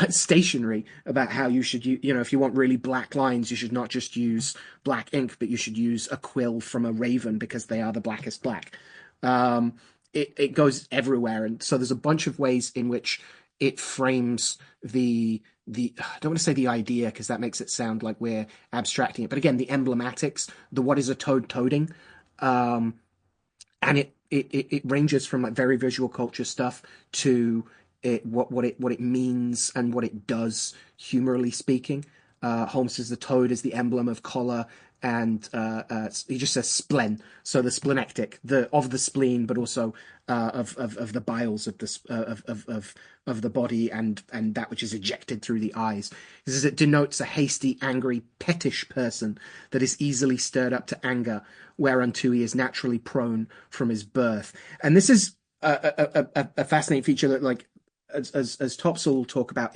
stationery, about how you should if you want really black lines, you should not just use black ink, but you should use a quill from a raven because they are the blackest black. Um, it goes everywhere, and so there's a bunch of ways in which it frames the I don't want to say the idea because that makes it sound like we're abstracting it, but again, the emblematics, the what is a toad toading, um, and it ranges from like very visual culture stuff to what it means and what it does, humorally speaking. Holmes says the toad is the emblem of choler, and he just says splen, so the splenectic, the of the spleen, but also of the biles of of the body and that which is ejected through the eyes. He says it denotes a hasty, angry, pettish person that is easily stirred up to anger, whereunto he is naturally prone from his birth. And this is a fascinating feature that, like, as Topsell will talk about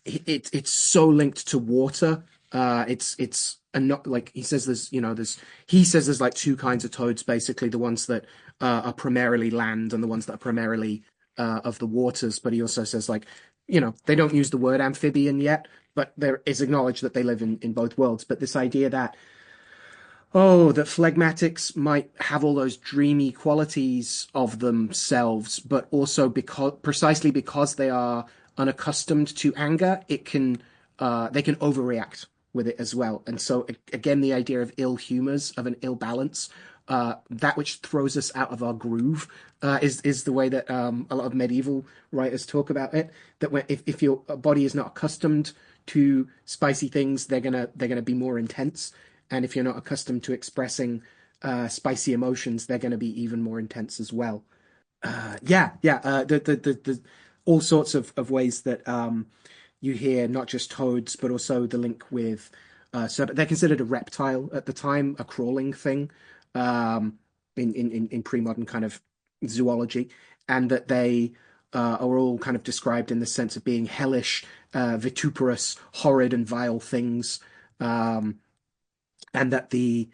it's so linked to water. It's and not like he says there's like two kinds of toads, basically the ones that are primarily land and the ones that are primarily of the waters. But he also says like they don't use the word amphibian yet, but there is acknowledged that they live in both worlds. But this idea that, oh, that phlegmatics might have all those dreamy qualities of themselves, but also precisely because they are unaccustomed to anger, they can overreact with it as well. And so again, the idea of ill humors, of an ill balance, that which throws us out of our groove, is the way that a lot of medieval writers talk about it. That if your body is not accustomed to spicy things, they're gonna be more intense, and if you're not accustomed to expressing spicy emotions, they're going to be even more intense as well. Yeah. The all sorts of ways that you hear not just toads, but also the link with. So they're considered a reptile at the time, a crawling thing, um, in pre-modern kind of zoology, and that they are all kind of described in the sense of being hellish, vituperous, horrid, and vile things. Um, and that that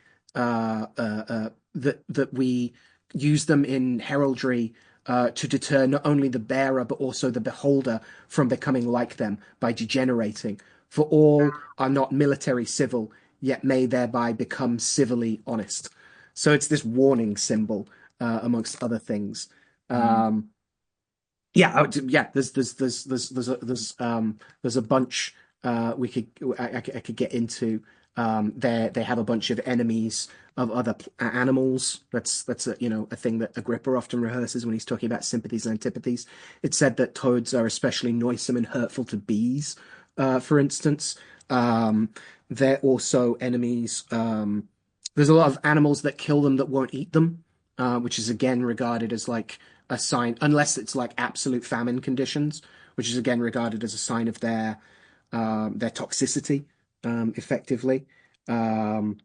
we use them in heraldry to deter not only the bearer but also the beholder from becoming like them by degenerating. For all are not military civil, yet may thereby become civilly honest. So it's this warning symbol, amongst other things. Mm. Um, yeah. There's a bunch we could I could get into. They have a bunch of enemies of other animals. That's a thing that Agrippa often rehearses when he's talking about sympathies and antipathies. It's said that toads are especially noisome and hurtful to bees, for instance. Um, they're also enemies. There's a lot of animals that kill them that won't eat them, which is again regarded as like a sign, unless it's like absolute famine conditions, which is again regarded as a sign of their toxicity, effectively. Um,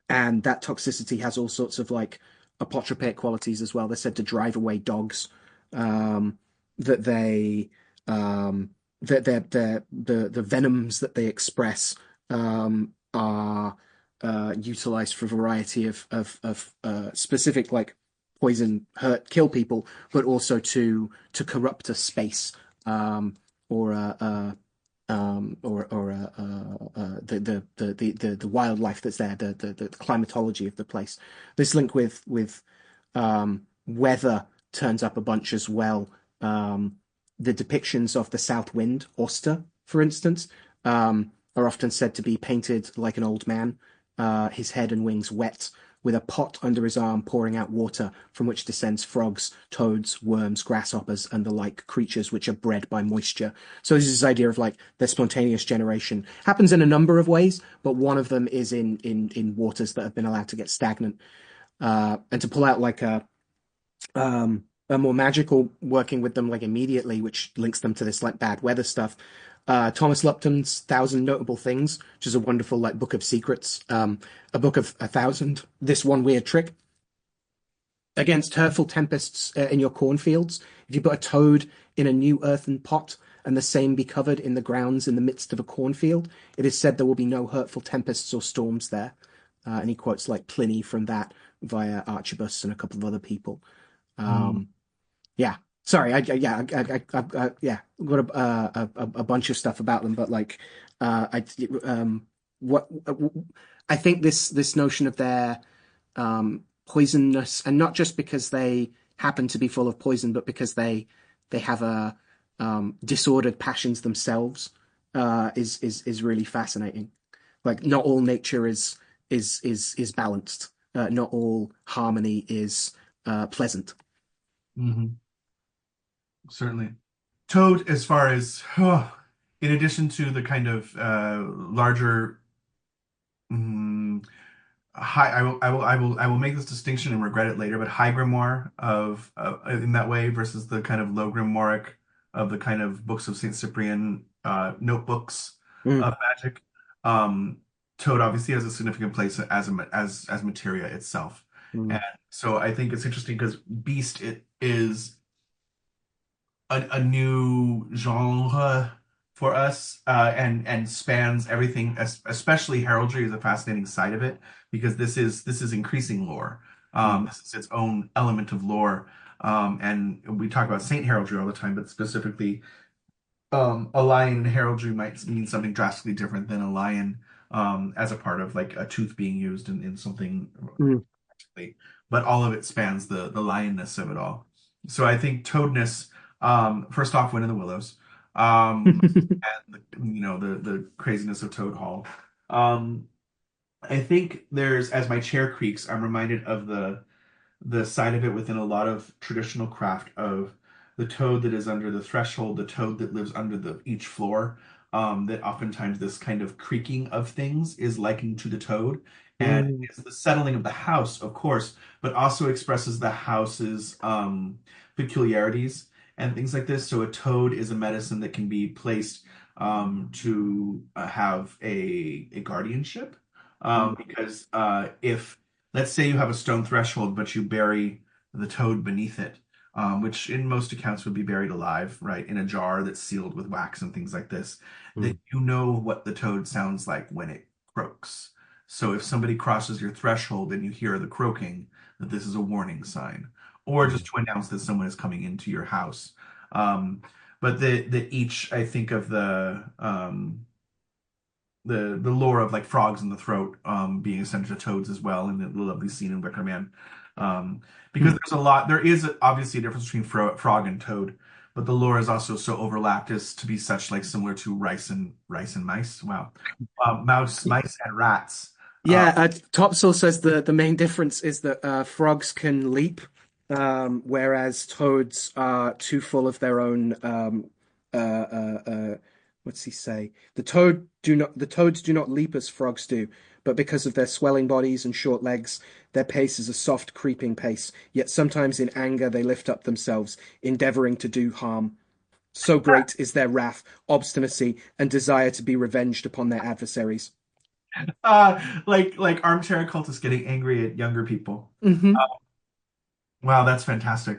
and that toxicity has all sorts of like apotropaic qualities as well. They're said to drive away dogs. Um, that they that the venoms that they express are utilized for a variety of specific like poison, hurt, kill people, but also to corrupt a space, or the wildlife that's there, the climatology of the place. This link with weather turns up a bunch as well. The depictions of the south wind, Auster, for instance, are often said to be painted like an old man, his head and wings wet, with a pot under his arm pouring out water from which descends frogs, toads, worms, grasshoppers, and the like creatures which are bred by moisture. So this is this idea of like the spontaneous generation happens in a number of ways, but one of them is in waters that have been allowed to get stagnant. And to pull out like a more magical working with them like immediately, which links them to this like bad weather stuff. Thomas Lupton's Thousand Notable Things, which is a wonderful like book of secrets, a book of 1,000. This one weird trick against hurtful tempests in your cornfields. If you put a toad in a new earthen pot and the same be covered in the grounds in the midst of a cornfield, it is said there will be no hurtful tempests or storms there. And he quotes like Pliny from that via Archibus and a couple of other people. Mm. Um, yeah. Sorry, yeah, got a bunch of stuff about them, but like, I what I think this notion of their poisonous, and not just because they happen to be full of poison, but because they have a disordered passions themselves, is really fascinating. Like, not all nature is balanced. Not all harmony is pleasant. Hmm. Certainly. Toad, as far as, in addition to the kind of larger, mm, high, I will make this distinction and regret it later, but high grimoire of in that way versus the kind of low grimoire of the kind of books of Saint Cyprian, notebooks Mm, of magic. Um, Toad obviously has a significant place as as materia itself, mm, and so I think it's interesting because beast it is a new genre for us, and spans everything. Especially heraldry is a fascinating side of it because this is increasing lore. mm, This is its own element of lore. And we talk about saint heraldry all the time, but specifically a lion in heraldry might mean something drastically different than a lion as a part of like a tooth being used in something, Mm. but all of it spans the lionness of it all. So I think toadness, first off, Wind in the Willows, and the craziness of Toad Hall. Um, I think there's as my chair creaks, I'm reminded of the side of it within a lot of traditional craft of the toad that is under the threshold, the toad that lives under the each floor. That oftentimes this kind of creaking of things is likened to the toad, and Mm. it's the settling of the house, of course, but also expresses the house's peculiarities and things like this. So a toad is a medicine that can be placed to have a guardianship, Mm. because if let's say you have a stone threshold, but you bury the toad beneath it, which in most accounts would be buried alive, right, in a jar that's sealed with wax and things like this, then Mm. you know what the toad sounds like when it croaks. So if somebody crosses your threshold and you hear the croaking, that this is a warning sign, or just Mm. to announce that someone is coming into your house. Um, but the each, I think of the lore of like frogs in the throat being essential to toads as well, and the lovely scene in Wicker Man. Um, because Mm. there's a lot, there is obviously a difference between frog and toad, but the lore is also so overlapped as to be such like similar to rice and mice. Wow, mice and rats. Uh, Yeah, Topsel says the main difference is that frogs can leap, whereas toads are too full of their own. What's he say? The toads do not leap as frogs do, but because of their swelling bodies and short legs, their pace is a soft, creeping pace. Yet sometimes in anger they lift up themselves, endeavoring to do harm. So great is their wrath, obstinacy, and desire to be revenged upon their adversaries. like armchair cultists getting angry at younger people. Hmm. Wow, that's fantastic.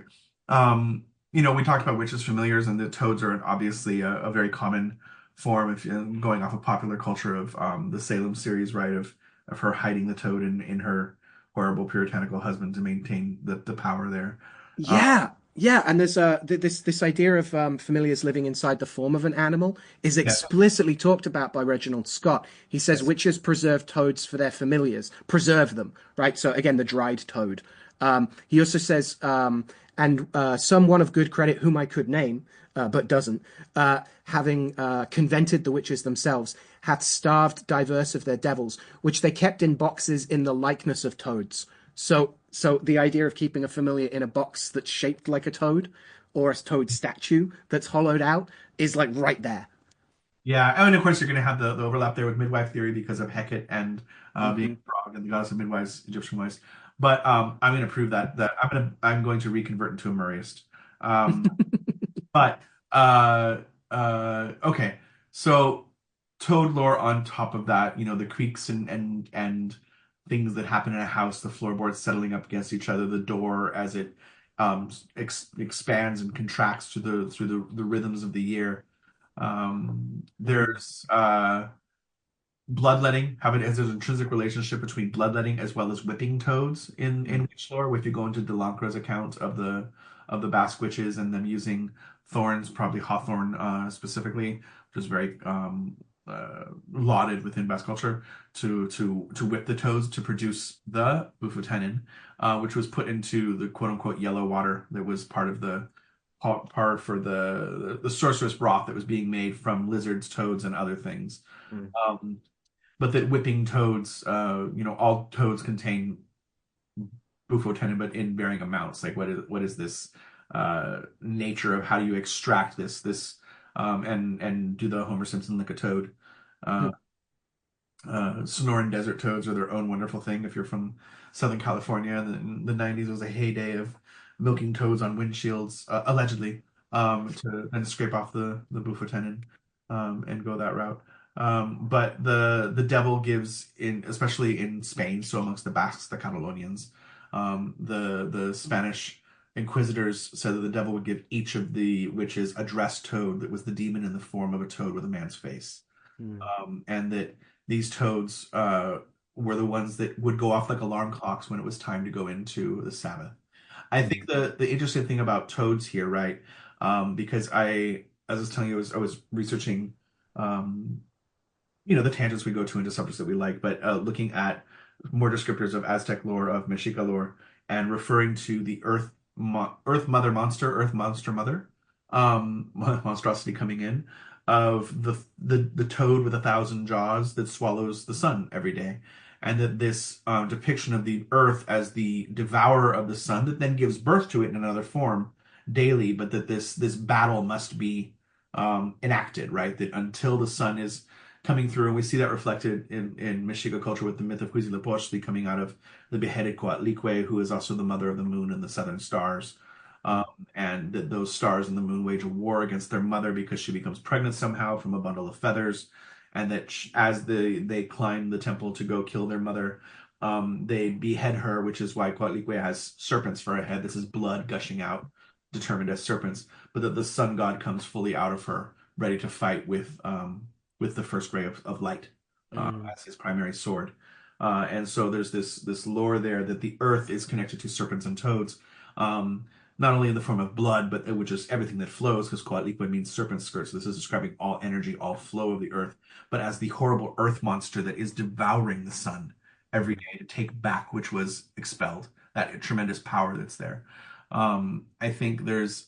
We talked about witches' familiars, and the toads are obviously a very common form, if going off of popular culture of the Salem series, right? Of her hiding the toad in her horrible puritanical husband to maintain the power there. Uh, Yeah, yeah, and there's this idea of familiars living inside the form of an animal is yes, explicitly talked about by Reginald Scott. He says yes. witches preserve toads for their familiars, preserve them, right? So again, the dried toad. He also says, and someone of good credit whom I could name, but doesn't, having convented the witches themselves, hath starved divers of their devils, which they kept in boxes in the likeness of toads. So the idea of keeping a familiar in a box that's shaped like a toad, or a toad statue that's hollowed out, is like right there. Yeah, and of course you're going to have the overlap there with midwife theory because of Hecate and being Hmm. a frog and the goddess of midwives, Egyptian wives. But I'm going to prove that I'm going to reconvert into a Murrayist. Um, But okay. So Toad lore on top of that, the creaks and things that happen in a house, the floorboards settling up against each other, the door as it expands and contracts through the rhythms of the year. There's bloodletting have it as an intrinsic relationship between bloodletting as well as whipping toads in witch lore. If you go into Delancre's account of the Basque witches and them using thorns, probably hawthorn specifically, which is very lauded within Basque culture, to whip the toads to produce the bufotenin, which was put into the quote unquote yellow water that was part of the part for the sorceress broth that was being made from lizards, toads, and other things. Mm. Um, but that whipping toads, all toads contain bufotenin, but in varying amounts. Like what is this nature of how do you extract this and do the Homer Simpson lick a toad? Uh, Sonoran desert toads are their own wonderful thing. If you're from Southern California, the 90s was a heyday of milking toads on windshields, allegedly, to then scrape off the bufotenin and go that route. But the devil gives in, especially in Spain, so amongst the Basques, the Catalonians, the Spanish inquisitors said that the devil would give each of the witches a dressed toad that was the demon in the form of a toad with a man's face, Mm. and that these toads were the ones that would go off like alarm clocks when it was time to go into the Sabbath. I think Mm. the interesting thing about toads here, right? Because I as I was telling you, I was researching, um, the tangents we go to into subjects that we like, but looking at more descriptors of Aztec lore, of Mexica lore, and referring to the Earth Mother monster, Earth Monster Mother, monstrosity coming in, of the toad with 1,000 jaws that swallows the sun every day, and that this depiction of the Earth as the devourer of the sun that then gives birth to it in another form daily, but that this battle must be enacted, right? That until the sun is coming through, and we see that reflected in Mexica culture with the myth of Huitzilopochtli coming out of the beheaded Coatlicue, who is also the mother of the moon and the southern stars. Um, and that those stars and the moon wage a war against their mother because she becomes pregnant somehow from a bundle of feathers, and that as they climb the temple to go kill their mother, they behead her, which is why Coatlicue has serpents for a head. This is blood gushing out, determined as serpents, but that the sun god comes fully out of her, ready to fight with the first ray of light Mm. as his primary sword. And so there's this lore there that the earth is connected to serpents and toads, not only in the form of blood, but which is everything that flows, because Coatlicue means serpent skirts. So this is describing all energy, all flow of the earth, but as the horrible earth monster that is devouring the sun every day to take back which was expelled, that tremendous power that's there. I think there's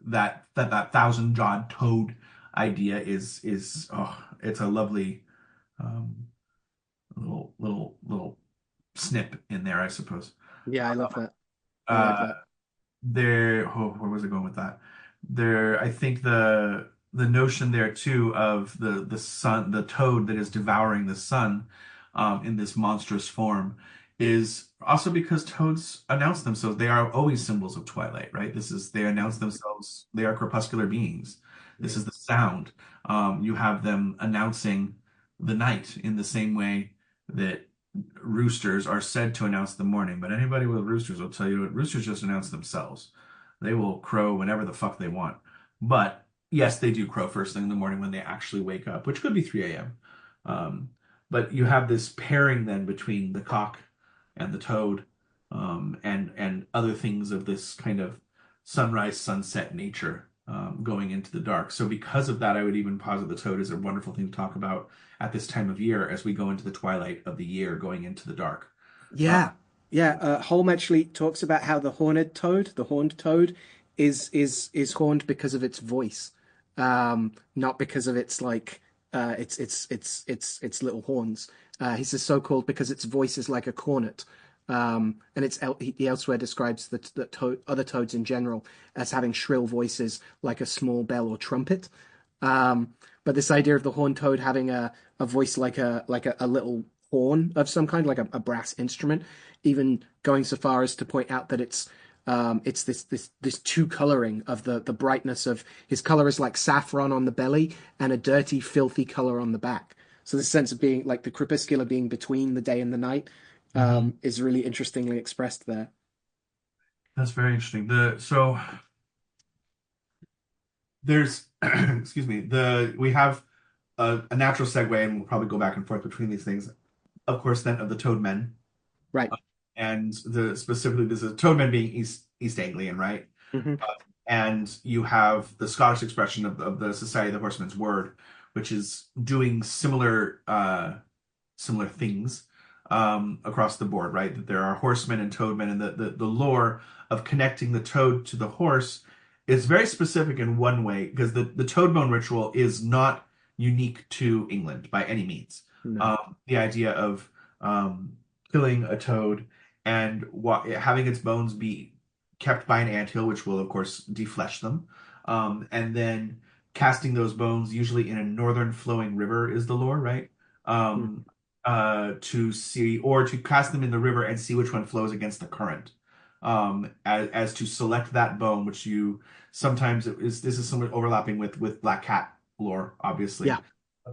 that thousand-jawed toad idea is it's a lovely um, little snip in there, I suppose. Yeah, I love that. I like Uh, that. where was I going with that? There, I think the notion there too of the sun, the toad that is devouring the sun, in this monstrous form, is also because toads announce themselves. They are always symbols of twilight, right? They announce themselves. They are crepuscular beings. This Mm. is the sound. You have them announcing the night in the same way that roosters are said to announce the morning, but anybody with roosters will tell you that roosters just announce themselves. They will crow whenever the fuck they want. But yes, they do crow first thing in the morning when they actually wake up, which could be 3 a.m. Um, but you have this pairing then between the cock and the toad, and other things of this kind of sunrise, sunset nature, going into the dark. So because of that, I would even posit the toad is a wonderful thing to talk about at this time of year as we go into the twilight of the year, going into the dark. Uh, Yeah, yeah. Holm actually talks about how the horned toad, is horned because of its voice, not because of its like its little horns. He says so called because its voice is like a cornet. And he elsewhere describes other toads in general as having shrill voices like a small bell or trumpet. But this idea of the horned toad having a voice like a little horn of some kind, like a brass instrument, even going so far as to point out that it's this two coloring of the brightness of his color is like saffron on the belly and a dirty, filthy color on the back. So this sense of being like the crepuscular being between the day and the night, mhm. is really interestingly expressed there. That's very interesting. So there's excuse me, the we have a natural segue, and we'll probably go back and forth between these things. Of course, then of the Toad Men, Right. and the specifically this is Toad Men being East Anglian, right? Hmm. And you have the Scottish expression of the Society of the Horseman's Word, which is doing similar things across the board, right? That there are horsemen and toadmen, and the lore of connecting the toad to the horse is very specific in one way, because the toad bone ritual is not unique to England by any means. No. The idea of killing a toad and having its bones be kept by an anthill, which will, of course, deflesh them, and then casting those bones, usually in a northern flowing river, is the lore, right? Mhm. Um, to see, or to cast them in the river and see which one flows against the current. As to select that bone, which you sometimes this is somewhat overlapping with Black Cat lore, obviously. Yeah.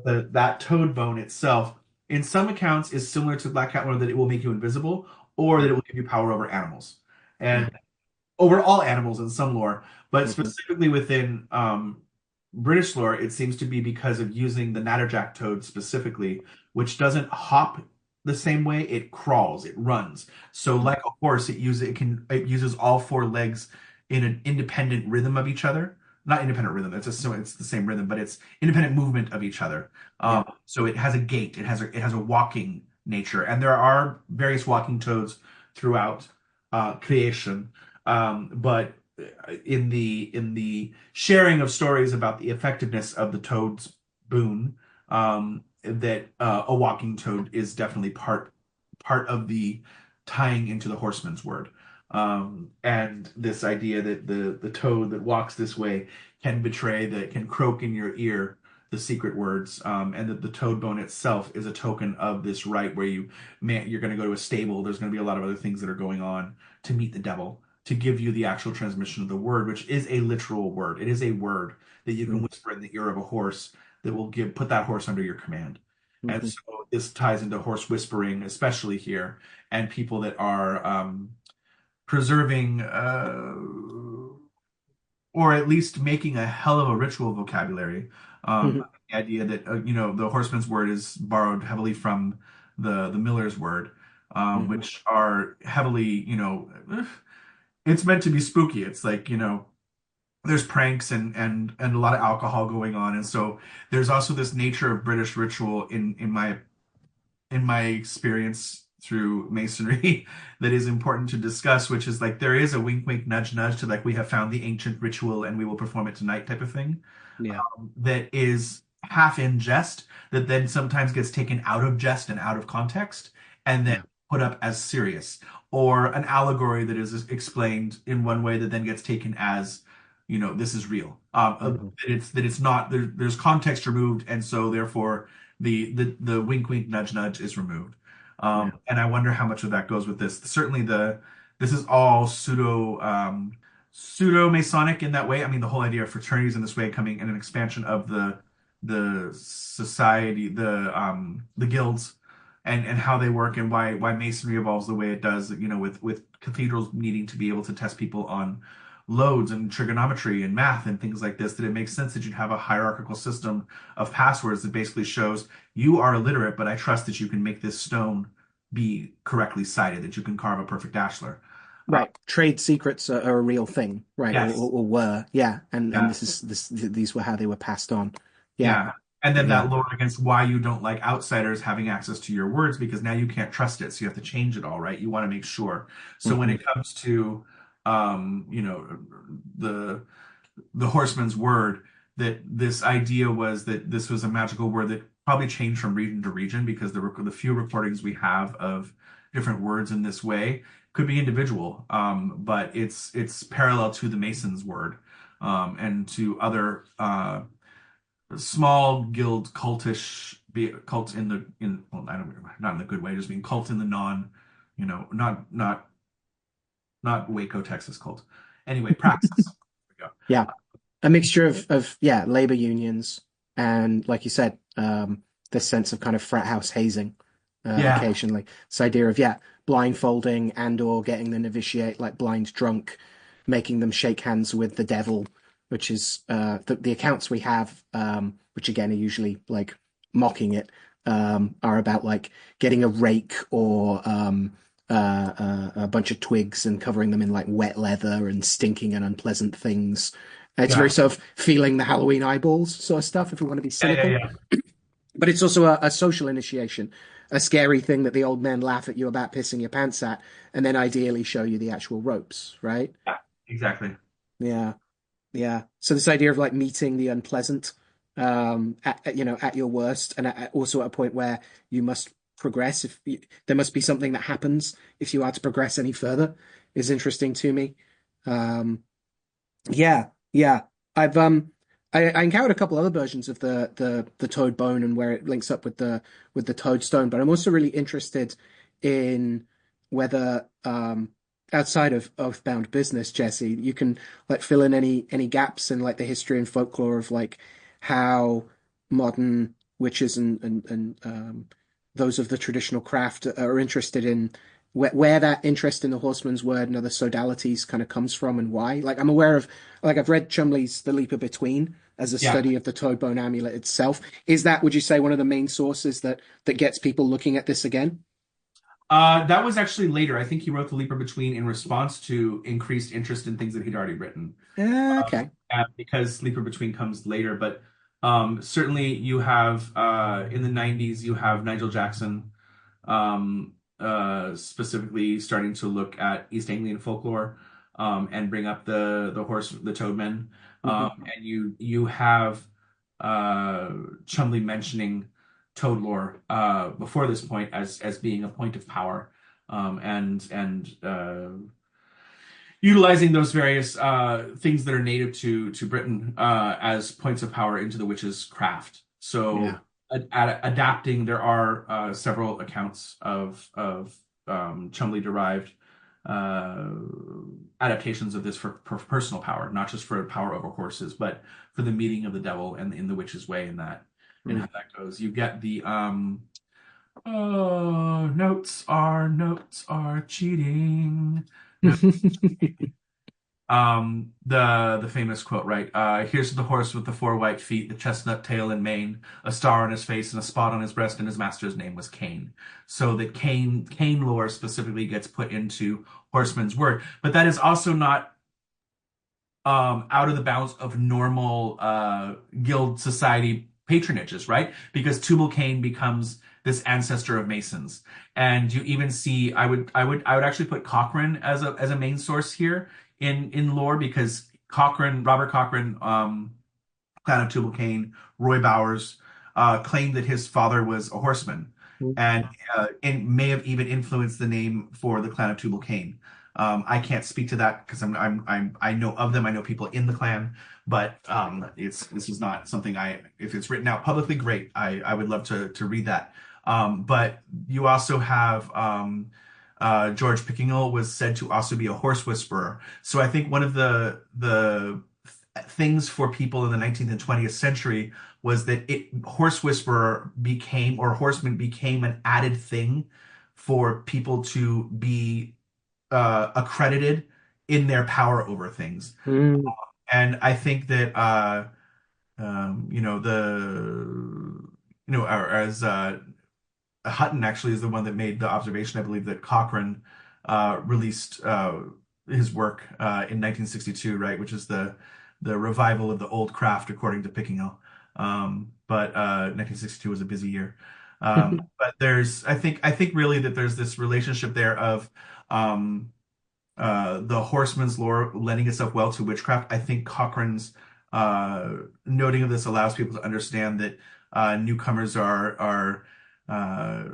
That toad bone itself, in some accounts, is similar to Black Cat lore, that it will make you invisible, or that it will give you power over animals. And Right. over all animals in some lore, but Hmm. specifically within British lore, it seems to be because of using the natterjack toad specifically, which doesn't hop the same way. It crawls, it runs. So like a horse, it uses all four legs in an independent rhythm of each other. not independent rhythm. It's the same rhythm, but it's independent movement of each other. Yeah. So it has a gait. It has a walking nature, and there are various walking toads throughout creation. But in the sharing of stories about the effectiveness of the toad's boon, that a walking toad is definitely part of the tying into the horseman's word. And this idea that the toad that walks this way can croak in your ear the secret words, and that the toad bone itself is a token of this rite where you're going to go to a stable. There's going to be a lot of other things that are going on to meet the devil, to give you the actual transmission of the word, which is a literal word. It is a word that you can Mm-hmm. whisper in the ear of a horse that will put that horse under your command. And Mm-hmm. so this ties into horse whispering, especially here, and people that are preserving or at least making a hell of a ritual vocabulary. Mm-hmm. The idea that the horseman's word is borrowed heavily from the miller's word, Mm-hmm. which are heavily, it's meant to be spooky. It's like, there's pranks and a lot of alcohol going on, and so there's also this nature of British ritual in my experience through masonry that is important to discuss, which is like there is a wink wink nudge nudge to like we have found the ancient ritual and we will perform it tonight type of thing, Yeah. that is half in jest, that then sometimes gets taken out of jest and out of context and then Yeah. put up as serious, or an allegory that is explained in one way that then gets taken as, this is real. Mm-hmm. That it's not there's context removed, and so therefore the wink wink nudge nudge is removed. Yeah. And I wonder how much of that goes with this. Certainly this is all pseudo Masonic in that way. I mean, the whole idea of fraternities in this way coming in an expansion of the society, the guilds, and how they work, and why Masonry evolves the way it does. With cathedrals needing to be able to test people on loads and trigonometry and math and things like this, that it makes sense that you'd have a hierarchical system of passwords that basically shows you are illiterate, but I trust that you can make this stone be correctly sighted, that you can carve a perfect ashlar. Uh, Right. Trade secrets are a real thing, right? Or, yes. or were, yeah. And Yeah. these were how they were passed on. Yeah. Yeah. And then Yeah. that lowered against why you don't like outsiders having access to your words, because now you can't trust it. So you have to change it all, right? You want to make sure. So when Hmm. it comes to the horseman's word, that this idea was that this was a magical word that probably changed from region to region, because the few recordings we have of different words in this way could be individual, but it's parallel to the Mason's word, and to other small guild cultish cult in well, I don't, not in the good way, just being cult in the non, not Waco, Texas cult. Anyway, praxis. There we go. Yeah. A mixture of yeah, labor unions and like you said, this sense of kind of frat house hazing, Yeah, occasionally. This idea of yeah, blindfolding and or getting the novitiate like blind drunk, making them shake hands with the devil, which is the accounts we have, which again are usually like mocking it, are about like getting a rake or a bunch of twigs and covering them in like wet leather and stinking and unpleasant things. It's very yeah, sort of feeling the Halloween eyeballs sort of stuff, if we want to be yeah, yeah, cynical. yeah. But it's also a social initiation, a scary thing that the old men laugh at you about pissing your pants at, and then ideally show you the actual ropes, right? Yeah, exactly. Yeah, yeah. So this idea of like meeting the unpleasant, at your worst, and also at a point where you must progress. If you, there must be something that happens if you are to progress any further, is interesting to me. Um, yeah, yeah. I've I encountered a couple other versions of the toad bone and where it links up with the toadstone, but I'm also really interested in whether outside of Oathbound business, Jesse, you can like fill in any gaps in like the history and folklore of like how modern witches and those of the traditional craft are interested in where that interest in the horseman's word and other sodalities kind of comes from and why. Like I'm aware of, like I've read Chumley's The Leaper Between as a Yeah. study of the Toadbone amulet itself. Is that, would you say, one of the main sources that gets people looking at this again? That was actually later. I think he wrote The Leaper Between in response to increased interest in things that he'd already written. Okay. Because Leaper Between comes later, but certainly you have in the 90s you have Nigel Jackson specifically starting to look at East Anglian folklore and bring up the toadmen. Hmm. And you have uh, Chumley mentioning toad lore before this point as being a point of power and utilizing those various things that are native to Britain as points of power into the witch's craft. Yeah. So adapting, there are several accounts of Chumley derived uh, adaptations of this for personal power, not just for power over horses, but for the meeting of the devil and in the witch's way and that and Mm. how that goes. You get the oh, notes are cheating. No, the famous quote, right? Here's the horse with the four white feet, the chestnut tail and mane, a star on his face and a spot on his breast, and his master's name was Cain. So that Cain lore specifically gets put into Horseman's word, but that is also not out of the bounds of normal guild society patronages, right? Because Tubal Cain becomes this ancestor of Masons, and you even see I would actually put Cochrane as a main source here in lore because Robert Cochrane, clan of Tubal Cain, Roy Bowers, claimed that his father was a horseman, and may have even influenced the name for the clan of Tubal Cain. I can't speak to that because I know of them. I know people in the clan, but this is not something if it's written out publicly, great. I would love to read that. But you also have George Pickinghall was said to also be a horse whisperer. So I think one of the things for people in the 19th and 20th century was that horse whisperer became or horseman became an added thing for people to be accredited in their power over things. Mm. And I think that or as Hutton actually is the one that made the observation. I believe that Cochrane released his work in 1962, right, which is the revival of the old craft, according to Pickinghall. But 1962 was a busy year. But I think really that there's this relationship there of um, the horseman's lore lending itself well to witchcraft. I think Cochrane's noting of this allows people to understand that newcomers are uh,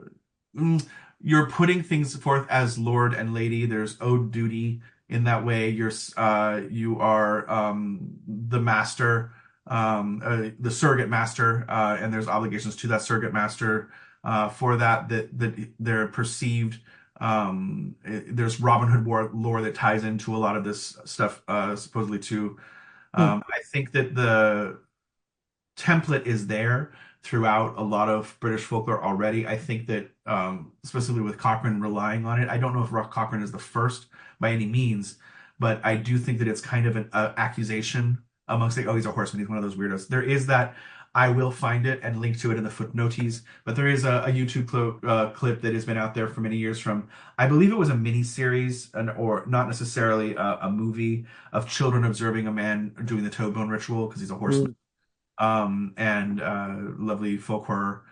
mm, you're putting things forth as lord and lady. There's owed duty in that way. You are the master, the surrogate master, and there's obligations to that surrogate master for that they're perceived there's Robin Hood lore that ties into a lot of this stuff, supposedly too. Mm. I think that the template is there throughout a lot of British folklore already. I think that specifically with Cochrane relying on it, I don't know if Rock Cochrane is the first by any means, but I do think that it's kind of an accusation amongst like, oh, he's a horseman, he's one of those weirdos. There is that. I will find it and link to it in the footnotes. But there is a YouTube clip that has been out there for many years from, I believe it was a mini series, or not necessarily a movie of children observing a man doing the toe bone ritual because he's a horseman Mm. and lovely folk horror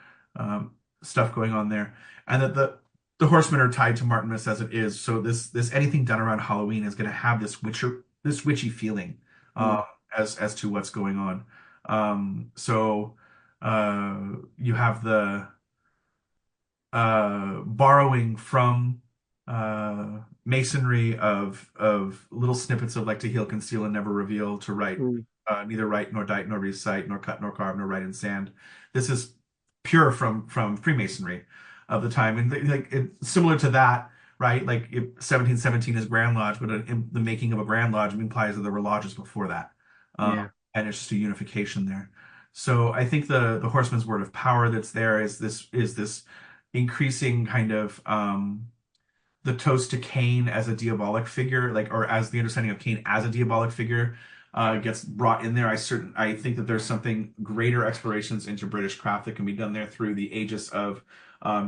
stuff going on there, and that the horsemen are tied to Martinmas as it is. So this anything done around Halloween is going to have this witchy feeling Mm. as to what's going on. So you have the borrowing from masonry of little snippets of like to heal, conceal, and never reveal to write, Mm. neither write nor dite nor recite nor cut nor carve nor write in sand. This is pure from Freemasonry of the time, and like it's similar to that, right? Like if 1717 is Grand Lodge, but the making of a Grand Lodge implies that there were lodges before that, Yeah. and it's just a unification there. So I think the Horseman's word of power that's there is this increasing kind of the toast to Cain as a diabolic figure, like or as the understanding of Cain as a diabolic figure, gets brought in there. I think that there's something greater explorations into British craft that can be done there through the aegis of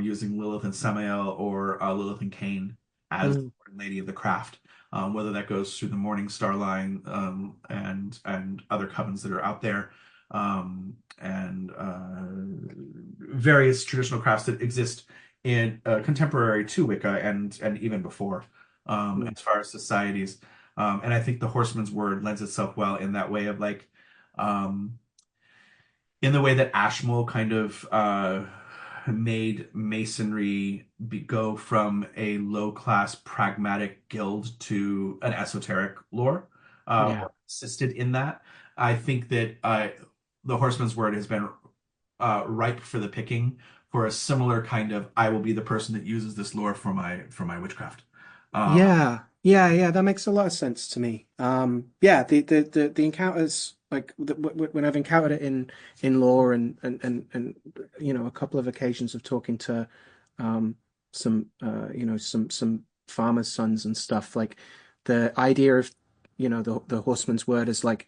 using Lilith and Samael or Lilith and Cain as the Mm. Lord and Lady of the craft. Whether that goes through the Morning Star line and other covens that are out there, and various traditional crafts that exist in contemporary to Wicca and even before, Mm. as far as societies. And I think the Horseman's Word lends itself well in that way of like, um, in the way that Ashmole kind of made masonry go from a low class pragmatic guild to an esoteric lore, Yeah. or assisted in that. I think that the Horseman's Word has been ripe for the picking for a similar kind of I will be the person that uses this lore for my witchcraft. Um, Yeah, yeah, that makes a lot of sense to me. Yeah, the encounters like when I've encountered it in law and a couple of occasions of talking to um some some farmers' sons and stuff like the idea of the horseman's word is like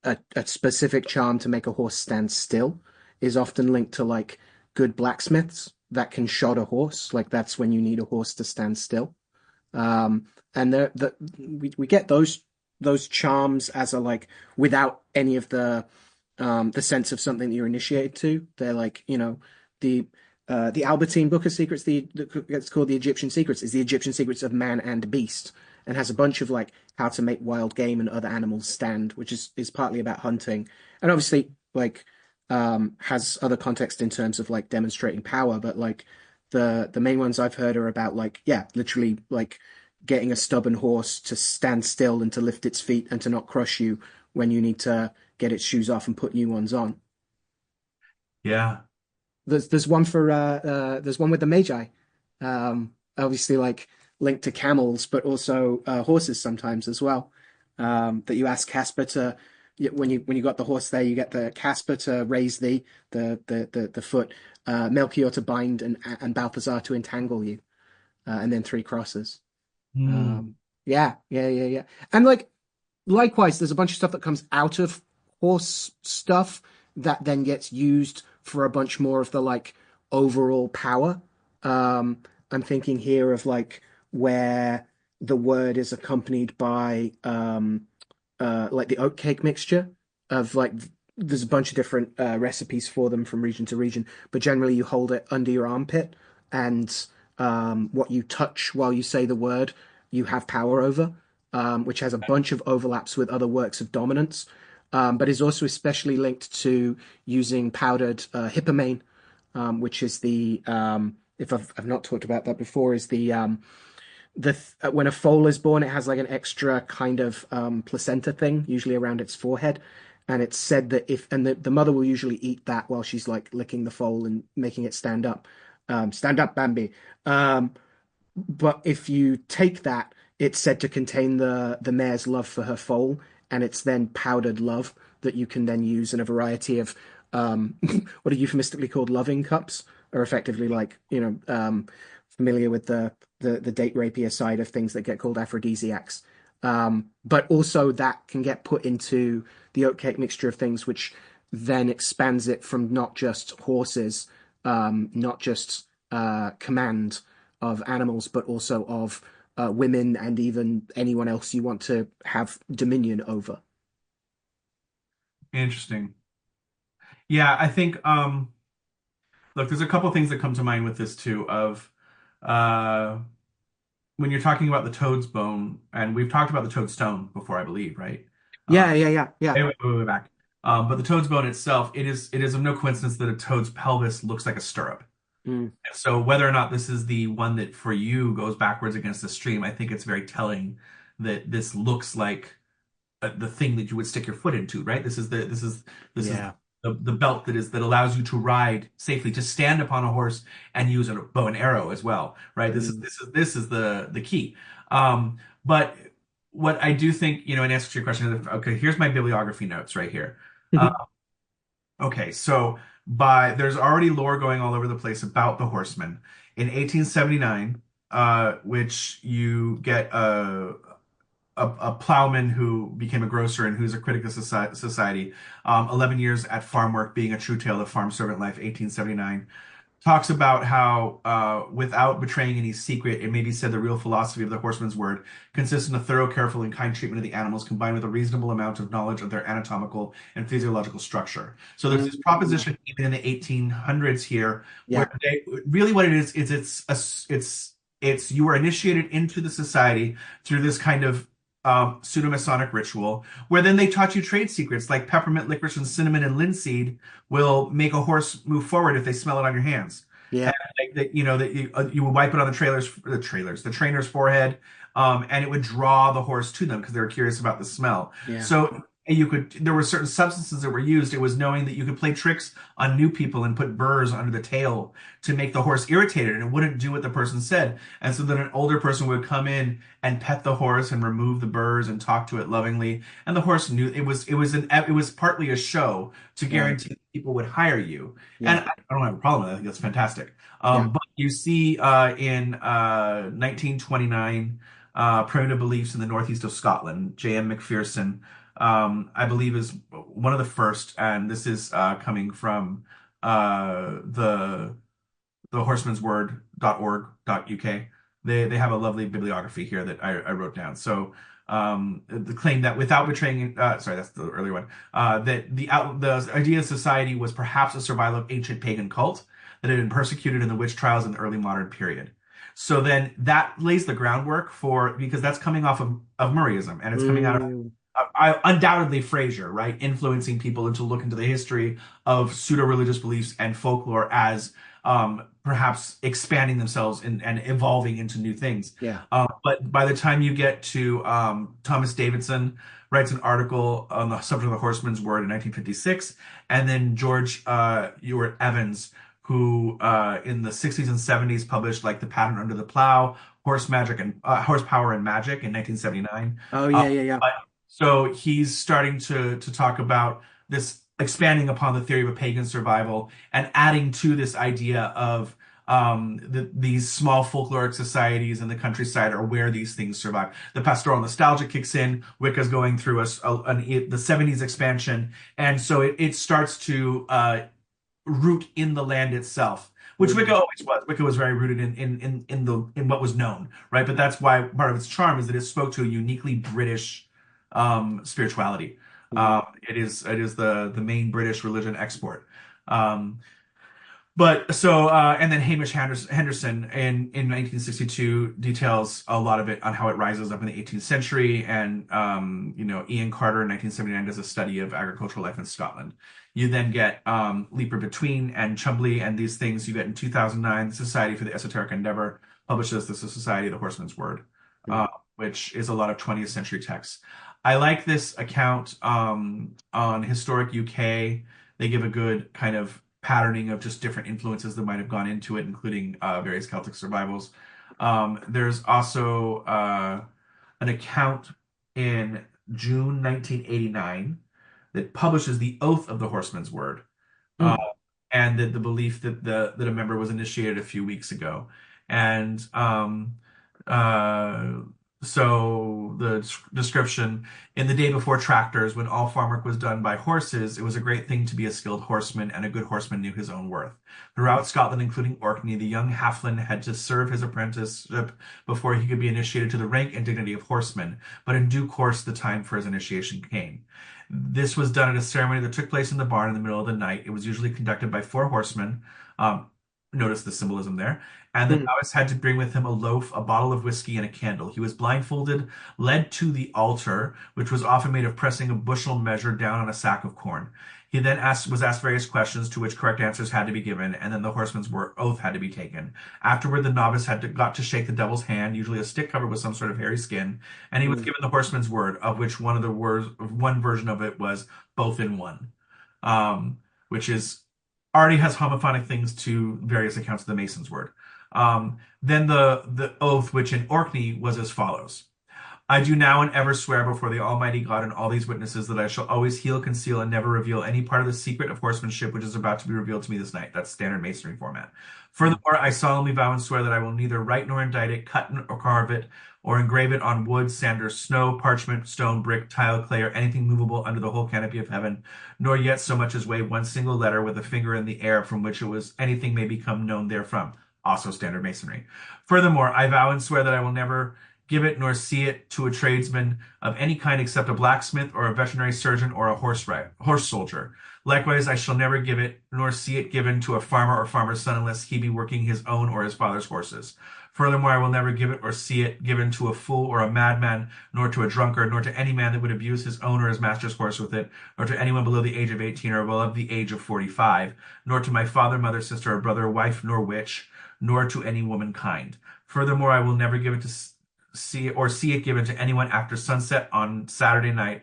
a specific charm to make a horse stand still is often linked to like good blacksmiths that can shod a horse. Like that's when you need a horse to stand still. And we get those charms as a like without any of the sense of something that you're initiated to. They're like, the the Albertine Book of Secrets, it's called the Egyptian Secrets, is the Egyptian Secrets of Man and Beast, and has a bunch of like how to make wild game and other animals stand, which is partly about hunting, and obviously like has other context in terms of like demonstrating power, but like the main ones I've heard are about like yeah, literally like getting a stubborn horse to stand still and to lift its feet and to not crush you when you need to get its shoes off and put new ones on. yeah. There's one for there's one with the Magi, obviously like linked to camels, but also horses sometimes as well. That you ask Casper to when you got the horse there, you get the Casper to raise the foot, Melchior to bind, and Balthazar to entangle you, and then three crosses. Hmm. Yeah. And like likewise, there's a bunch of stuff that comes out of horse stuff that then gets used for a bunch more of the like overall power. I'm thinking here of like where the word is accompanied by like the oatcake mixture of like there's a bunch of different recipes for them from region to region, but generally you hold it under your armpit and what you touch while you say the word you have power over, which has a bunch of overlaps with other works of dominance, but is also especially linked to using powdered hippomane, which is the if I've not talked about that before, is when a foal is born, it has like an extra kind of placenta thing, usually around its forehead. And it's said that if, and the mother will usually eat that while she's like licking the foal and making it stand up. Stand up, Bambi. But if you take that, it's said to contain the mare's love for her foal, and it's then powdered love that you can then use in a variety of what are euphemistically called loving cups, are effectively like familiar with the date rapier side of things that get called aphrodisiacs. But also that can get put into the oatcake mixture of things, which then expands it from not just horses, not just command of animals, but also of women and even anyone else you want to have dominion over. Interesting. Yeah, I think look, there's a couple things that come to mind with this too of uh when you're talking about the toad's bone, and we've talked about the toad's stone before, I believe, right? Uh Yeah. way back. But the toad's bone itself, it is of no coincidence that a toad's pelvis looks like a stirrup. Mm, So whether or not this is the one that for you goes backwards against the stream, I think it's very telling that this looks like the thing that you would stick your foot into, right? This is yeah. the belt that allows you to ride safely, to stand upon a horse and use a bow and arrow as well, right? Mm. This is the key. But what I do think, in answer to your question, okay, here's my bibliography notes right here. Uh, okay, so there's already lore going all over the place about the horseman. In 1879, which you get a plowman who became a grocer and who's a critic of society. 11 years at farm work, being a true tale of farm servant life, 1879. Talks about how, without betraying any secret, it may be said the real philosophy of the horseman's word consists in a thorough, careful, and kind treatment of the animals combined with a reasonable amount of knowledge of their anatomical and physiological structure. So there's this Mm. proposition even in the 1800s here where Yeah. really what it is it's you are initiated into the society through this kind of pseudo-Masonic ritual where then they taught you trade secrets like peppermint, licorice, and cinnamon and linseed will make a horse move forward if they smell it on your hands. Yeah. And like that, that you would wipe it on the trainer's forehead, and it would draw the horse to them because they were curious about the smell. Yeah. So there were certain substances that were used. It was knowing that you could play tricks on new people and put burrs under the tail to make the horse irritated and it wouldn't do what the person said. And so then an older person would come in and pet the horse and remove the burrs and talk to it lovingly. And the horse knew it was partly a show to Right. guarantee that people would hire you. And Yeah. I don't have a problem with that. I think that's fantastic. Yeah. But you see in 1929, Primitive Beliefs in the Northeast of Scotland, J.M. Macpherson, I believe is one of the first, and this is coming from the horseman'sword.org.uk. They have a lovely bibliography here that I wrote down. So the claim that without betraying, sorry, that's the earlier one, that the idea of society was perhaps a survival of ancient pagan cult that had been persecuted in the witch trials in the early modern period. So then that lays the groundwork for, because that's coming off of Murrayism and it's coming out of Mm. undoubtedly Fraser, right, influencing people into look into the history of pseudo-religious beliefs and folklore as perhaps expanding themselves and evolving into new things. Yeah. But by the time you get to Thomas Davidson writes an article on the subject of the horseman's word in 1956, and then George Ewart Evans, who in the 60s and 70s published like The Pattern Under the Plow, Horse Magic and Horsepower and Magic in 1979. Oh, Uh, yeah, yeah, yeah. but so he's starting to talk about this expanding upon the theory of a pagan survival and adding to this idea of these small folkloric societies in the countryside are where these things survive. The pastoral nostalgia kicks in. Wicca's going through the 70s expansion, and so it starts to root in the land itself, which Wicca Mm. always was. Wicca was very rooted in what was known, right? But that's why part of its charm is that it spoke to a uniquely British spirituality. Mm. It is the main British religion export. Um, but so and then Hamish Henderson in 1962 details a lot of it on how it rises up in the 18th century, and Ian Carter in 1979 does a study of agricultural life in Scotland. You then get Leaper Between and Chumbly and these things. You get in 2009 the Society for the Esoteric Endeavor publishes the Society of the Horseman's Word, Mm. which is a lot of 20th century texts. I like this account on Historic UK. They give a good kind of patterning of just different influences that might have gone into it, including various Celtic survivals. There's also an account in June 1989 that publishes the Oath of the Horseman's Word, uh, Mm. and that the belief that a member was initiated a few weeks ago. And uh, so the description in the day before tractors, when all farm work was done by horses, it was a great thing to be a skilled horseman, and a good horseman knew his own worth. Throughout Scotland, including Orkney, the young halfling had to serve his apprenticeship before he could be initiated to the rank and dignity of horseman, but in due course the time for his initiation came. This was done at a ceremony that took place in the barn in the middle of the night. It was usually conducted by four horsemen. Um, Notice the symbolism there. And the Mm. novice had to bring with him a loaf, a bottle of whiskey, and a candle. He was blindfolded, led to the altar, which was often made of pressing a bushel measure down on a sack of corn. He then was asked various questions to which correct answers had to be given, and then the horseman's oath had to be taken. Afterward, the novice got to shake the devil's hand, usually a stick covered with some sort of hairy skin, and he was Mm. given the horseman's word, of which one version of it was both in one, which is already has homophonic things to various accounts of the Mason's word. Then the oath, which in Orkney was as follows. I do now and ever swear before the Almighty God and all these witnesses that I shall always heal, conceal, and never reveal any part of the secret of horsemanship which is about to be revealed to me this night. That's standard masonry format. Mm. Furthermore, I solemnly vow and swear that I will neither write nor indite it, cut or carve it, or engrave it on wood, sand, or snow, parchment, stone, brick, tile, clay, or anything movable under the whole canopy of heaven, nor yet so much as wave one single letter with a finger in the air from which it was anything may become known therefrom. Also standard masonry. Furthermore, I vow and swear that I will never give it nor see it to a tradesman of any kind except a blacksmith or a veterinary surgeon or a horse soldier. Likewise, I shall never give it nor see it given to a farmer or farmer's son unless he be working his own or his father's horses. Furthermore, I will never give it or see it given to a fool or a madman, nor to a drunkard, nor to any man that would abuse his own or his master's horse with it, nor to anyone below the age of 18 or above the age of 45, nor to my father, mother, sister, or brother, wife, nor witch, nor to any womankind. Furthermore, I will never give it to see it given to anyone after sunset on Saturday night,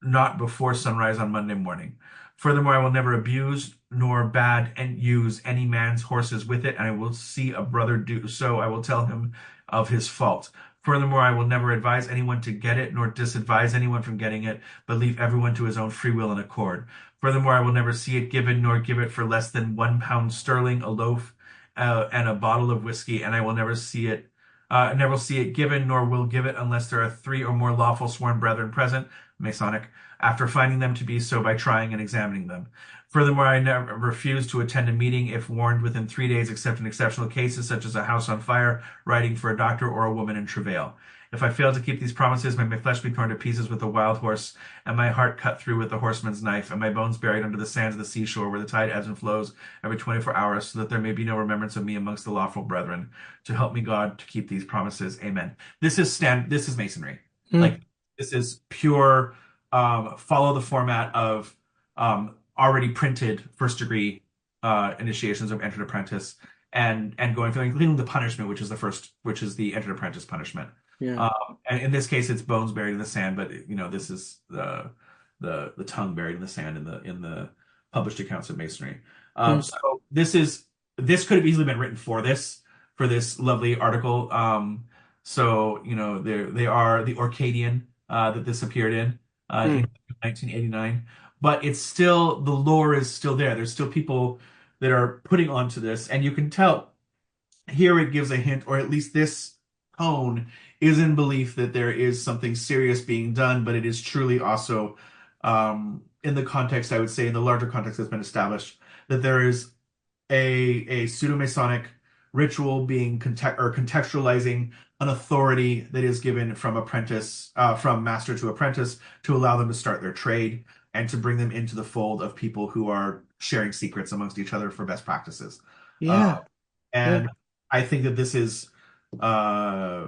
not before sunrise on Monday morning. Furthermore, I will never abuse nor bad and use any man's horses with it, and I will see a brother do so, I will tell him of his fault. Furthermore, I will never advise anyone to get it, nor disadvise anyone from getting it, but leave everyone to his own free will and accord. Furthermore, I will never see it given, nor give it for less than £1 sterling, a loaf, and a bottle of whiskey, and I will never see it given, nor will give it unless there are three or more lawful sworn brethren present, Masonic, after finding them to be so by trying and examining them. Furthermore, I never refuse to attend a meeting if warned within 3 days, except in exceptional cases such as a house on fire, writing for a doctor, or a woman in travail. If I fail to keep these promises, may my flesh be torn to pieces with a wild horse, and my heart cut through with the horseman's knife, and my bones buried under the sands of the seashore, where the tide ebbs and flows every 24 hours, so that there may be no remembrance of me amongst the lawful brethren. To help me God to keep these promises. Amen. This is masonry. Mm. Like this is pure follow the format of already printed first degree initiations of entered apprentice and going through including the punishment, which is the entered apprentice punishment. Yeah. And in this case, it's bones buried in the sand, but this is the tongue buried in the sand in the published accounts of masonry. Mm. This could have easily been written for this lovely article. So they are the Orcadian that this appeared Mm. in 1989, but it's still the lore is still there. There's still people that are putting onto this, and you can tell here it gives a hint, or at least this tone is in belief that there is something serious being done, but it is truly also, in the context, I would say, in the larger context that's been established, that there is a pseudo-Masonic ritual being contextualizing an authority that is given from master to apprentice to allow them to start their trade and to bring them into the fold of people who are sharing secrets amongst each other for best practices. Uh, Yeah. Yeah. and I think that this is uh,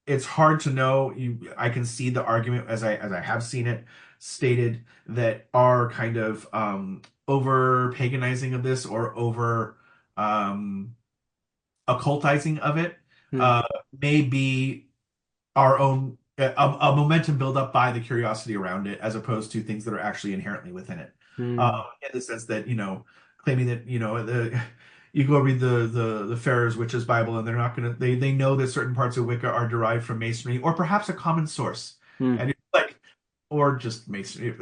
it's hard to know. I can see the argument as I have seen it stated that are kind of over paganizing of this or over um, occultizing of it Mm. uh, may be our own a momentum build up by the curiosity around it as opposed to things that are actually inherently within it. Mm. In the sense that claiming that you go read the Pharaoh's Witches Bible and they're not gonna they know that certain parts of Wicca are derived from Masonry or perhaps a common source, Mm. and it's like or just Masonry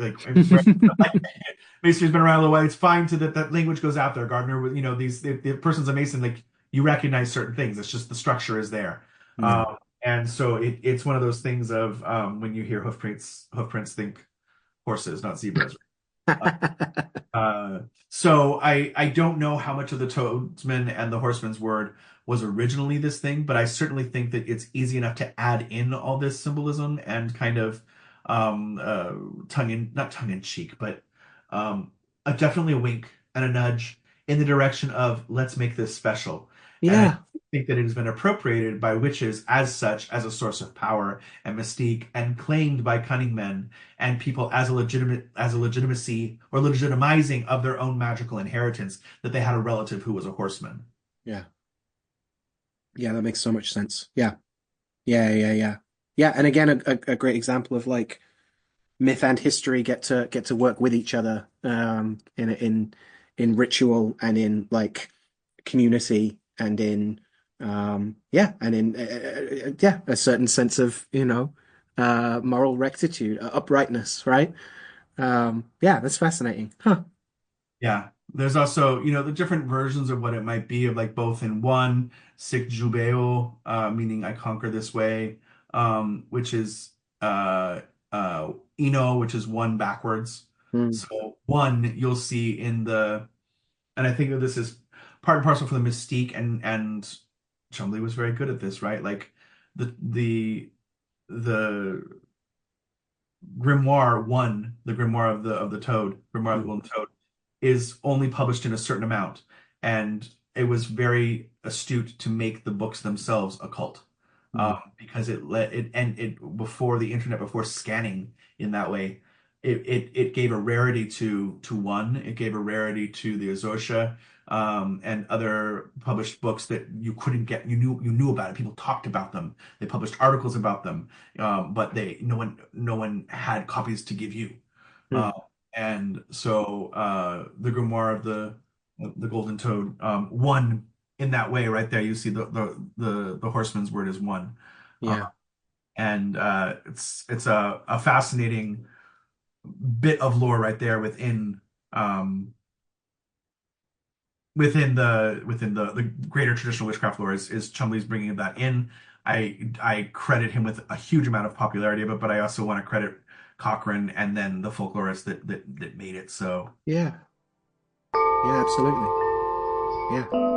Masonry's been around a little while. It's fine to that language goes out there. Gardner, these the person's a Mason, like you recognize certain things. It's just the structure is there. Yeah. And so it's one of those things of when you hear hoofprints think horses, not zebras. Uh, uh, so I don't know how much of the toadsman and the horseman's word was originally this thing, but I certainly think that it's easy enough to add in all this symbolism and kind of not tongue in cheek, but definitely a wink and a nudge in the direction of let's make this special. And I Yeah. think that it has been appropriated by witches as such as a source of power and mystique and claimed by cunning men and people as a legitimacy or legitimizing of their own magical inheritance that they had a relative who was a horseman. Yeah. Yeah, that makes so much sense. Yeah. Yeah, yeah, yeah. Yeah, and again a great example of like myth and history get to work with each other in ritual and in like community and in yeah and in yeah a certain sense of moral rectitude, uprightness, right? Yeah, that's fascinating. Huh. Yeah. There's also, the different versions of what it might be of like both in one, sic jubeo, meaning I conquer this way, which is uh ino, which is one backwards. Mm, So one you'll see in the and I think that this is part and parcel for the mystique and Chumley was very good at this, right? Like the grimoire one, the grimoire of the toad, grimoire of the mm, golden toad is only published in a certain amount. And it was very astute to make the books themselves occult. mm, Because it let it and it before the internet, before scanning in that way, it gave a rarity to one, it gave a rarity to the Azosha, and other published books that you couldn't get. You knew about it. People talked about them. They published articles about them, but they no one had copies to give you. Uh, mm. and so the grimoire of the Golden Toad one in that way right there. You see the horseman's word is one, uh, Yeah, and it's a fascinating bit of lore right there um, within the greater traditional witchcraft lore is Chumley's bringing that in. I credit him with a huge amount of popularity of it, but I also want to credit Cochrane and then the folklorists that made it so. yeah, yeah, absolutely. Yeah.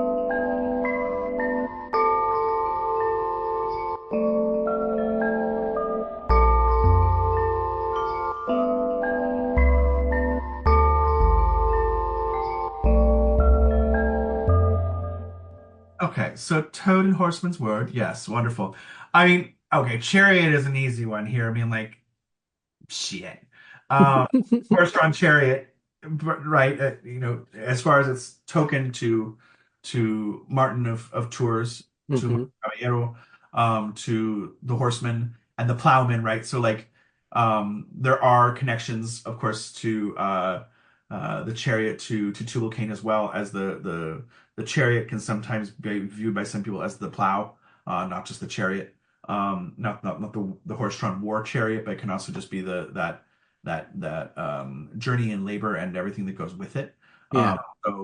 Okay, so Toad and Horseman's Word, yes, wonderful. I mean, okay, Chariot is an easy one here. I mean, like, shit. Um, Horse-drawn chariot, right? As far as its token to Martin of Tours, to Hmm. Caballero, to the horseman and the plowman, right? So like, there are connections, of course, to the chariot to Tubal Cain as well as the chariot can sometimes be viewed by some people as the plow, not just the chariot. Not the horse-drawn war chariot, but it can also just be that journey and labor and everything that goes with it. Um, Yeah,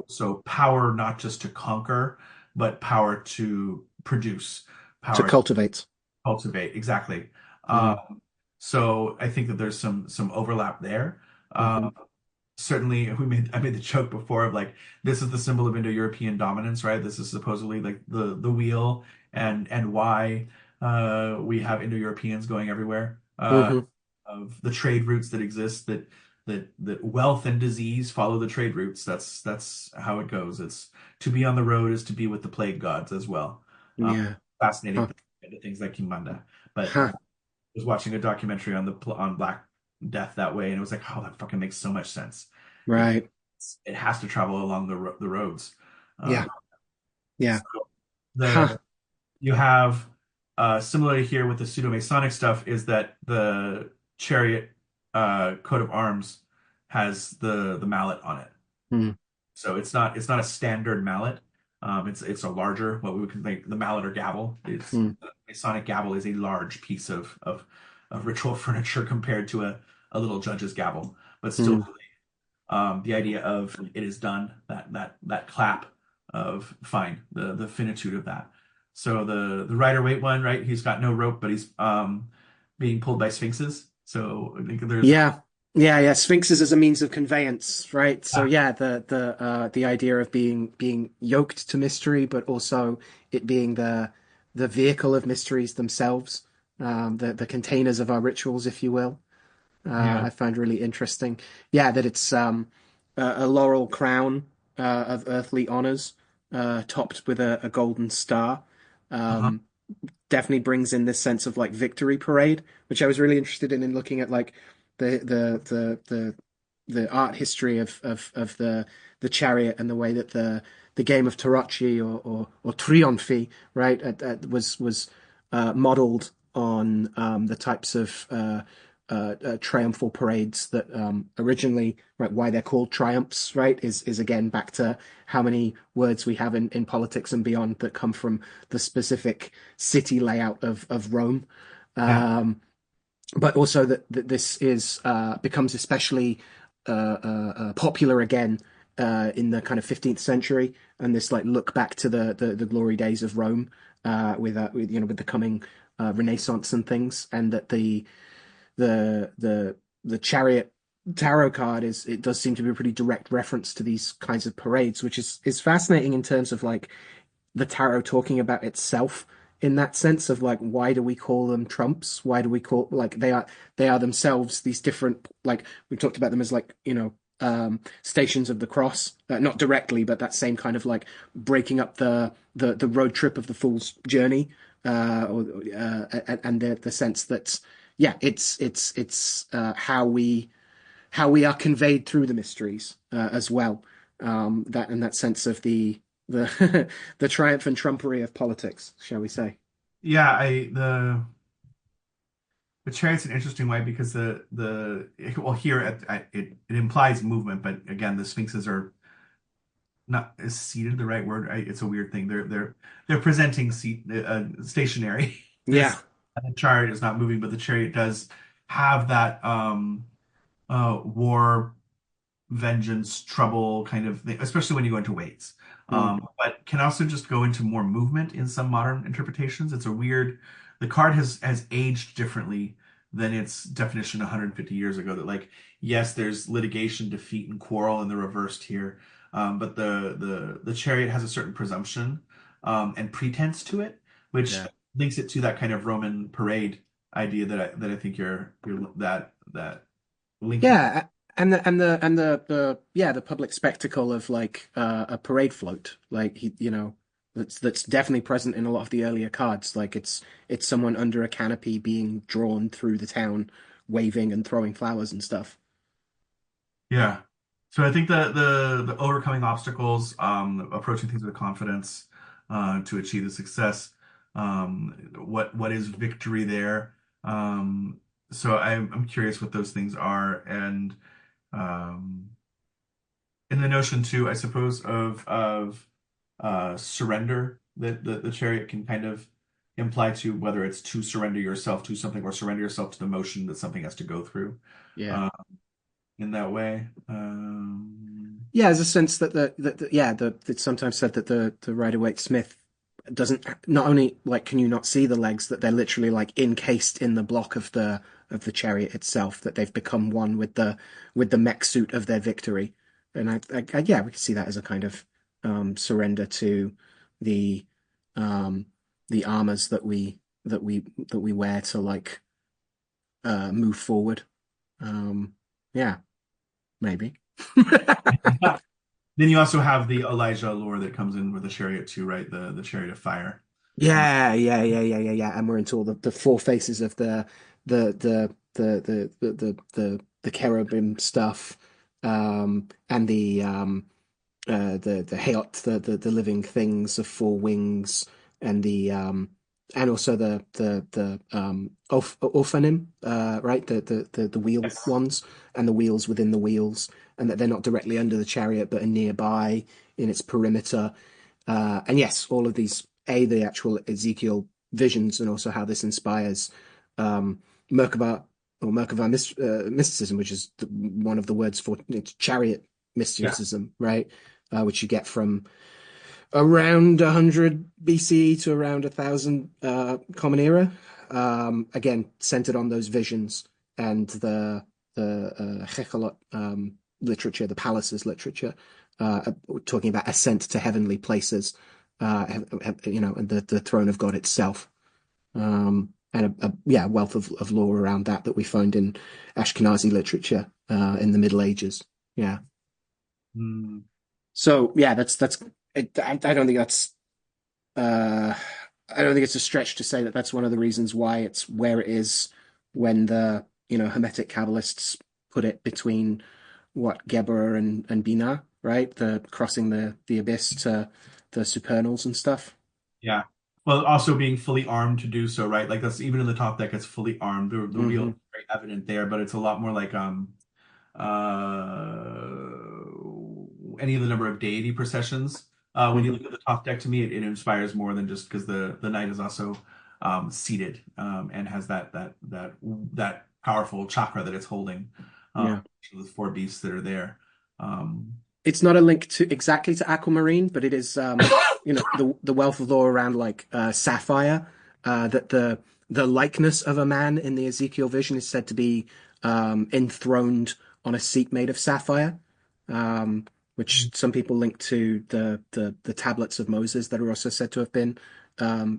so power not just to conquer, but power to produce, to power to cultivate. cultivate. Exactly. Mm, So I think that there's some overlap there. hmm. Certainly I made the joke before of like this is the symbol of Indo-European dominance, right? This is supposedly like the wheel and why we have Indo-Europeans going everywhere. Hmm. Of the trade routes that exist that wealth and disease follow the trade routes. That's how it goes. It's to be on the road is to be with the plague gods as well. Um, Yeah. Fascinating Huh. into things like Kimanda. But Huh. was watching a documentary on Black Death that way, and it was like, oh, that fucking makes so much sense. It Right. it has to travel along the roads. Yeah. Um, Yeah. so Huh. the you have similarly here with the pseudo-Masonic stuff is that the chariot coat of arms has the mallet on it. Mm, So it's not a standard mallet. It's a larger what we would think the mallet or gavel. It's mm, the Masonic gavel is a large piece of ritual furniture compared to a little judge's gavel, but still mm. the idea of it is done, that clap of fine, the finitude of that. So the rider weight one, right? He's got no rope, but he's being pulled by sphinxes. So I think there's Yeah. Yeah, yeah. Sphinxes as a means of conveyance, right? So yeah, the idea of being yoked to mystery, but also it being the vehicle of mysteries themselves, the containers of our rituals, if you will. yeah. I find really interesting. Yeah, that it's a laurel crown of earthly honors, topped with a golden star. Uh-huh. Um, Definitely brings in this sense of like victory parade, which I was really interested in looking at like the art history of the chariot and the way that the game of Tarocchi or Trionfi, right, was modeled on the types of triumphal parades that originally, right, why they're called triumphs, right, is again back to how many words we have in politics and beyond that come from the specific city layout of Rome. Yeah. Um, but also that this is becomes especially popular again in the kind of 15th century, and this like look back to the glory days of Rome with with the coming Renaissance and things, and that the chariot tarot card is it does seem to be a pretty direct reference to these kinds of parades, which is fascinating in terms of like the tarot talking about itself in that sense of like why do we call them trumps? Why do we call like they are themselves these different like we talked about them as like stations of the cross, not directly but that same kind of like breaking up the road trip of the fool's journey, and the sense that yeah it's how we are conveyed through the mysteries as well, that and that sense of the the triumph and trumpery of politics, shall we say? Yeah, I the chariot's an interesting way because the well here it implies movement, but again the sphinxes are not is seated the right word? It's a weird thing. They're presenting stationary. Yeah, This the chariot is not moving, but the chariot does have that war, vengeance, trouble kind of thing, especially when you go into weights. mm, But can also just go into more movement in some modern interpretations. It's a weird. The card has aged differently than its definition 150 years ago. That like yes, there's litigation, defeat, and quarrel in the reversed here, but the chariot has a certain presumption and pretense to it, which yeah, links it to that kind of Roman parade idea that I think you're that linking. yeah. And the yeah the public spectacle of like a parade float, like that's definitely present in a lot of the earlier cards. Like it's someone under a canopy being drawn through the town, waving and throwing flowers and stuff. Yeah. So I think the overcoming obstacles, approaching things with confidence, to achieve the success. What is victory there? So I'm curious what those things are, and um, in the notion too, I suppose of surrender that the chariot can kind of imply to whether it's to surrender yourself to something or surrender yourself to the motion that something has to go through. Yeah. Uh, in that way. Yeah, there's a sense that yeah, it's sometimes said that the Rider-Waite Smith doesn't not only like can you not see the legs that they're literally like encased in the block of the chariot itself, that they've become one with the mech suit of their victory. And yeah, we can see that as a kind of surrender to the um the armors that we wear to like move forward. Yeah, maybe. Then you also have the Elijah lore that comes in with the chariot too, right? The chariot of fire. Uh, Yeah. And we're into all the four faces of the cherubim stuff, and the Hayot, the living things of four wings, and and also the Ophanim, right? The wheel yes. ones, and the wheels within the wheels, and that they're not directly under the chariot, but are nearby in its perimeter. And yes, all of these, the actual Ezekiel visions, and also how this inspires Merkaba or Merkaba mysticism, which is one of the words for it's chariot Yeah. mysticism, right? Which you get from around 100 BCE to around 1000 Common Era. Again, centered on those visions and the Hechelot literature, the palaces literature, talking about ascent to heavenly places, and the throne of God itself. And yeah, wealth of lore around that we find in Ashkenazi literature in the Middle Ages. Yeah. Mm. So yeah, that's. I don't think that's. Uh, I don't think it's a stretch to say that that's one of the reasons why it's where it is when the Hermetic Kabbalists put it between what Geber and Binah, right? The crossing the abyss to the supernals and stuff. Yeah. Well, also being fully armed to do so, right? Like that's even in the top deck, it's fully armed. The wheel is Hmm. very evident there, but it's a lot more like any of the number of deity processions. When you Hmm. look at the top deck, to me, it inspires more than just because the knight is also seated, and has that powerful chakra that it's holding, Yeah. the four beasts that are there. Um, It's not a link to exactly to aquamarine, but it is the wealth of lore around like sapphire, that the likeness of a man in the Ezekiel vision is said to be enthroned on a seat made of sapphire, um, which some people link to the tablets of Moses that are also said to have been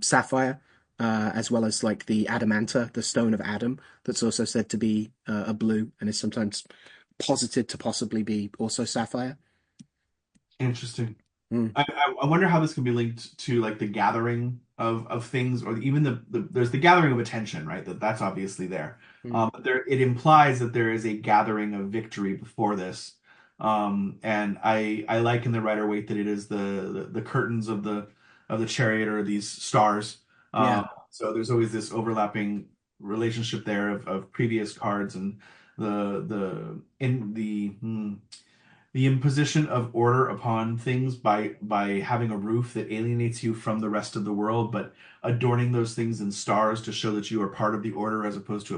sapphire, as well as like the adamanta, the stone of Adam, that's also said to be a blue and is sometimes posited to possibly be also sapphire. Interesting. Mm, I wonder how this can be linked to like the gathering of things, or even there's the gathering of attention, right? That's obviously there. mm. But there it implies that there is a gathering of victory before this. And I like in the Rider Waite that it is the curtains of the chariot, or these stars. Yeah, So there's always this overlapping relationship there of previous cards, and the in the imposition of order upon things by having a roof that alienates you from the rest of the world, but adorning those things in stars to show that you are part of the order, as opposed to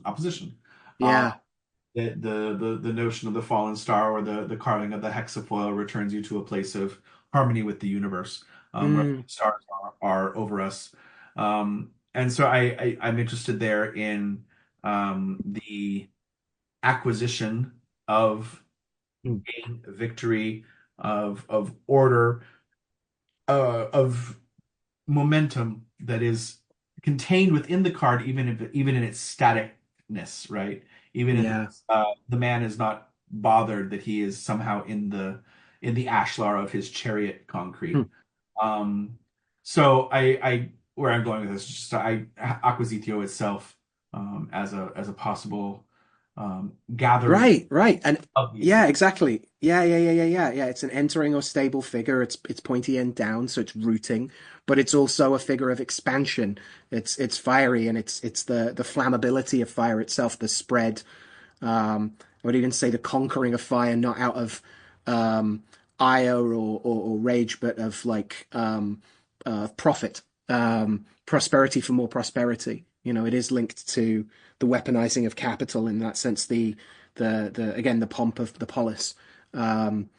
opposition. Uh, yeah. the notion of the fallen star, or the carving of the hexafoil, returns you to a place of harmony with the universe, where Mm, the stars are over us. And so I'm interested there in the acquisition of mm. gain, victory, of order, of momentum that is contained within the card, even in its staticness, right? Even in Yeah. the man is not bothered that he is somehow in the ashlar of his chariot Hmm. concrete. Um, so I where I'm going with this, just Acquisitio itself, as a possible gathering Right, right. And of these yeah, things. exactly. Yeah. It's an entering or stable figure. It's pointy end down, so it's rooting, but it's also a figure of expansion. It's fiery and it's the flammability of fire itself, the spread. I would even say the conquering of fire, not out of um, ire or rage, but of like profit, prosperity for more prosperity. It is linked to the weaponizing of capital in that sense. The again the pomp of the polis. Um,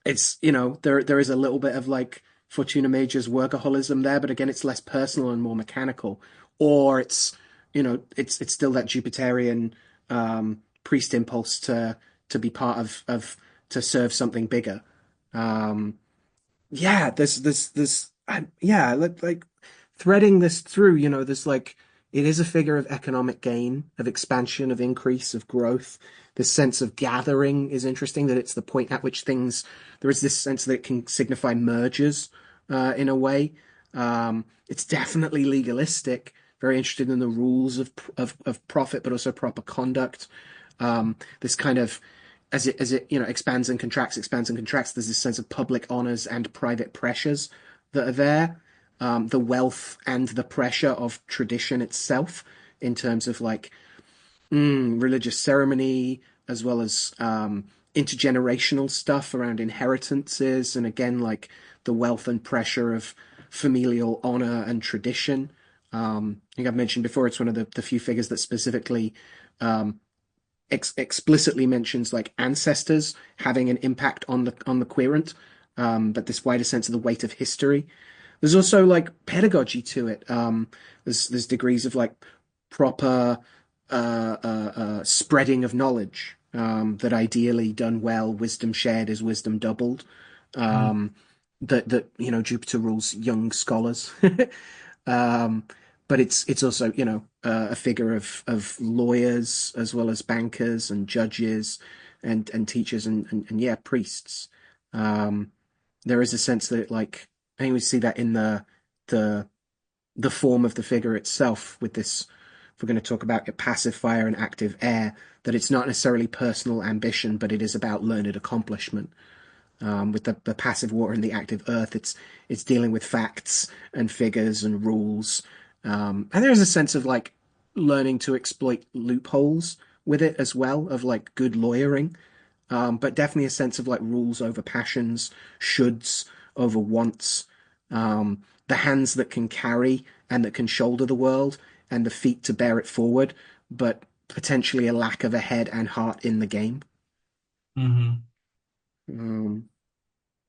it's there is a little bit of like Fortuna Major's workaholism there, but again it's less personal and more mechanical. Or it's still that Jupiterian priest impulse to be part of to serve something bigger. Um, yeah, yeah, like threading this through, there's like it is a figure of economic gain, of expansion, of increase, of growth. This sense of gathering is interesting, that it's the point at which things there is this sense that it can signify mergers in a way. It's definitely legalistic, very interested in the rules of profit, but also proper conduct. This kind of as it expands and contracts, there's this sense of public honors and private pressures that are there. The wealth and the pressure of tradition itself, in terms of like religious ceremony, as well as intergenerational stuff around inheritances, and again like the wealth and pressure of familial honor and tradition. I think I've mentioned before, it's one of the few figures that specifically um, explicitly mentions like ancestors having an impact on the querent, but this wider sense of the weight of history. There's also like pedagogy to it. There's degrees of like proper spreading of knowledge, that ideally done well, wisdom shared is wisdom doubled. Mm. Um, that Jupiter rules young scholars. Um, but it's also, a figure of lawyers as well as bankers and judges and teachers and yeah, priests. Um, there is a sense that like I think we see that in the the form of the figure itself with this. If we're going to talk about passive fire and active air, that it's not necessarily personal ambition, but it is about learned accomplishment. With the passive water and the active earth, it's dealing with facts and figures and rules, and there is a sense of like learning to exploit loopholes with it as well, of like good lawyering, but definitely a sense of like rules over passions, shoulds over wants, the hands that can carry and that can shoulder the world, and the feet to bear it forward, but potentially a lack of a head and heart in the game. Hmm. Um,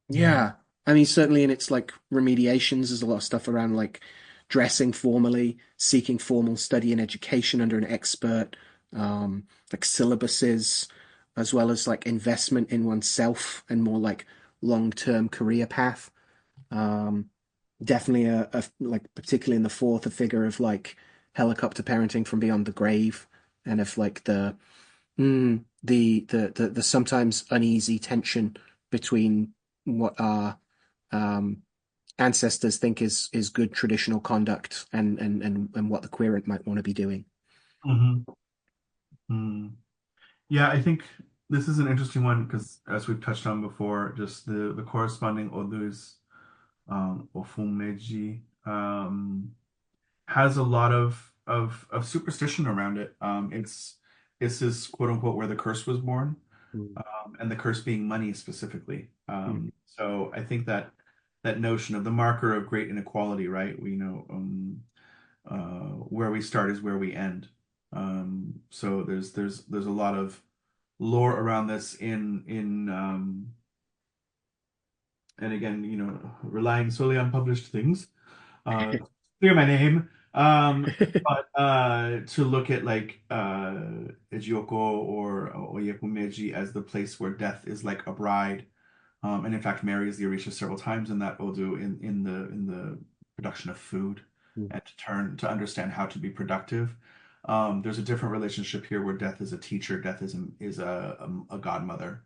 Yeah. yeah, I mean, certainly in its like remediations, there's a lot of stuff around like dressing formally, seeking formal study and education under an expert, like syllabuses, as well as like investment in oneself and more like long-term career path. Um, Definitely a like particularly in the fourth, a figure of like helicopter parenting from beyond the grave, and of like the sometimes uneasy tension between what our um, ancestors think is good traditional conduct and what the querent might want to be doing. Hmm. Mm. Yeah, I think this is an interesting one because, as we've touched on before, just the corresponding odus, Ofumeji, has a lot of superstition around it. It's this quote unquote where the curse was born, Mm, and the curse being money specifically. mm, So I think that that notion of the marker of great inequality, right? We know where we start is where we end. So there's a lot of lore around this in and again, relying solely on published things. Clear my name. But to look at like Ejioko or Oyekumeji as the place where death is like a bride. And in fact, marries the Orisha several times in that Odu in the production of food mm, and to understand how to be productive. There's a different relationship here where death is a teacher, death is a godmother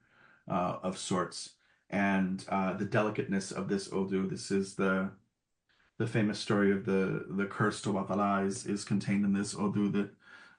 of sorts, and the delicateness of this Odu. This is the famous story of the curse to Watala is contained in this Odu that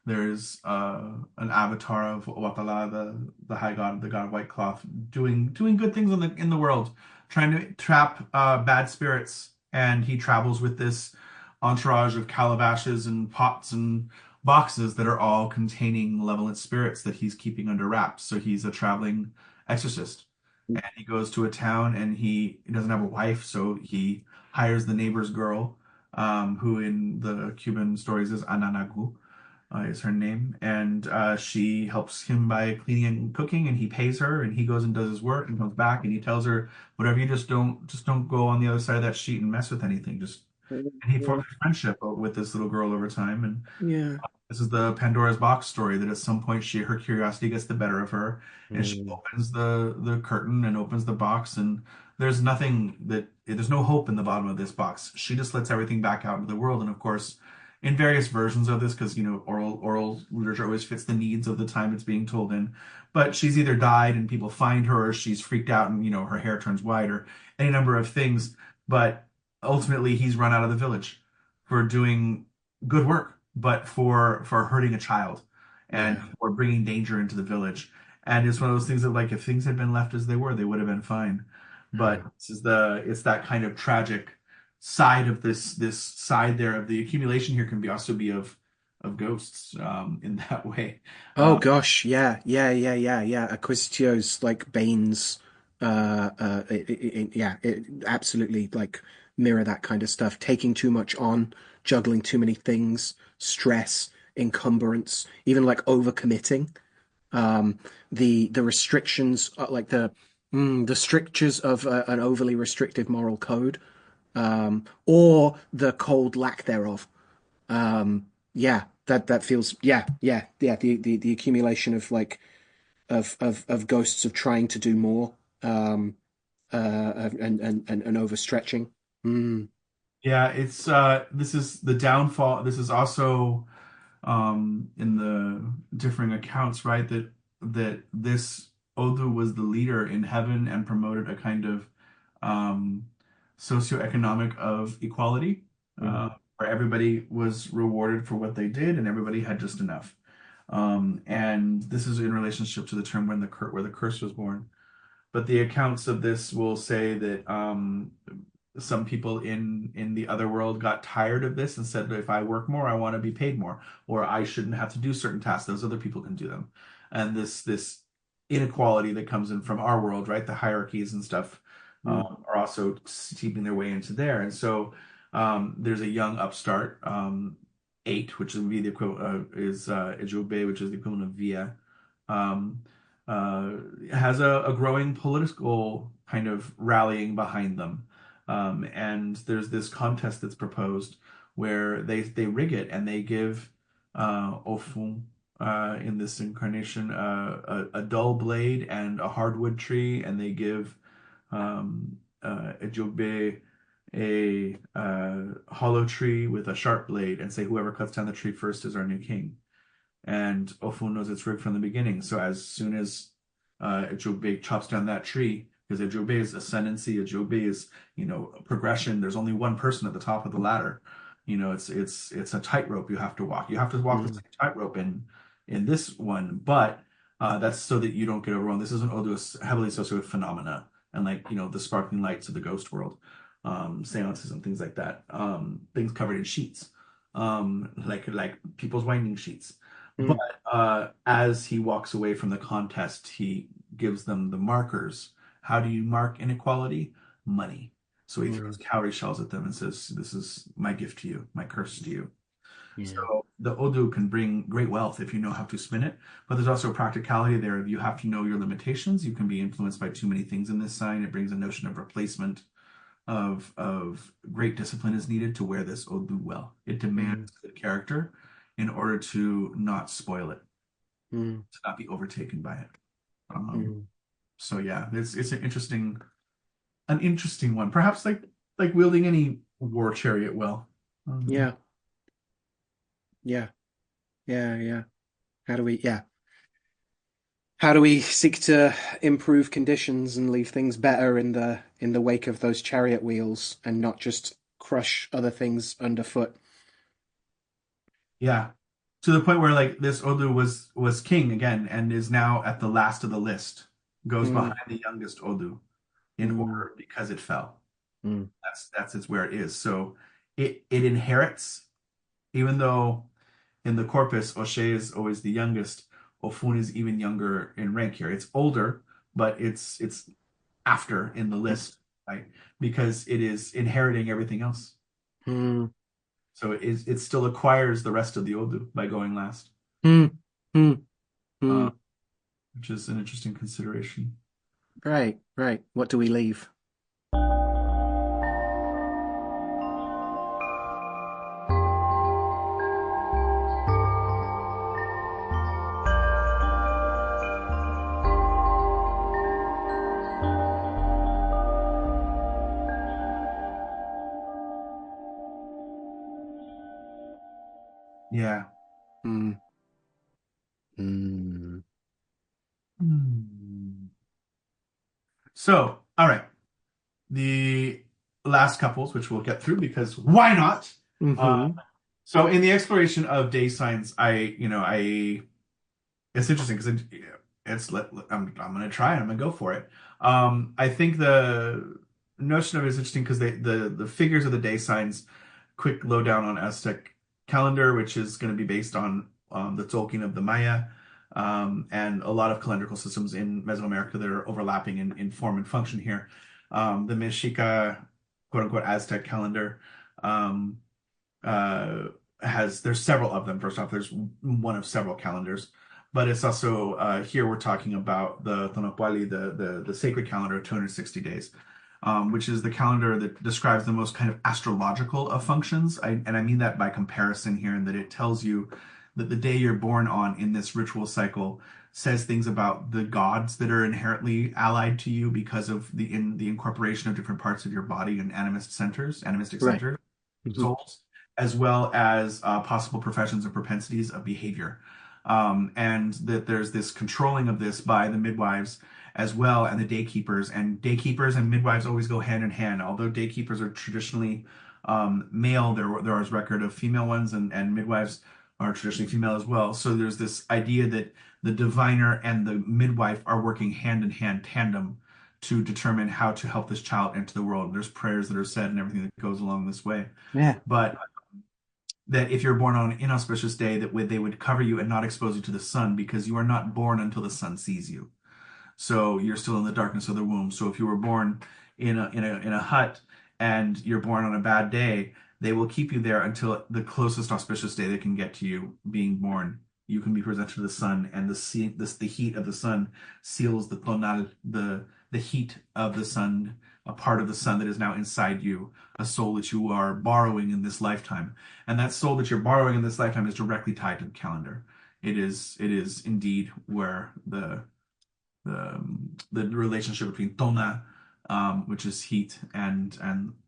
there is an avatar of Watala, the high god, the god of white cloth, doing good things in the world, trying to trap bad spirits, and he travels with this entourage of calabashes and pots and boxes that are all containing malevolent spirits that he's keeping under wraps. So he's a traveling exorcist. mm, And he goes to a town and he doesn't have a wife, so he hires the neighbor's girl, who in the Cuban stories is Ananagu, is her name, and she helps him by cleaning and cooking, and he pays her, and he goes and does his work, and comes back, and he tells her, whatever, you just don't go on the other side of that sheet and mess with anything. And he yeah, forms a friendship with this little girl over time, and yeah. this is the Pandora's box story that at some point her curiosity gets the better of her, and she Mm, opens the curtain and opens the box, and there's no hope in the bottom of this box. She just lets everything back out into the world, and of course, in various versions of this, because oral literature always fits the needs of the time it's being told in. But she's either died and people find her, or she's freaked out and her hair turns white, or any number of things. But ultimately, he's run out of the village for doing good work, but for hurting a child and yeah. for bringing danger into the village. And it's one of those things that, like, if things had been left as they were, they would have been fine. But Mm. it's that kind of tragic side of this side there of the accumulation here can be also be of ghosts in that way. Oh gosh, yeah, yeah, yeah, yeah, yeah. Acquisitio's like Bane's, yeah, it absolutely like mirror that kind of stuff. Taking too much on, juggling too many things, stress, encumbrance, even like overcommitting. Um, the restrictions, like the strictures of an overly restrictive moral code, or the cold lack thereof. Yeah, that feels yeah. The accumulation of like of ghosts of trying to do more, and overstretching. Mm, Yeah, it's this is the downfall. This is also in the differing accounts, right? That this Odu was the leader in heaven and promoted a kind of um, socioeconomic of equality, mm, where everybody was rewarded for what they did and everybody had just enough. And this is in relationship to the term where the curse was born. But the accounts of this will say that some people in the other world got tired of this and said, if I work more, I want to be paid more, or I shouldn't have to do certain tasks; those other people can do them. And this inequality that comes in from our world, right? The hierarchies and stuff mm, are also seeping their way into there. And so There's a young upstart, eight, which would be the equivalent is Ejobe, which is the equivalent of Via. Um, uh, has a growing political kind of rallying behind them. And there's this contest that's proposed where they rig it and they give Ofun in this incarnation a dull blade and a hardwood tree, and they give Ejobe a hollow tree with a sharp blade and say whoever cuts down the tree first is our new king. And Ofun knows it's rigged from the beginning. So as soon as Ejobe chops down that tree, because Ejobe is ascendancy, Ejobe is, progression. There's only one person at the top of the ladder. It's a tightrope you have to walk. You have to walk the Mm, same tightrope in this one, but that's so that you don't get overwhelmed. This is an Odus heavily associated with phenomena and the sparkling lights of the ghost world, seances and things like that. Things covered in sheets, like people's winding sheets. But mm, as he walks away from the contest, he gives them the markers. How do you mark inequality? Money. So he throws mm, cowrie shells at them and says, "This is my gift to you, my curse to you." yeah. So the Odu can bring great wealth if you know how to spin it, but there's also a practicality there. You have to know your limitations. You can be influenced by too many things in this sign. It brings a notion of replacement, of great discipline is needed to wear this Odu well. It Mm, demands good character in order to not spoil it, mm, to not be overtaken by it. Um, mm. so yeah, it's an interesting one. Perhaps like wielding any war chariot well. Yeah, yeah, yeah, yeah. How do we, yeah. How do we seek to improve conditions and leave things better in the wake of those chariot wheels and not just crush other things underfoot? Yeah. To the point where like this Odu was king again and is now at the last of the list, goes Mm, behind the youngest Odu in mm, order because it fell. mm, That's it's where it is. So it inherits, even though in the corpus O'Shea is always the youngest, Ofun is even younger in rank here. It's older, but it's after in the list, right? Because it is inheriting everything else. mm, So it still acquires the rest of the Odu by going last. mm, mm, Uh, mm. which is an interesting consideration. Right, right. What do we leave? Yeah. Mm, mm, Hmm. So, all right. The last couples, which we'll get through because why not? Uh, mm-hmm. so in the exploration of day signs, it's interesting because I'm gonna try and I'm gonna go for it. I think the notion of it is interesting because the figures of the day signs, quick lowdown on Aztec calendar, which is going to be based on the Tolkien of the Maya, and a lot of calendrical systems in Mesoamerica that are overlapping in form and function here. The Mexica, quote unquote, Aztec calendar. Um, uh, there's several of them. First off, there's one of several calendars, but it's also here we're talking about the Tonopwali, the sacred calendar of 260 days, which is the calendar that describes the most kind of astrological of functions. And I mean that by comparison here, in that it tells you that the day you're born on in this ritual cycle says things about the gods that are inherently allied to you because of the incorporation of different parts of your body and animistic Right. centers, Mm-hmm. souls, as well as possible professions and propensities of behavior. And that there's this controlling of this by the midwives as well and the daykeepers. And daykeepers and midwives always go hand in hand. Although daykeepers are traditionally male, there is record of female ones, and midwives are traditionally female as well. So there's this idea that the diviner and the midwife are working hand in hand, tandem, to determine how to help this child into the world. There's prayers that are said and everything that goes along this way. Yeah. But that if you're born on an inauspicious day, they would cover you and not expose you to the sun because you are not born until the sun sees you. So you're still in the darkness of the womb. So if you were born in a hut and you're born on a bad day, They will keep you there until the closest auspicious day they can get to you being born. You can be presented to the sun, and the heat of the sun seals the tonal, the heat of the sun, a part of the sun that is now inside you, a soul that you are borrowing in this lifetime. And that soul that you're borrowing in this lifetime is directly tied to the calendar. It is indeed where the relationship between tona, which is heat, and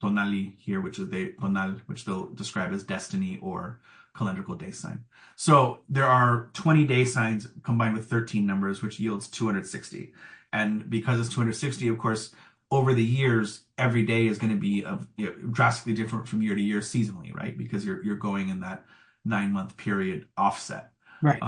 tonali here, which is the tonal, which they'll describe as destiny or calendrical day sign. So there are 20 day signs combined with 13 numbers, which yields 260. And because it's 260, of course, over the years, every day is going to be drastically different from year to year seasonally, right? Because you're going in that 9 month period offset. Right.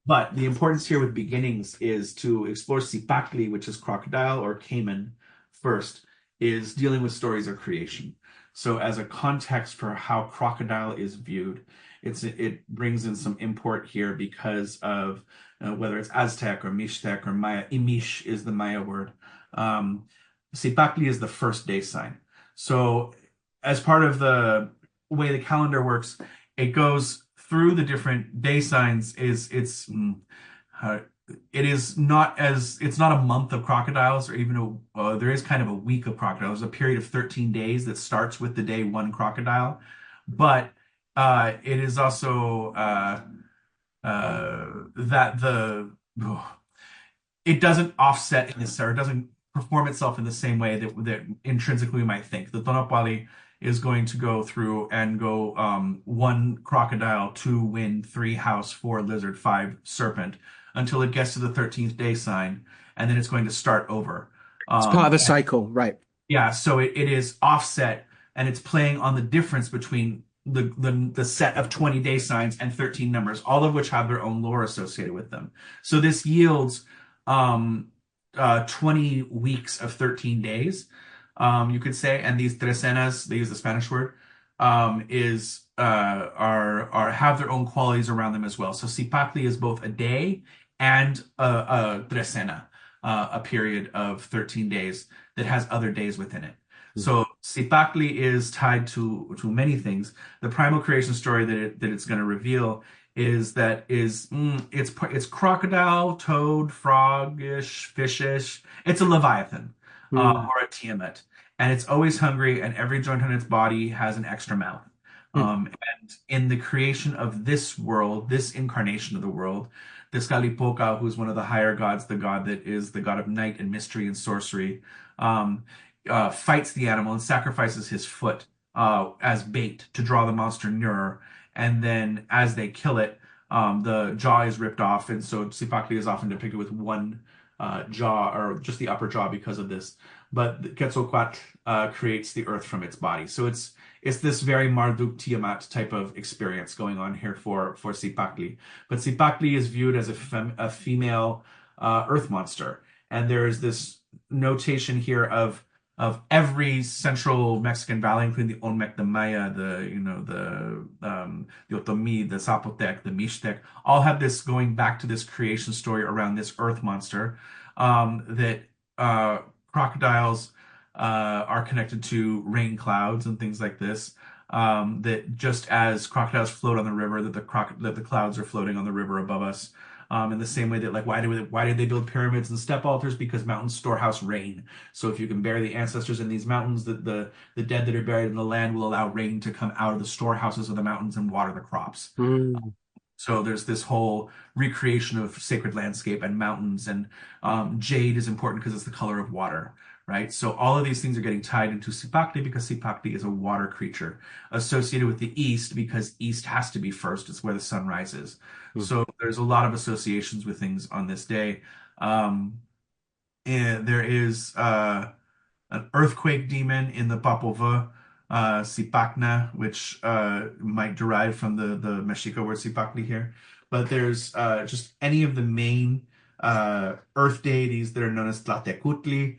But the importance here with beginnings is to explore Sipakli, which is crocodile or caiman first, is dealing with stories of creation. So as a context for how crocodile is viewed, it brings in some import here because of whether it's Aztec or Mixtec or Maya. Imish is the Maya word. Sipakli is the first day sign. So as part of the way the calendar works, it goes through the different day signs. Uh, it is not as it's not a month of crocodiles or even there is kind of a week of crocodiles. There's a period of 13 days that starts with the day one crocodile, but it is also that it doesn't offset in this, or it doesn't perform itself in the same way that intrinsically we might think. The Tonopali is going to go through and go one crocodile, two wind, three house, four lizard, five serpent until it gets to the 13th day sign, and then it's going to start over. It's part of the cycle, right? Yeah, so it is offset, and it's playing on the difference between the set of 20 day signs and 13 numbers, all of which have their own lore associated with them. So this yields 20 weeks of 13 days, you could say, and these trecenas, they use the Spanish word, is are have their own qualities around them as well. So Sipakli is both a day and a trecena, a period of 13 days that has other days within it. So Sipakli is tied to many things. The primal creation story that it's going to reveal is that it's crocodile, toad, frogish, fishish. It's a leviathan Mm. or a tiamat, and it's always hungry, and every joint on its body has an extra mouth. Mm. And in the creation of this world, this incarnation of the world, this Kalipoka, who's one of the higher gods, the god that is the god of night and mystery and sorcery, um, fights the animal and sacrifices his foot as bait to draw the monster nearer. And then as they kill it, the jaw is ripped off. And so Sipakli is often depicted with one jaw or just the upper jaw because of this. But Quetzalcoatl creates the earth from its body. So it's this very Marduk Tiamat type of experience going on here for Sipakli. But Sipakli is viewed as a female earth monster. And there is this notation here of every central Mexican valley, including the Olmec, the Maya, the Otomi, the Zapotec, the Mixtec, all have this going back to this creation story around this earth monster that crocodiles are connected to rain clouds and things like this. That just as crocodiles float on the river, that the clouds are floating on the river above us. In the same way that, like, why did they build pyramids and step altars? Because mountains storehouse rain. So if you can bury the ancestors in these mountains, the dead that are buried in the land will allow rain to come out of the storehouses of the mountains and water the crops. Mm. So there's this whole recreation of sacred landscape and mountains, and jade is important because it's the color of water, right? So all of these things are getting tied into Sipakli because Sipakli is a water creature associated with the east because east has to be first. It's where the sun rises. Mm. So there's a lot of associations with things on this day. And there is an earthquake demon in the Popova, Sipakna, which might derive from the Mexica word Sipakli here. But there's just any of the main earth deities that are known as Tlatecutli,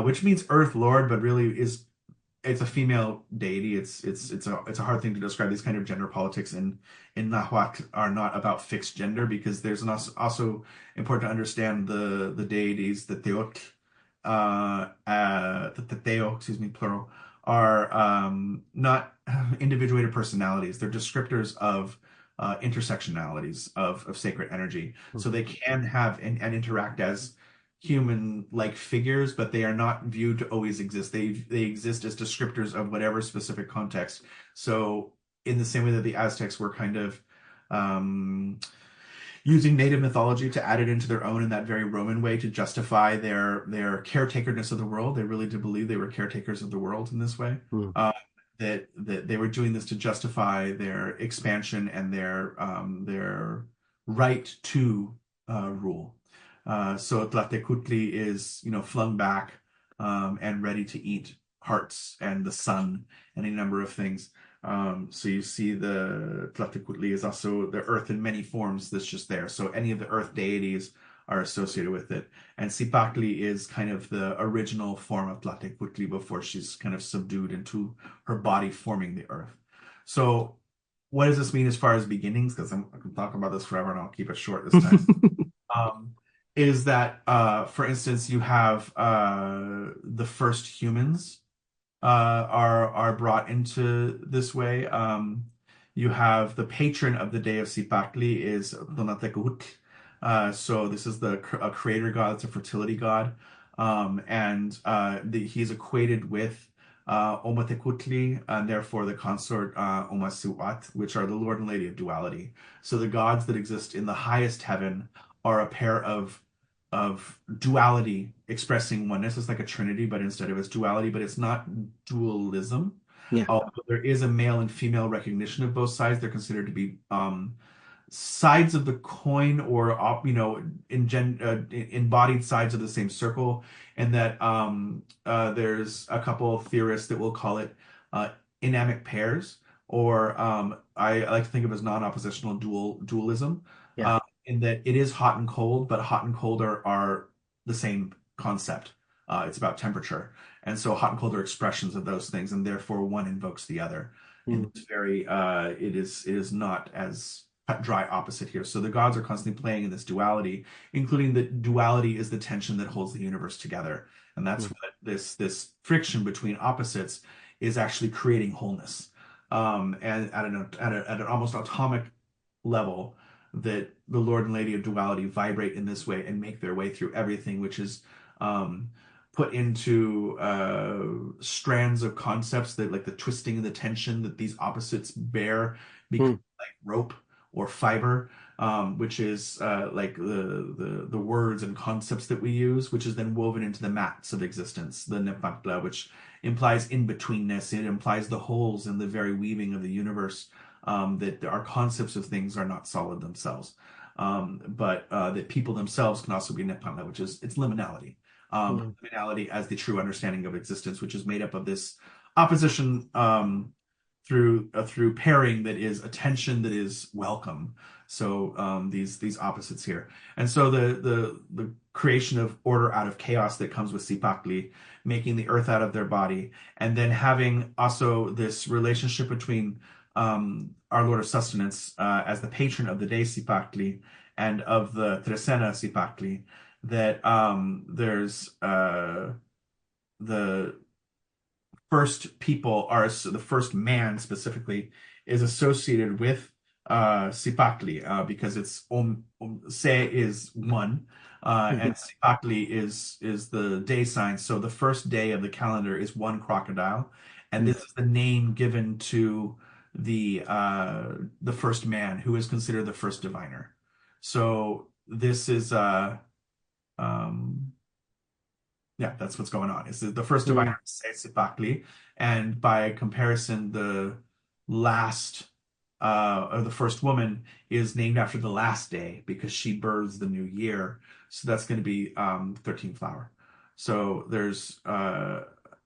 which means Earth Lord, but really it's a female deity. It's a hard thing to describe. These kind of gender politics in Nahuatl are not about fixed gender because there's also important to understand the deities, the Teotl, the Teteo, excuse me, plural, are not individuated personalities. They're descriptors of intersectionalities of sacred energy. So they can have and interact as human-like figures, but they are not viewed to always exist. They exist as descriptors of whatever specific context. So in the same way that the Aztecs were kind of um, using native mythology to add it into their own in that very Roman way to justify their caretakerness of the world. They really did believe they were caretakers of the world in this way. Mm. That they were doing this to justify their expansion and their right to rule. So Tlahtecutli is, flung back and ready to eat hearts and the sun and a number of things. So you see the Tlahtecutli is also the earth in many forms that's just there. So any of the earth deities are associated with it. And Sipakli is kind of the original form of Tlahtecutli before she's kind of subdued into her body forming the earth. So what does this mean as far as beginnings? Because I can talk about this forever and I'll keep it short this time. Um, is that, for instance, you have the first humans are brought into this way. You have the patron of the day of Sipakli is Tonatecutl. So this is a creator god, it's a fertility god. And he's equated with Omatecutli, and therefore the consort Omasuat, which are the Lord and Lady of duality. So the gods that exist in the highest heaven are a pair of duality expressing oneness. It's like a trinity, but instead of it's duality, but it's not dualism. Yeah. Although there is a male and female recognition of both sides, they're considered to be sides of the coin, or embodied sides of the same circle. And that there's a couple of theorists that will call it inamic pairs, or I like to think of as non-oppositional dualism. Yeah. In that it is hot and cold, but hot and cold are the same concept. It's about temperature. And so hot and cold are expressions of those things, and therefore one invokes the other. And Mm. it's it is not as cut dry opposite here. So the gods are constantly playing in this duality, including that duality is the tension that holds the universe together. And that's Mm. what this friction between opposites is actually creating wholeness. And at an almost atomic level, that the Lord and Lady of duality vibrate in this way and make their way through everything, which is put into strands of concepts that, like the twisting and the tension that these opposites bear, become Mm. like rope or fiber, which is like the words and concepts that we use, which is then woven into the mats of existence, the nepantla, which implies in-betweenness. It implies the holes in the very weaving of the universe, that our concepts of things are not solid themselves, but that people themselves can also be nepantla, which is it's liminality. Mm. Liminality as the true understanding of existence, which is made up of this opposition through pairing that is a tension that is welcome. So these opposites here, and so the creation of order out of chaos that comes with Sipakli, making the earth out of their body, and then having also this relationship between our Lord of Sustenance as the patron of the day Sipakli and of the Tresena Sipakli, that there's the first people are the first man specifically is associated with Sipakli because it's Se is one, and Mhm. Sipakli is the day sign. So the first day of the calendar is one crocodile, and Mm. this is the name given to the first man who is considered the first diviner. So this is um yeah, that's what's going on. Is the first Mm. diviner is Sipakli, and by comparison, the last or the first woman is named after the last day because she births the new year. So that's going to be 13th flower. So there's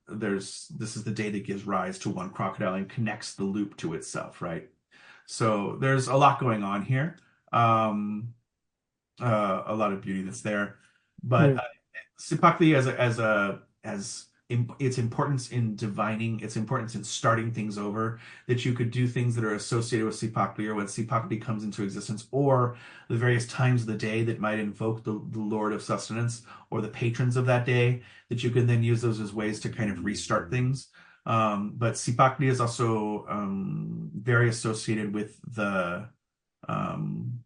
this is the day that gives rise to one crocodile and connects the loop to itself, right? So there's a lot going on here. A lot of beauty that's there, but Mm. Sipakli as its importance in divining, its importance in starting things over, that you could do things that are associated with Sipakli or when Sipakli comes into existence, or the various times of the day that might invoke the Lord of Sustenance or the patrons of that day, that you can then use those as ways to kind of restart things. But Sipakli is also very associated with um,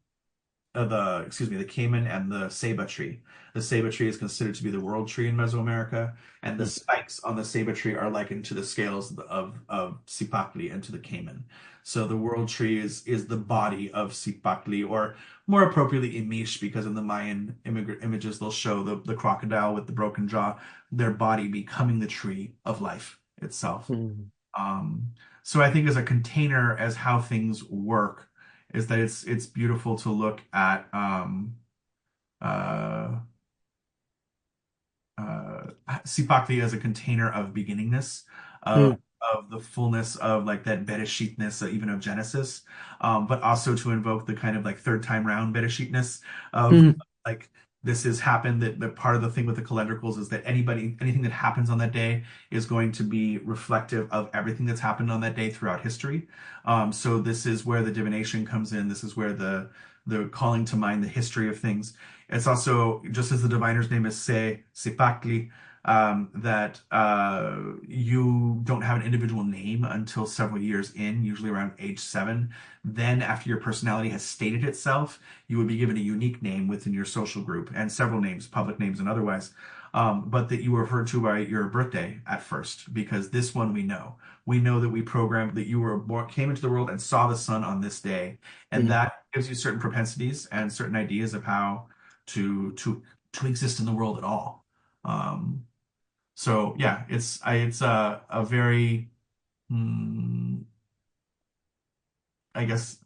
the cayman and the ceiba tree. The ceiba tree is considered to be the world tree in Mesoamerica, and the Mm, spikes on the ceiba tree are likened to the scales of Sipakli and to the cayman. So the world tree is the body of Sipakli, or more appropriately Imish, because in the Mayan images they'll show the crocodile with the broken jaw, their body becoming the tree of life itself. mm, Um, so I think as a container, as how things work, is that it's beautiful to look at uh, Sipakli as a container of beginningness, mm, of the fullness of like that Bereshitness, even of Genesis, but also to invoke the kind of like third time round Bereshitness of mm, like this has happened. That part of the thing with the calendrals is that anything that happens on that day is going to be reflective of everything that's happened on that day throughout history. So this is where the divination comes in. This is where the calling to mind the history of things. It's also, just as the diviner's name is Sepakli, that you don't have an individual name until several years in, usually around age 7. Then, after your personality has stated itself, you would be given a unique name within your social group and several names, public names and otherwise. But that you were referred to by your birthday at first, because this one we know. We know that we programmed that you were born, came into the world and saw the sun on this day, and mm. that gives you certain propensities and certain ideas of how to exist in the world at all. Um, so yeah, it's a very mm, I guess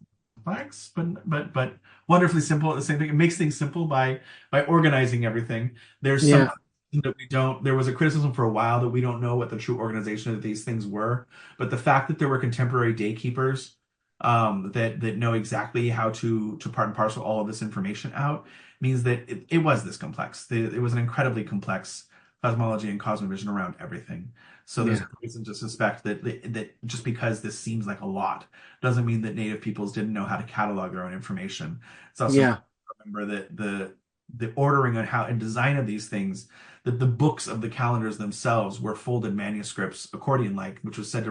complex, but wonderfully simple at the same thing. It makes things simple by organizing everything. There's some Yeah, criticism that we don't. There was a criticism for a while that we don't know what the true organization of these things were, but the fact that there were contemporary daykeepers that know exactly how to part and parcel all of this information out means that it was this complex. It was an incredibly complex cosmology and cosmovision around everything. So there's yeah, no reason to suspect that just because this seems like a lot doesn't mean that native peoples didn't know how to catalog their own information. It's also yeah. important to remember that the ordering and how and design of these things, that the books of the calendars themselves were folded manuscripts, accordion-like, which was said to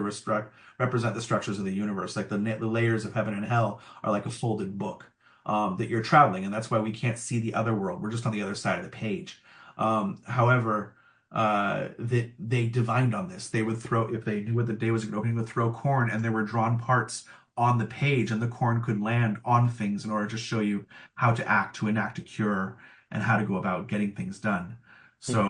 represent the structures of the universe. Like the layers of heaven and hell are like a folded book that you're traveling, and that's why we can't see the other world. We're just on the other side of the page. However, that they divined on this. They would throw, if they knew what the day was opening, would throw corn, and there were drawn parts on the page, and the corn could land on things in order to show you how to act, to enact a cure, and how to go about getting things done. Mm, So,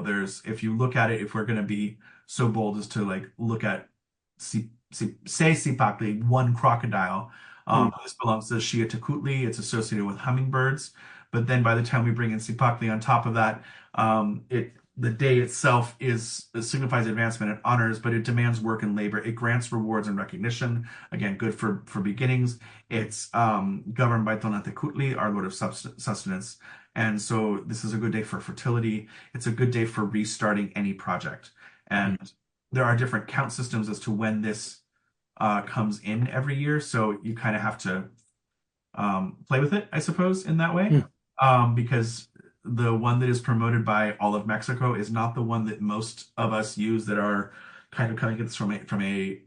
there's, if you look at it, if we're going to be so bold as to like look at, say, Sipakli, one crocodile, mm, this belongs to Shiatakutli, it's associated with hummingbirds. But then by the time we bring in Sipakli on top of that, the day itself it signifies advancement and honors, but it demands work and labor. It grants rewards and recognition. Again, good for beginnings. It's governed by Tonantekutli, our Lord of Sustenance. And so this is a good day for fertility. It's a good day for restarting any project. mm, And there are different count systems as to when this comes in every year. So you kind of have to play with it, I suppose, in that way. mm, Because the one that is promoted by all of Mexico is not the one that most of us use that are kind of coming at this from a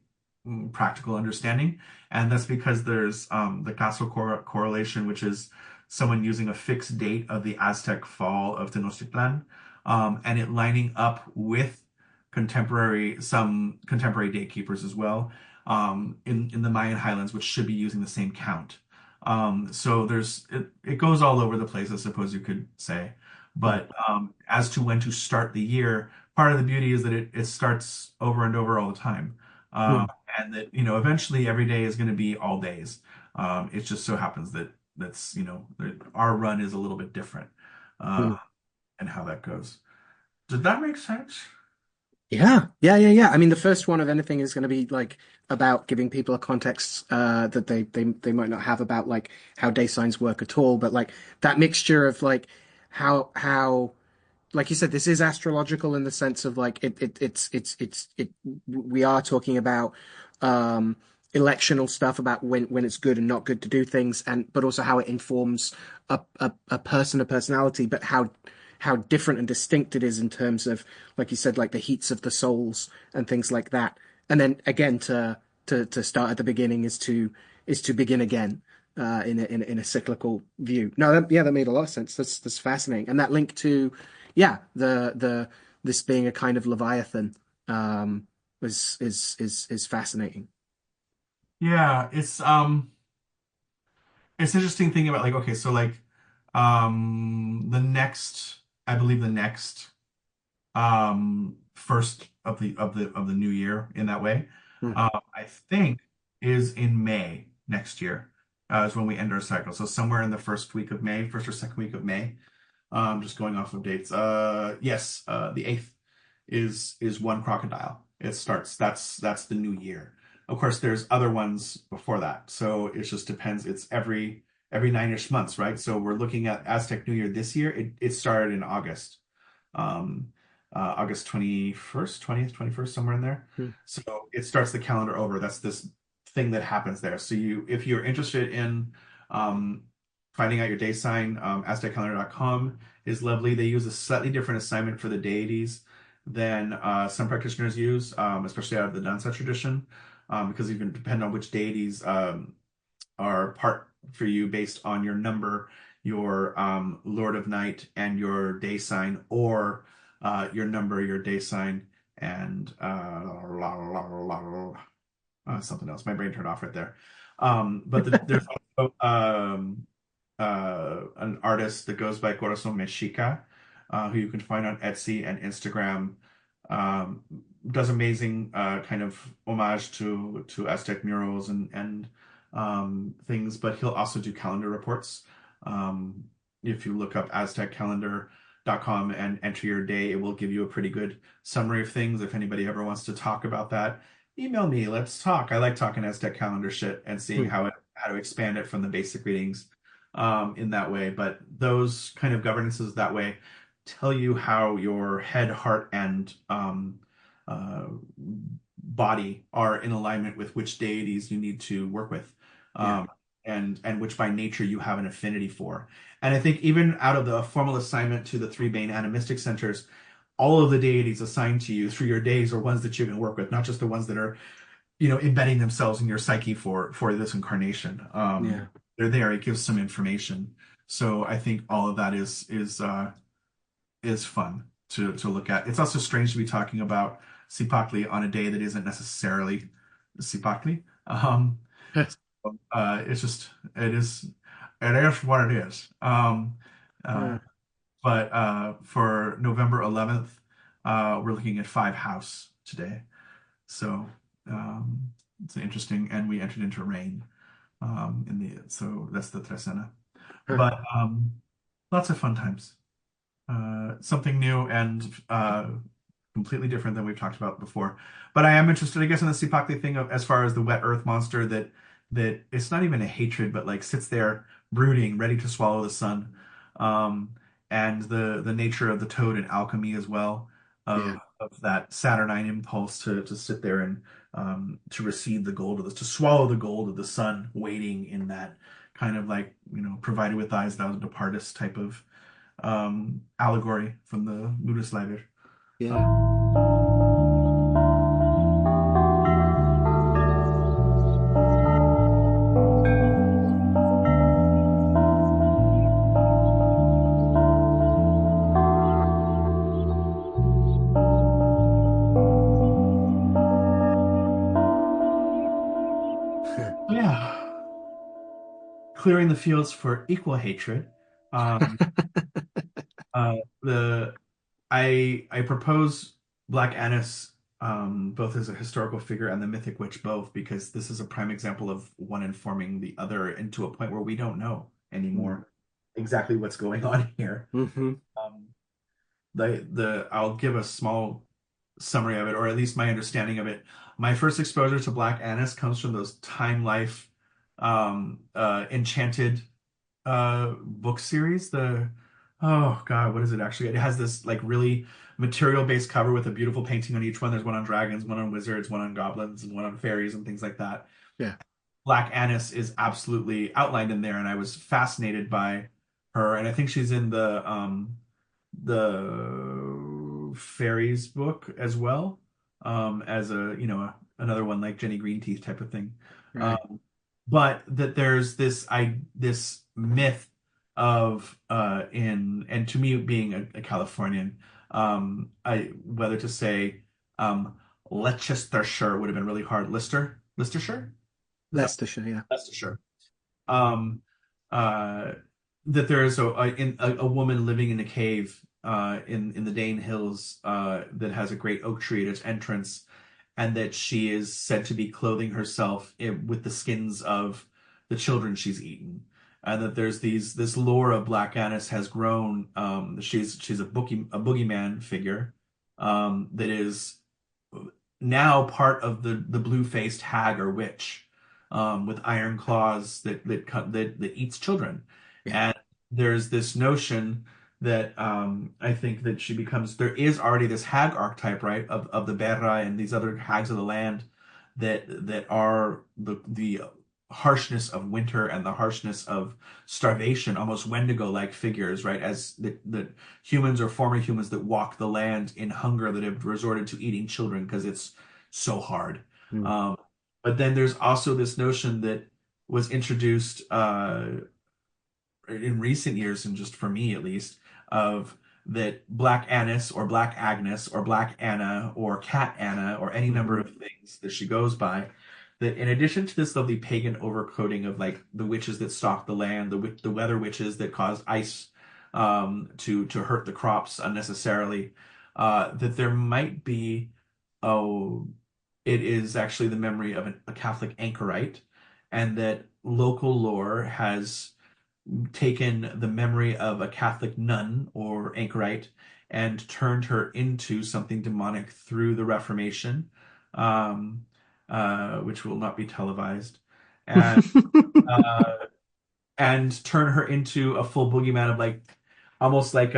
practical understanding. And that's because there's the causal correlation, which is someone using a fixed date of the Aztec fall of Tenochtitlan, and it lining up with some contemporary date keepers as well, in the Mayan highlands, which should be using the same count. So it goes all over the place, I suppose you could say. mm, But as to when to start the year, part of the beauty is that it starts over and over all the time. Um, mm, and that, eventually every day is going to be all days. It just so happens that our run is a little bit different, uh, mm. and how that goes. Did that make sense? Yeah, yeah, yeah, yeah. I mean, the first one of anything is going to be like about giving people a context that they might not have about like how day signs work at all. But like that mixture of like how like you said, this is astrological in the sense of like it we are talking about um electional stuff about when it's good and not good to do things, and but also how it informs a person, a personality, but how different and distinct it is in terms of, like you said, like the heats of the souls and things like that. And then again, to start at the beginning is to begin again in a cyclical view. No, yeah, that made a lot of sense. That's fascinating. And that link to, yeah, the this being a kind of Leviathan is fascinating. Yeah, it's interesting thinking about like okay, so like the next I believe the next first of the new year in that way Hmm. I think is in May next year is when we end our cycle. So somewhere in the first week of May, first or second week of May. Just going off of dates. Yes, the 8th is one crocodile. It starts. That's the new year. Of course, there's other ones before that. So it just depends. It's every 9-ish months, right? So we're looking at Aztec New Year this year. It started in August. August 21st, 20th, 21st, somewhere in there. Hmm. So it starts the calendar over. That's this thing that happens there. So if you're interested in um, finding out your day sign, azteccalendar.com is lovely. They use a slightly different assignment for the deities than some practitioners use, especially out of the danza tradition, because even depending on which deities are part for you based on your number, your Lord of Night, and your day sign, or your number, your day sign, and something else. My brain turned off right there. There's also an artist that goes by Corazon Mexica, who you can find on Etsy and Instagram. Um, does amazing kind of homage to Aztec murals and things, but he'll also do calendar reports. Um, if you look up azteccalendar.com and enter your day, it will give you a pretty good summary of things. If anybody ever wants to talk about that, email me. Let's talk. I like talking Aztec calendar shit and seeing Hmm. how to expand it from the basic readings in that way. But those kind of governances that way tell you how your head, heart, and uh, body are in alignment with which deities you need to work with, Yeah. um, and which by nature you have an affinity for. And I think even out of the formal assignment to the three main animistic centers, all of the deities assigned to you through your days are ones that you can work with, not just the ones that are, embedding themselves in your psyche for this incarnation. Yeah. They're there. It gives some information. So I think all of that is fun to look at. It's also strange to be talking about Sipakli on a day that isn't necessarily Sipakli. It's just it is what it is. Uh, Yeah. but for November 11th, we're looking at five house today. So it's interesting, and we entered into rain so that's the Trecena. Huh. But lots of fun times. Something new and completely different than we've talked about before. But I am interested, I guess, in the Sipakli thing of as far as the wet earth monster that it's not even a hatred, but like sits there brooding, ready to swallow the sun. Um, and the nature of the toad in alchemy as well, Yeah. of that Saturnine impulse to sit there and to receive the gold of to swallow the gold of the sun, waiting in that kind of like, provided with eyes thou departest type of allegory from the Buddhist. Yeah. Yeah, clearing the fields for equal hatred. Um, the I propose Black Annis both as a historical figure and the mythic witch both because this is a prime example of one informing the other into a point where we don't know anymore exactly what's going on here. Mm-hmm. Um, the I'll give a small summary of it, or at least my understanding of it. My first exposure to Black Annis comes from those Time Life enchanted book series. The Oh God, what is it actually? It has this like really material based cover with a beautiful painting on each one. There's one on dragons, one on wizards, one on goblins, and one on fairies and things like that. Yeah. Black Annis is absolutely outlined in there, and I was fascinated by her. And I think she's in the the fairies book as well, as another one like Jenny Greenteeth type of thing. Right. Um, but that there's this myth of in and to me being a Californian, I whether to say Leicestershire would have been really hard. Leicestershire? Is that Leicestershire, yeah. Leicestershire? Um, uh, that there is a woman living in a cave in the Dane Hills that has a great oak tree at its entrance, and that she is said to be clothing herself with the skins of the children she's eaten, and that there's this lore of Black Annis has grown. She's a boogeyman figure that is now part of the blue-faced hag or witch with iron claws that eats children. Yeah. And there's this notion that I think that there is already this hag archetype, right, of the Berra and these other hags of the land that are the harshness of winter and the harshness of starvation, almost Wendigo-like figures, right? As the humans or former humans that walk the land in hunger that have resorted to eating children because it's so hard. Mm. Um, but then there's also this notion that was introduced in recent years, and just for me at least, of that Black Annis or Black Agnes or Black Anna or Cat Anna or any number Hmm. of things that she goes by, that in addition to this lovely pagan overcoating of like the witches that stalk the land, the weather witches that cause ice to hurt the crops unnecessarily, that there might be oh it is actually the memory of a Catholic anchorite, and that local lore has taken the memory of a Catholic nun or anchorite and turned her into something demonic through the Reformation, um, which will not be televised, and uh, and turn her into a full boogeyman of like almost like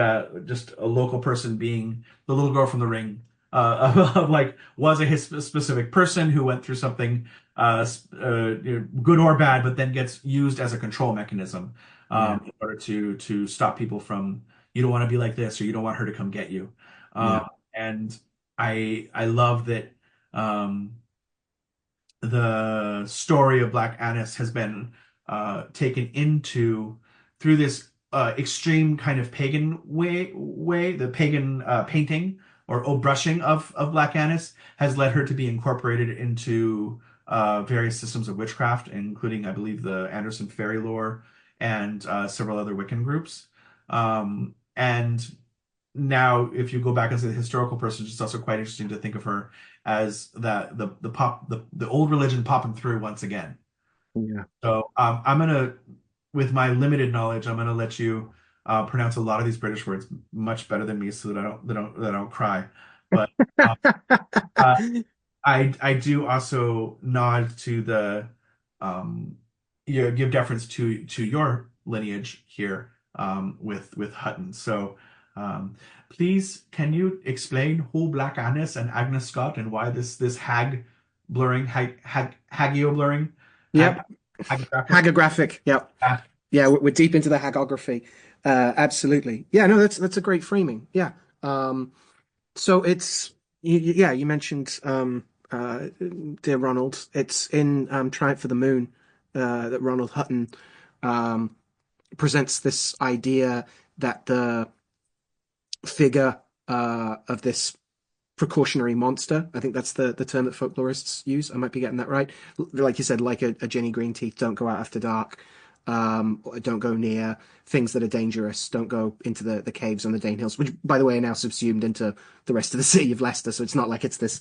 just a local person being the little girl from the ring of like was a specific person who went through something good or bad, but then gets used as a control mechanism Yeah. in order to stop people from you don't want to be like this or you don't want her to come get you. Yeah. And I love that um, the story of Black Annis has been taken into through this extreme kind of pagan way the pagan painting or brushing of Black Annis has led her to be incorporated into various systems of witchcraft, including, I believe, the Anderson fairy lore and several other Wiccan groups. And now, if you go back and say the historical person, it's also quite interesting to think of her as the old religion popping through once again. Yeah. So I'm gonna, with my limited knowledge, I'm gonna let you pronounce a lot of these British words much better than me, so that I don't cry. But um, uh, I do also nod to the give deference to your lineage here with Hutton. So please can you explain who Black Agnes and Agnes Scott and why this hagio blurring hag Yep. hagiographic? Hagiographic. Yep. Ah, Yeah, we're deep into the hagiography. Absolutely. Yeah, no, that's a great framing. Yeah. Um, so it's yeah, you mentioned Dear Ronald. It's in Triumph for the Moon that Ronald Hutton um, presents this idea that the figure of this precautionary monster. I think that's the term that folklorists use. I might be getting that right. Like you said, like a Jenny Greenteeth, don't go out after dark. Don't go near things that are dangerous. Don't go into the caves on the Dane Hills, which, by the way, are now subsumed into the rest of the city of Leicester. So it's not like it's this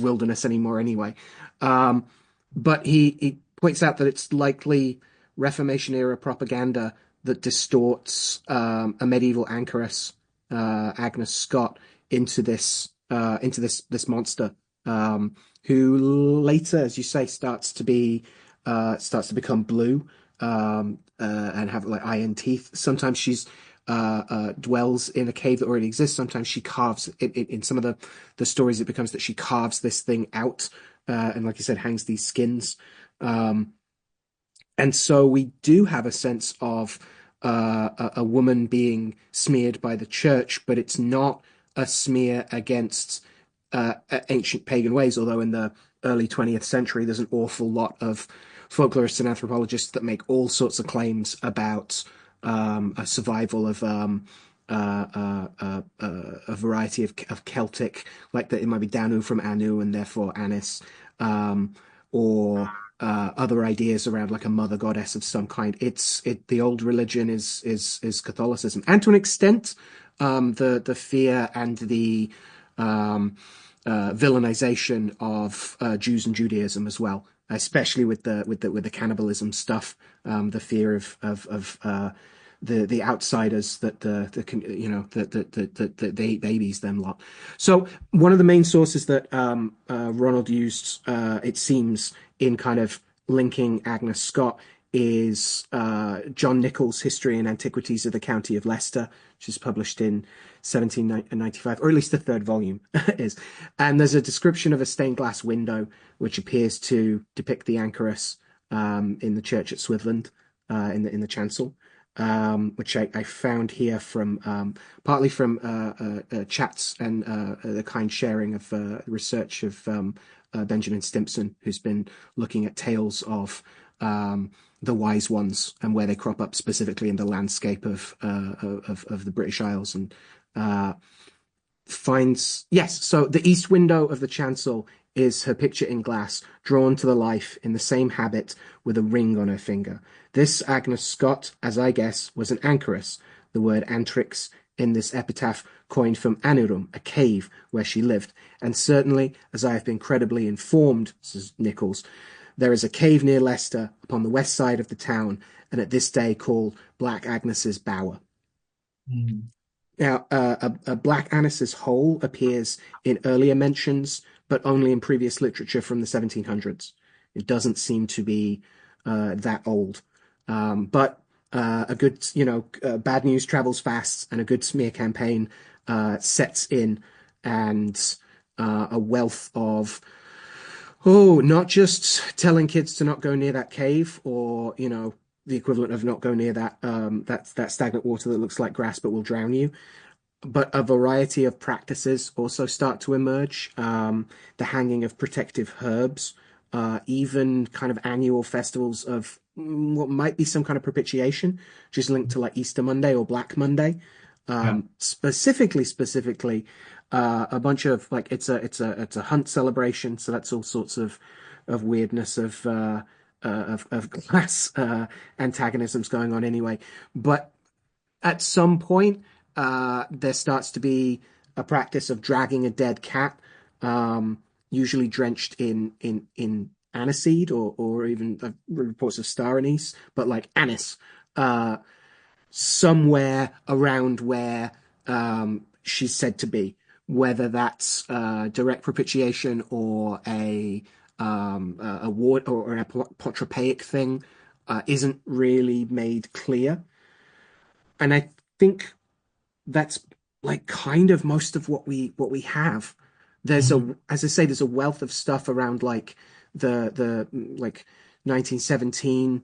wilderness anymore, anyway. Um, but he points out that it's likely Reformation era propaganda that distorts a medieval anchoress, Agnes Scott, into this monster, who later, as you say, starts to become blue, and have like iron teeth. Sometimes she's dwells in a cave that already exists. Sometimes she carves in some of the stories. It becomes that she carves this thing out, and like you said, hangs these skins. And so we do have a sense of a woman being smeared by the church, but it's not a smear against ancient pagan ways. Although in the early 20th century, there's an awful lot of folklorists and anthropologists that make all sorts of claims about a survival of a variety of Celtic, like that it might be Danu from Anu and therefore Anis, or other ideas around like a mother goddess of some kind. The old religion is Catholicism, and to an extent, the fear and the um, villainization of Jews and Judaism as well, especially with the cannibalism stuff, the fear of the outsiders that that they babies them lot. So one of the main sources that Ronald used, it seems, in kind of linking Agnes Scott is John Nichols' History and Antiquities of the County of Leicester, which is published in 1795, or at least the third volume is. And there's a description of a stained glass window which appears to depict the anchoress in the church at Swithland, in the chancel, which I found here from partly from chats and the kind sharing of research of Benjamin Stimpson, who's been looking at tales of the wise ones and where they crop up specifically in the landscape of the British Isles, and uh, finds, yes, so the east window of the chancel is her picture in glass, drawn to the life in the same habit with a ring on her finger. This Agnes Scott, as I guess, was an anchoress, the word antrix in this epitaph coined from Anurum, a cave where she lived. And certainly, as I have been credibly informed, says Nichols, there is a cave near Leicester upon the west side of the town, and at this day called Black Agnes's Bower. Mm. Now, a Black Annis's hole appears in earlier mentions, but only in previous literature from the 1700s. It doesn't seem to be that old. But a good, bad news travels fast, and a good smear campaign sets in, and a wealth of, oh, not just telling kids to not go near that cave, or the equivalent of not go near that stagnant water that looks like grass but will drown you, but a variety of practices also start to emerge. The hanging of protective herbs, even kind of annual festivals of what might be some kind of propitiation, which is linked to like Easter Monday or Black Monday. Yeah. Specifically, a bunch of like it's a hunt celebration, so that's all sorts of weirdness of class antagonisms going on anyway. But at some point, there starts to be a practice of dragging a dead cat, usually drenched in aniseed or even reports of star anise, but like anise, uh, somewhere around where she's said to be, whether that's direct propitiation or a ward or an apotropaic thing, isn't really made clear. And I think that's like kind of most of what we have. Mhm. As I say, there's a wealth of stuff around like the like 1917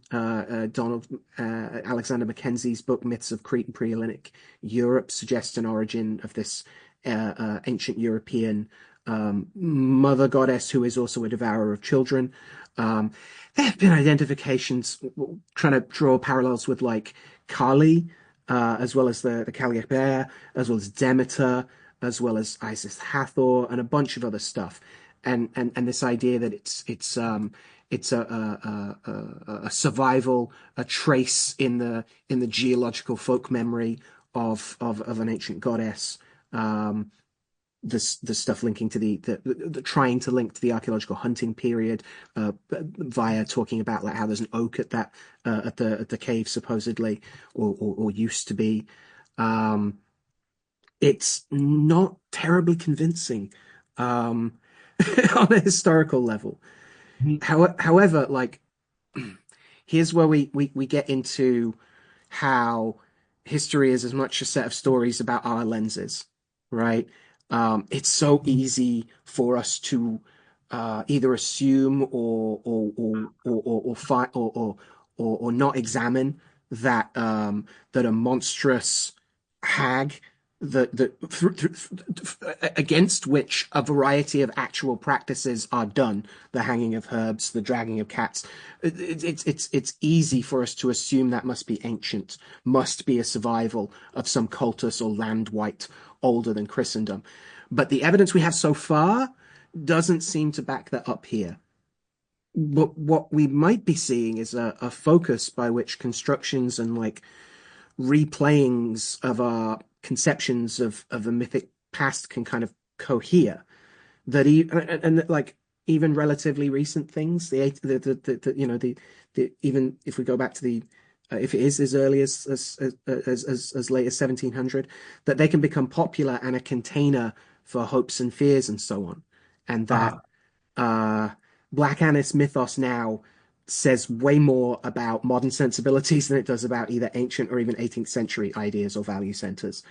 Donald Alexander Mackenzie's book Myths of Crete and Pre-Hellenic Europe suggests an origin of this ancient European mother goddess who is also a devourer of children. Um, there have been identifications trying to draw parallels with like Kali, as well as the Calliopeia, as well as Demeter, as well as Isis Hathor, and a bunch of other stuff. And this idea that it's a survival, a trace in the geological folk memory of an ancient goddess. Um, the stuff linking to the trying to link to the archaeological hunting period, via talking about like how there's an oak at that at the cave supposedly, or used to be. Um, it's not terribly convincing um, on a historical level. Mhm. However, like here's where we get into how history is as much a set of stories about our lenses, right? It's so easy for us to either assume or not examine that a monstrous hag against which a variety of actual practices are done, the hanging of herbs, the dragging of cats. It's easy for us to assume that must be ancient, must be a survival of some cultus or land wight older than Christendom. But the evidence we have so far doesn't seem to back that up here. But what we might be seeing is a focus by which constructions and like replayings of our conceptions of a mythic past can kind of cohere. And like even relatively recent things, the even if we go back to the if it is as early as late as 1700, that they can become popular and a container for hopes and fears and so on, and that Uh, uh, Black Anis mythos now says way more about modern sensibilities than it does about either ancient or even 18th century ideas or value centers.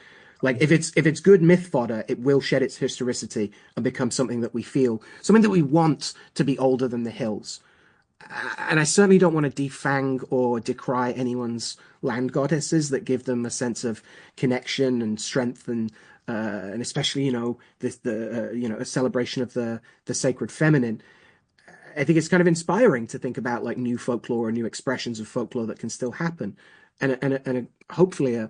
Like if it's good myth fodder, it will shed its historicity and become something that we feel, something that we want to be older than the hills. And I certainly don't want to defang or decry anyone's land goddesses that give them a sense of connection and strength and especially a celebration of the sacred feminine. I think it's kind of inspiring to think about like new folklore or new expressions of folklore that can still happen, hopefully a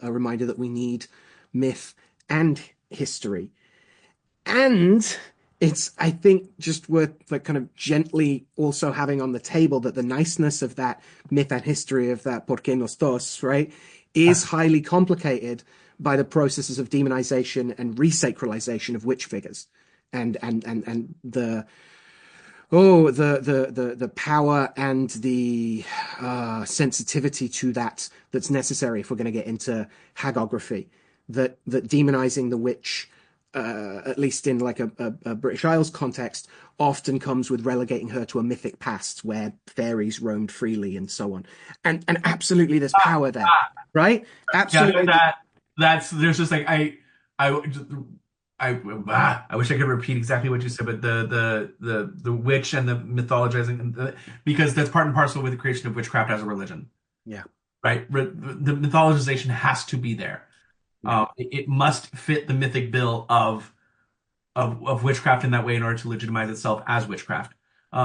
reminder that we need myth and history. And it's, I think, just worth like kind of gently also having on the table that the niceness of that myth and history of that Por qué nos dos, right, is highly complicated by the processes of demonization and resacralization of witch figures and the power and the sensitivity to that's necessary if we're going to get into hagiography. That demonizing the witch, at least in like a British Isles context, often comes with relegating her to a mythic past where fairies roamed freely and so on. And absolutely, there's power there, right? yeah, Absolutely, that's there's just like I I wish I could repeat exactly what you said, but the witch and the mythologizing, because that's part and parcel with the creation of witchcraft as a religion, yeah, right? The mythologization has to be there. yeah, It must fit the mythic bill of witchcraft in that way in order to legitimize itself as witchcraft.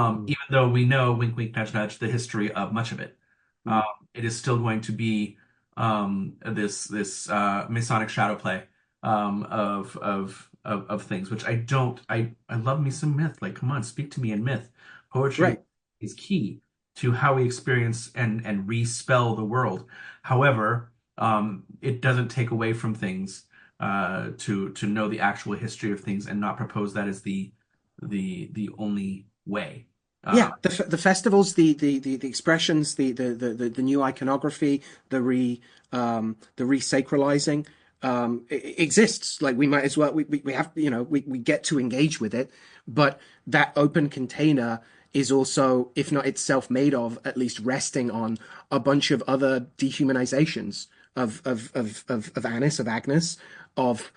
mm, Even though we know, wink, wink, nudge, nudge, the history of much of it, um, mm, it is still going to be this Masonic shadow play of things, which I don't. I love me some myth. Like, come on, speak to me in myth. Poetry right. is key to how we experience and respell the world. However, it doesn't take away from things to know the actual history of things and not propose that as the only way. Yeah, Uh, the festivals, the expressions, the new iconography, the resacralizing exists. Like we might as well we have we get to engage with it, but that open container is also, if not itself made of, at least resting on a bunch of other dehumanizations of Anis, of Agnes, of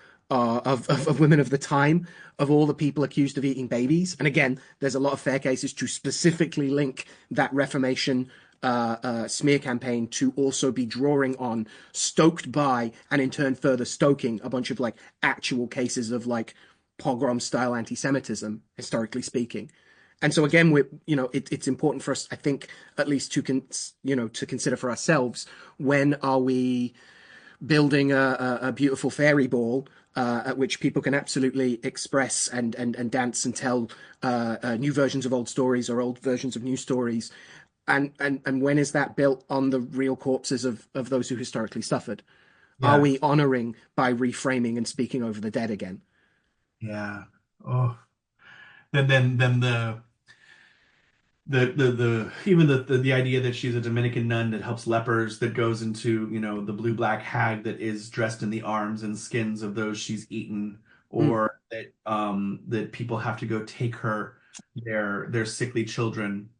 women of the time, of all the people accused of eating babies. And again, there's a lot of fair cases to specifically link that Reformation smear campaign to also be drawing on, stoked by, and in turn further stoking a bunch of like actual cases of like pogrom style anti-Semitism, historically speaking. And so again, it's important for us, I think, at least to consider for ourselves, when are we building a beautiful fairy ball at which people can absolutely express and dance and tell new versions of old stories or old versions of new stories. And when is that built on the real corpses of those who historically suffered? Are yeah, we honoring by reframing and speaking over the dead again? yeah. Oh, then the even the idea that she's a Dominican nun that helps lepers, that goes into, the blue black hag that is dressed in the arms and skins of those she's eaten, Mm, or that people have to go take her their sickly children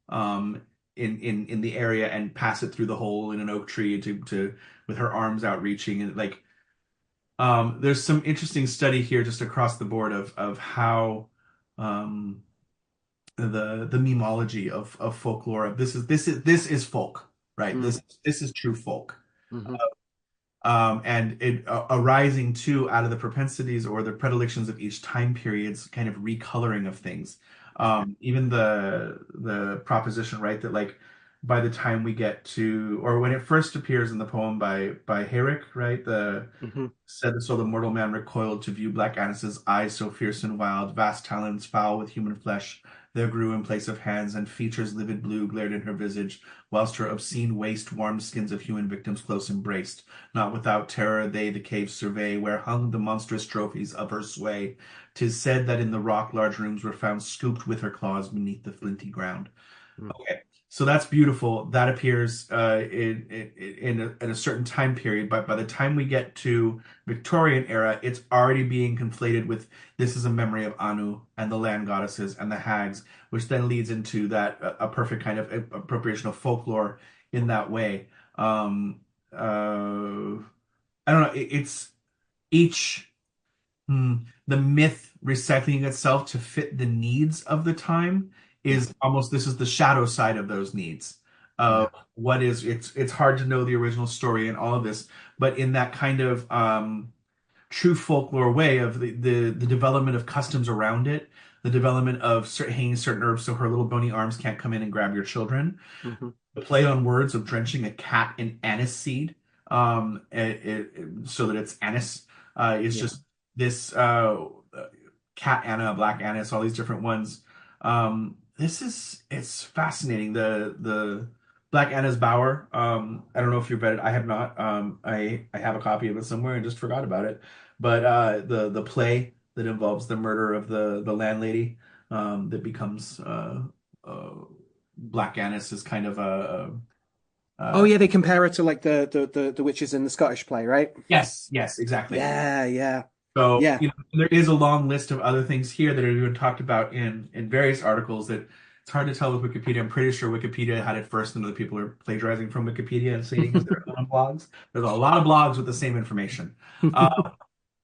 in the area and pass it through the hole in an oak tree to with her arms outreaching, and like there's some interesting study here just across the board of how the memology of folklore. This is folk, right? Mm. This is true folk. Hmm. And it arising too out of the propensities or the predilections of each time period's kind of recoloring of things. Yeah. Even the proposition, right, that like by the time we get to, or when it first appears in the poem by Herrick, right, the Hmm. said so the mortal man recoiled to view Black Annis's eyes so fierce and wild, vast talons foul with human flesh. There grew in place of hands, and features livid blue glared in her visage, whilst her obscene waist warmed skins of human victims close embraced. Not without terror they the cave survey, where hung the monstrous trophies of her sway. 'Tis said that in the rock large rooms were found scooped with her claws beneath the flinty ground. Mm. Okay, so that's beautiful. That appears in a certain time period, but by the time we get to Victorian era, it's already being conflated with this is a memory of Anu and the land goddesses and the hags, which then leads into that a perfect kind of appropriation of folklore in that way. I don't know. It's each. The myth recycling itself to fit the needs of the time Yeah. is almost this is the shadow side of those needs. Yeah. What is it's hard to know the original story and all of this, but in that kind of true folklore way of the development of customs around it, the development of hanging certain herbs so her little bony arms can't come in and grab your children, Hmm. the play on words of drenching a cat in anise seed, so that it's anise, is Yeah. just this cat Anna, black anise, all these different ones. This is it's fascinating. The Black Anna's Bower. I don't know if you've read it. I have not. I have a copy of it somewhere and just forgot about it. But the play that involves the murder of the landlady, that becomes uh, Black Annis is kind of Oh a yeah, they compare it to like the witches in the Scottish play, right? yes, exactly. Yeah, yeah, So, yeah. there is a long list of other things here that are even talked about in various articles that it's hard to tell with Wikipedia. I'm pretty sure Wikipedia had it first and other people are plagiarizing from Wikipedia and citing as their own blogs. There's a lot of blogs with the same information. Uh,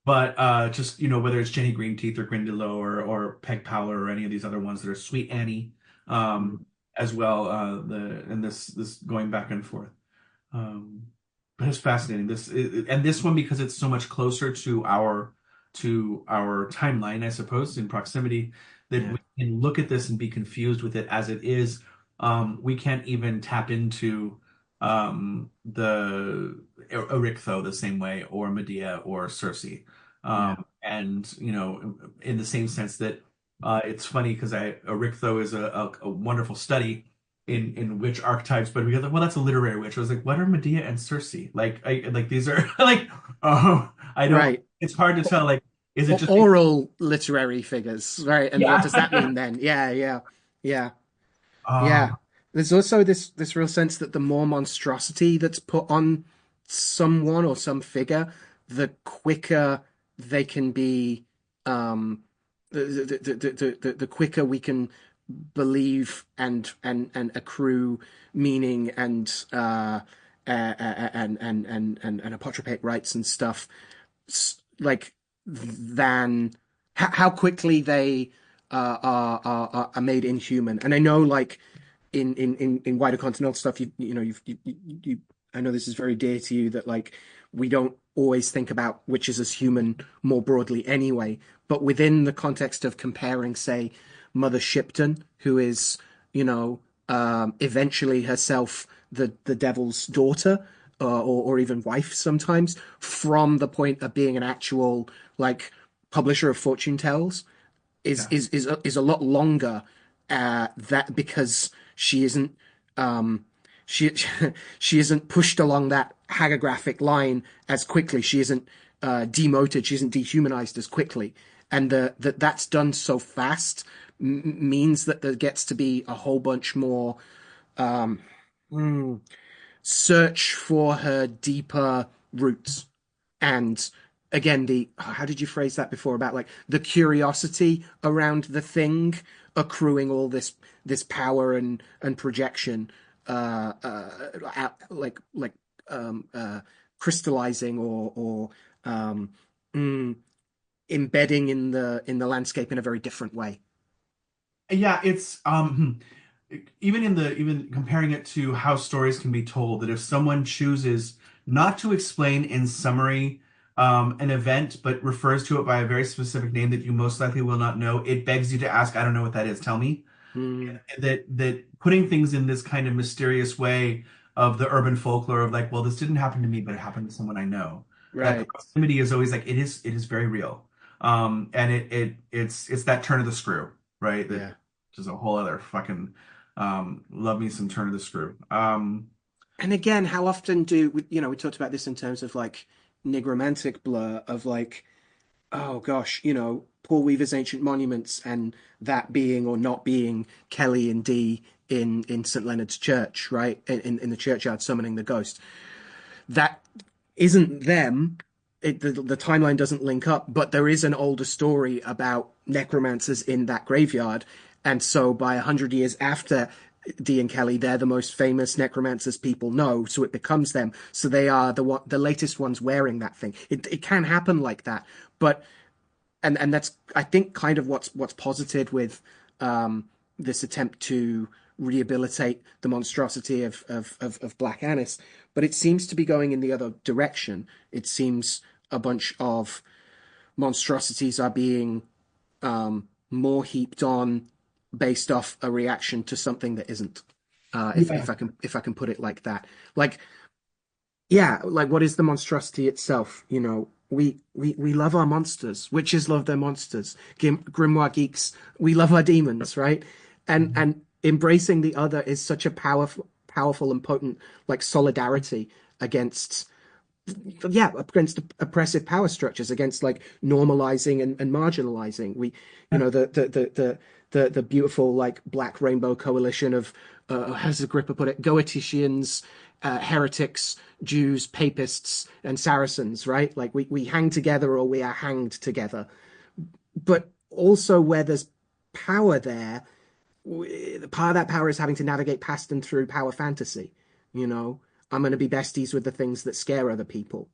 but just, whether it's Jenny Greenteeth or Grindylow or Peg Powler or any of these other ones that are Sweet Annie, Mm. as well, and this going back and forth. Um, but it's fascinating. And this one because it's so much closer to our timeline, I suppose, in proximity, that Yeah, we can look at this and be confused with it as it is. We can't even tap into the Erictho the same way, or Medea or Circe. yeah, And in the same sense that it's funny because Erictho is a wonderful study in witch archetypes, but we go like, well, that's a literary witch. I was like, what are Medea and Circe? Like these are like, oh, I don't. right. It's hard to tell. Like, is it just Oral literary figures, right? And what yeah? does that mean then? Yeah, yeah, yeah, yeah. Um, There's also this real sense that the more monstrosity that's put on someone or some figure, the quicker they can be, um, the quicker we can believe and accrue meaning and apotropaic rites and stuff like than how quickly they are made inhuman. And I know, like in wider continental stuff, you know you I know this is very dear to you that like we don't always think about witches as human more broadly anyway. But within the context of comparing, say, Mother Shipton, who is eventually herself the devil's daughter, or even wife sometimes, from the point of being an actual like publisher of fortune tells, is yeah, is is is a lot longer. That because she isn't um, she she isn't pushed along that hagiographic line as quickly. She isn't demoted. She isn't dehumanized as quickly, and that's done so fast means that there gets to be a whole bunch more mm, search for her deeper roots. And again, the how did you phrase that before about like the curiosity around the thing accruing all this power and projection, like crystallizing or um, mm, embedding in the landscape in a very different way. yeah. It's even comparing it to how stories can be told, that if someone chooses not to explain in summary an event, but refers to it by a very specific name that you most likely will not know, it begs you to ask, I don't know what that is, tell me. Mm, That putting things in this kind of mysterious way of the urban folklore of like, well, this didn't happen to me, but it happened to someone I know. That right. proximity is always like it is very real. And it's that turn of the screw, right? That Yeah. which is a whole other fucking love me some turn of the screw. And again, how often we talked about this in terms of like nigromantic blur of like, oh gosh, Paul Weaver's Ancient Monuments and that being or not being Kelly and Dee in St. Leonard's Church, right? In the churchyard summoning the ghost. That isn't them. The timeline doesn't link up, but there is an older story about necromancers in that graveyard. And so by 100 years after Dee and Kelly, they're the most famous necromancers people know. So it becomes them. So they are the latest ones wearing that thing. It can happen like that, but and that's I think kind of what's posited with this attempt to rehabilitate the monstrosity of Black Annis, but it seems to be going in the other direction. It seems a bunch of monstrosities are being more heaped on based off a reaction to something that isn't. Yeah. If I can put it like that, like yeah, like what is the monstrosity itself? We love our monsters. Witches love their monsters. Grimoire geeks, we love our demons, right? And embracing the other is such a powerful and potent like solidarity against against oppressive power structures, against like normalizing and marginalizing. The beautiful like Black Rainbow Coalition of as Agrippa put it, Goeticians, heretics, Jews, papists, and Saracens, right? Like we hang together or we are hanged together. But also where there's power there, part of that power is having to navigate past and through power fantasy. You know, I'm going to be besties with the things that scare other people.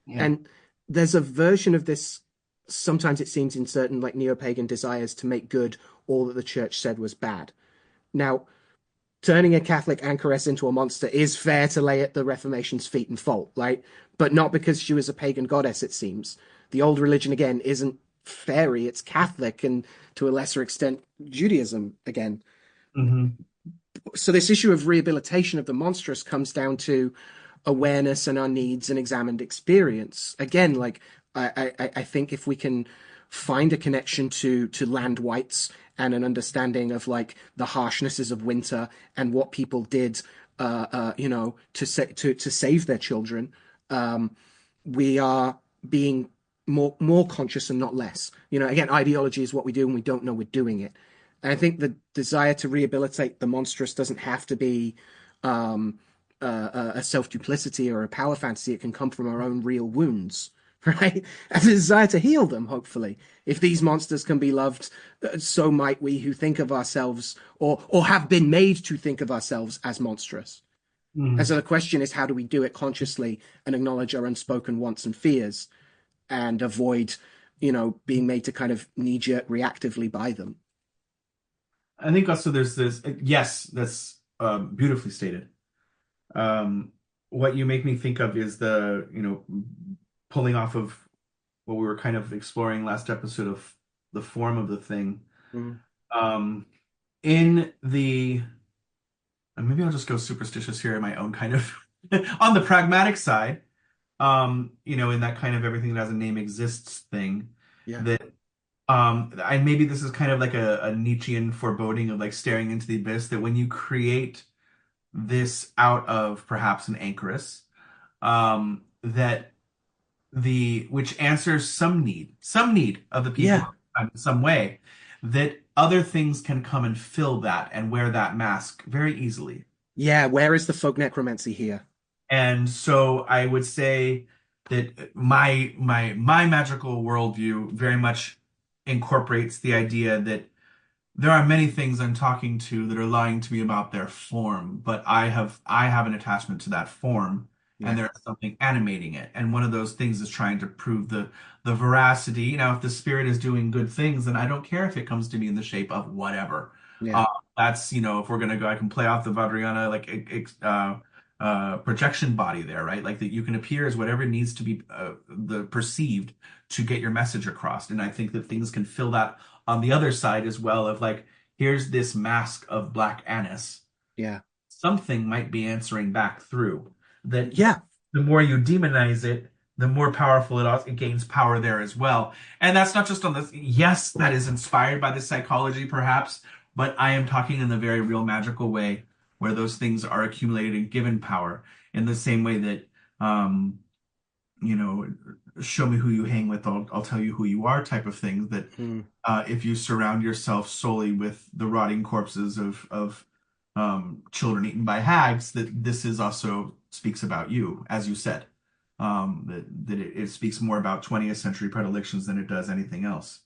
Yeah. And there's a version of this, sometimes it seems in certain like neo-pagan desires to make good all that the church said was bad. Now, turning a Catholic anchoress into a monster is fair to lay at the Reformation's feet and fault, right? But not because she was a pagan goddess, it seems. The old religion, again, isn't fairy, it's Catholic, and to a lesser extent, Judaism, again. Hmm. So this issue of rehabilitation of the monstrous comes down to awareness and our needs and examined experience. Again, like I think if we can find a connection to land whites and an understanding of like the harshnesses of winter and what people did, to save their children, we are being more conscious and not less. Again, ideology is what we do and we don't know we're doing it. And I think the desire to rehabilitate the monstrous doesn't have to be a self-duplicity or a power fantasy. It can come from our own real wounds, right? And the desire to heal them, hopefully. If these monsters can be loved, so might we who think of ourselves or have been made to think of ourselves as monstrous. And Hmm. so the question is, how do we do it consciously and acknowledge our unspoken wants and fears and avoid, being made to kind of knee-jerk reactively by them? I think also there's this, yes, that's beautifully stated. Um, what you make me think of is pulling off of what we were kind of exploring last episode of the form of the thing. Mm, Um, in the, and maybe I'll just go superstitious here in my own kind of, on the pragmatic side, in that kind of everything that has a name exists thing, yeah. that I maybe this is kind of like a Nietzschean foreboding of like staring into the abyss, that when you create this out of perhaps an anchoress, that the which answers some need of the people Yeah. in some way, that other things can come and fill that and wear that mask very easily. Yeah. Where is the folk necromancy here? And so I would say that my magical worldview very much incorporates the idea that there are many things I'm talking to that are lying to me about their form, but I have an attachment to that form, and Yeah. there is something animating it. And one of those things is trying to prove the veracity. If the spirit is doing good things, then I don't care if it comes to me in the shape of whatever. Yeah. That's, if we're gonna go, I can play off the Vajrayana like projection body there, right? Like that you can appear as whatever needs to be the perceived to get your message across. And I think that things can fill that on the other side as well of like, here's this mask of black anise. Yeah. Something might be answering back through. That Yeah. the more you demonize it, the more powerful it gains power there as well. And that's not just on this. Yes, that is inspired by the psychology, perhaps, but I am talking in the very real magical way where those things are accumulated and given power in the same way that, um, you know, show me who you hang with, I'll tell you who you are type of thing. That Mm. if you surround yourself solely with the rotting corpses of children eaten by hags, that this is also speaks about you, as you said. That it speaks more about 20th century predilections than it does anything else.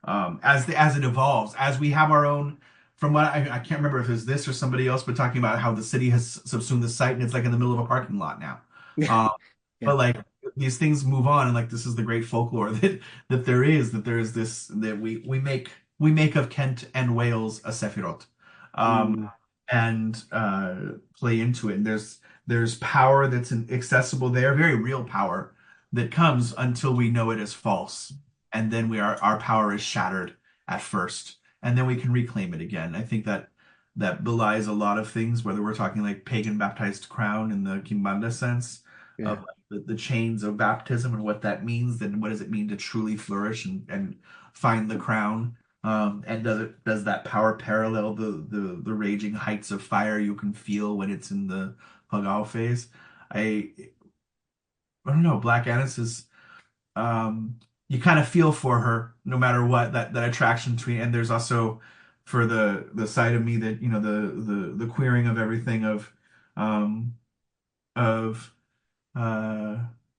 As it evolves, as we have our own, from what I can't remember if it's this or somebody else, but talking about how the city has subsumed the site and it's like in the middle of a parking lot now. Yeah. Um, Yeah. but like these things move on, and like this is the great folklore that there is this that we make of Kent and Wales a Sephiroth, um, Mm. and play into it. And there's power that's accessible there, very real power that comes until we know it is false, and then our power is shattered at first, and then we can reclaim it again. I think that belies a lot of things, whether we're talking like pagan baptized crown in the Kimbanda sense Yeah. of the chains of baptism and what that means, then what does it mean to truly flourish and find the crown? And does that power parallel the raging heights of fire you can feel when it's in the Pagal phase? I I don't know. Black Annis is you kind of feel for her no matter what, that attraction between, and there's also for the side of me that the queering of everything um of uh,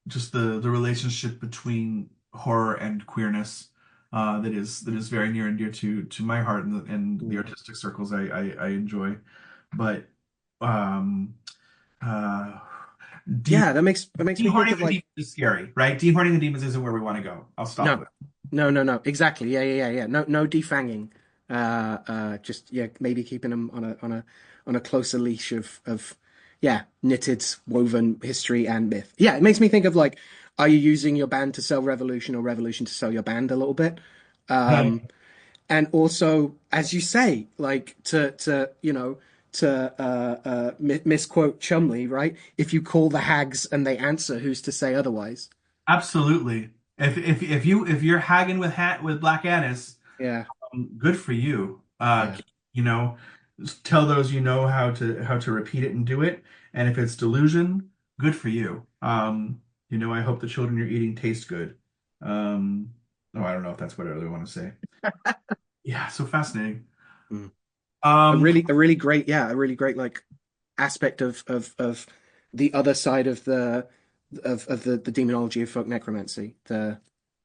just the relationship between horror and queerness that is very near and dear to my heart and the Mm. artistic circles I enjoy. But um, uh, de Yeah, that makes me think dehorning of the like demons is scary, right? Dehorning the demons isn't where we want to go. I'll stop no, there. no. Exactly. Yeah, yeah, yeah, yeah. No defanging. Just yeah, maybe keeping them on a closer leash of yeah, knitted, woven history and myth. Yeah, it makes me think of like, are you using your band to sell Revolution or Revolution to sell your band a little bit? Um, and also, as you say, like to misquote Chumley, right? If you call the hags and they answer, who's to say otherwise? Absolutely. If you're hagging with Black Annis, Yeah, good for you. yeah. You know, tell those how to repeat it and do it. And if it's delusion, good for you. I hope the children you're eating taste good. Oh, I don't know if that's what I really want to say. Yeah, so fascinating. Mm. A Um, really, a really great, yeah, a really great like aspect of the other side of the demonology of folk necromancy, yeah.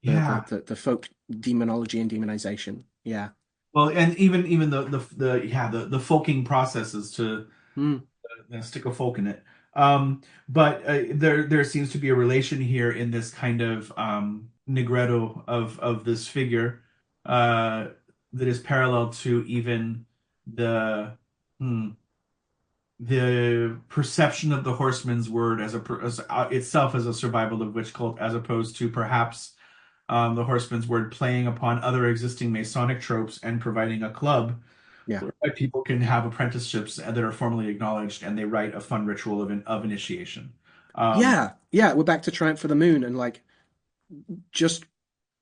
the folk demonology and demonization. Yeah. Well, and even the folking processes to Mm. stick a folk in it. But there seems to be a relation here in this kind of negretto of this figure uh, that is parallel to even the hmm, the perception of the horseman's word as itself as a survival of witch cult, as opposed to perhaps the horseman's word playing upon other existing Masonic tropes and providing a club Yeah. where people can have apprenticeships that are formally acknowledged and they write a fun ritual of initiation. Um, Yeah. Yeah. We're back to Triumph for the Moon and like just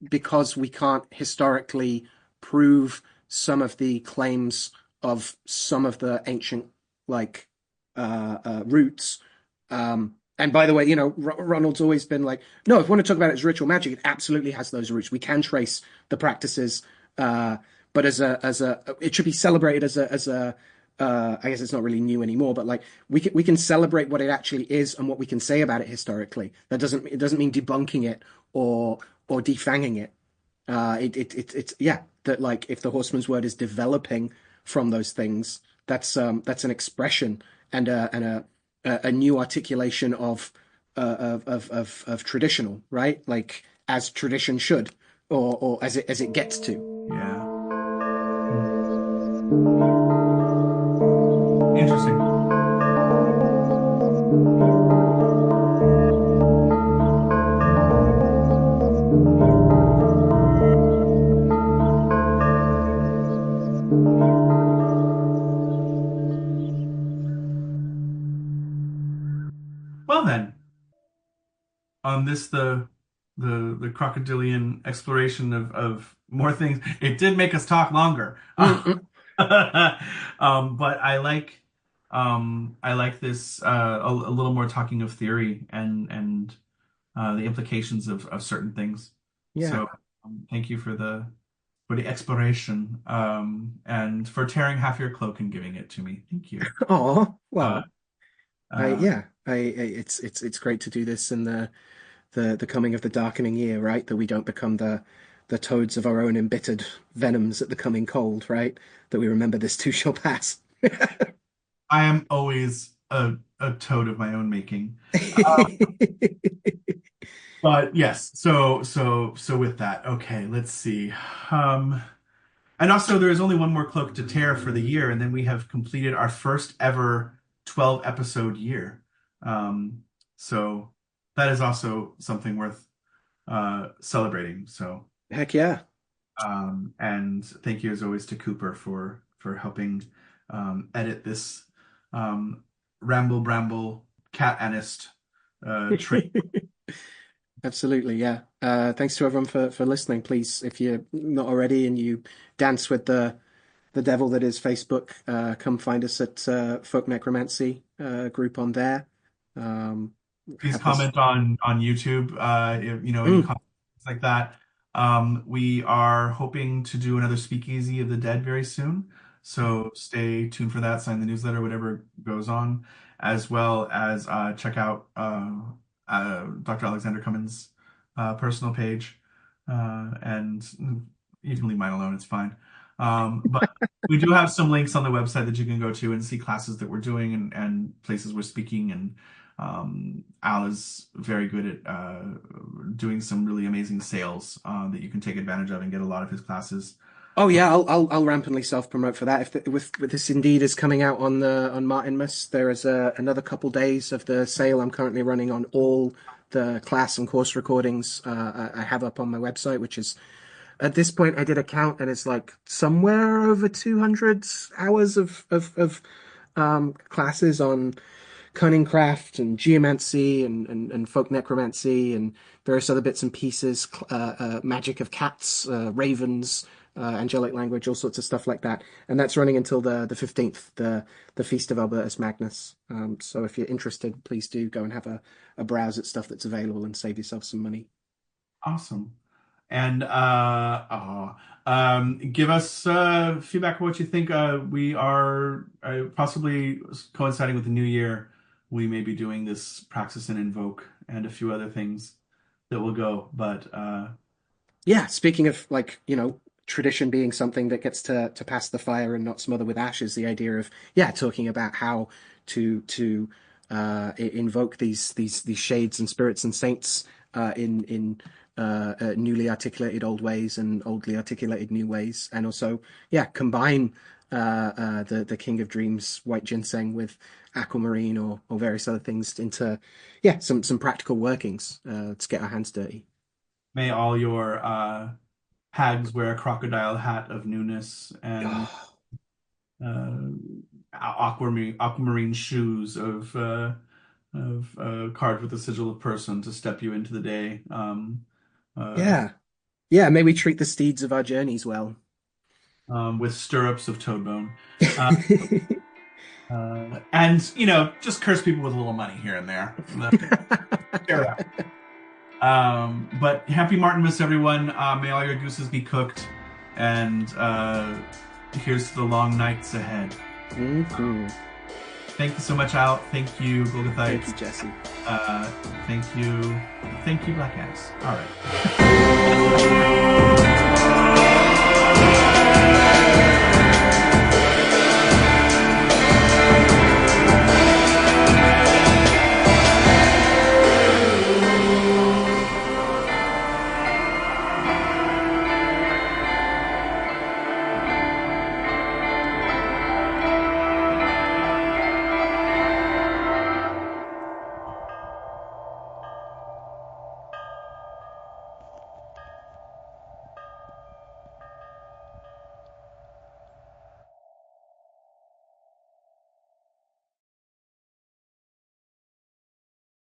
because we can't historically prove some of the claims of some of the ancient like roots. And by the way, Ronald's always been like, no, if we want to talk about it as ritual magic, it absolutely has those roots. We can trace the practices, but it should be celebrated as a I guess it's not really new anymore, but like we can celebrate what it actually is and what we can say about it historically. It doesn't mean debunking it or defanging it. It's yeah, that like if the horseman's word is developing from those things, that's an expression and a new articulation of traditional, right? Like as tradition should, or as it gets to. yeah. this the crocodilian exploration of more things. It did make us talk longer. Mm-mm. But I like this a little more talking of theory and the implications of certain things. Yeah. So thank you for the exploration and for tearing half your cloak and giving it to me. Thank you. Oh, Uh, well, uh, it's great to do this in the coming of the darkening year, right? That we don't become the toads of our own embittered venoms at the coming cold, right? That we remember this too shall pass. I am always a toad of my own making. But yes, so with that, okay, let's see. Um, and also there is only one more cloak to tear for the year, and then we have completed our first ever 12 episode year. Um, so that is also something worth celebrating. So Heck yeah. and thank you as always to Cooper for helping edit this um, ramble bramble cat anist trait. Absolutely, yeah. Thanks to everyone for listening. Please, if you're not already and you dance with the devil that is Facebook, come find us at Folk Necromancy group on there. Um, Please have this. comment on YouTube, if, you know, any Mm. comments like that. We are hoping to do another Speakeasy of the Dead very soon, so stay tuned for that. Sign the newsletter, whatever goes on, as well as check out Dr. Alexander Cummins' personal page, and you can leave mine alone. It's fine. But we do have some links on the website that you can go to and see classes that we're doing and places we're speaking and Al is very good at doing some really amazing sales that you can take advantage of and get a lot of his classes. Oh yeah, I'll rampantly self-promote for that. If with this indeed is coming out on Martinmas, there is another couple days of the sale I'm currently running on all the class and course recordings I have up on my website, which is at this point I did a count and it's like somewhere over 200 hours of classes on cunningcraft and geomancy and folk necromancy and various other bits and pieces, magic of cats, ravens, angelic language, all sorts of stuff like that. And that's running until the 15th, the Feast of Albertus Magnus. So if you're interested, please do go and have a browse at stuff that's available and save yourself some money. Awesome. And give us feedback on what you think. We are possibly coinciding with the new year. We may be doing this Praxis and Invoke and a few other things that will go. But Yeah, speaking of like, tradition being something that gets to pass the fire and not smother with ashes, the idea of talking about how to invoke these shades and spirits and saints in newly articulated old ways and oldly articulated new ways, and also combine the King of Dreams white ginseng with aquamarine or various other things into some practical workings to get our hands dirty. may all your hags wear a crocodile hat of newness and Oh, uh, aquamarine shoes of carved with the sigil of Purson to step you into the day. Uh, yeah. Yeah, may we treat the steeds of our journeys well. with stirrups of toadbone. Uh, and, you know, just curse people with a little money here and there. Fair. But happy Martinmas, everyone. May all your gooses be cooked. And here's to the long nights ahead. Mhm. Thank you so much, Al. Thank you, Thank you, Golgothites. Jesse. Uh, thank you, Black Axe. All right.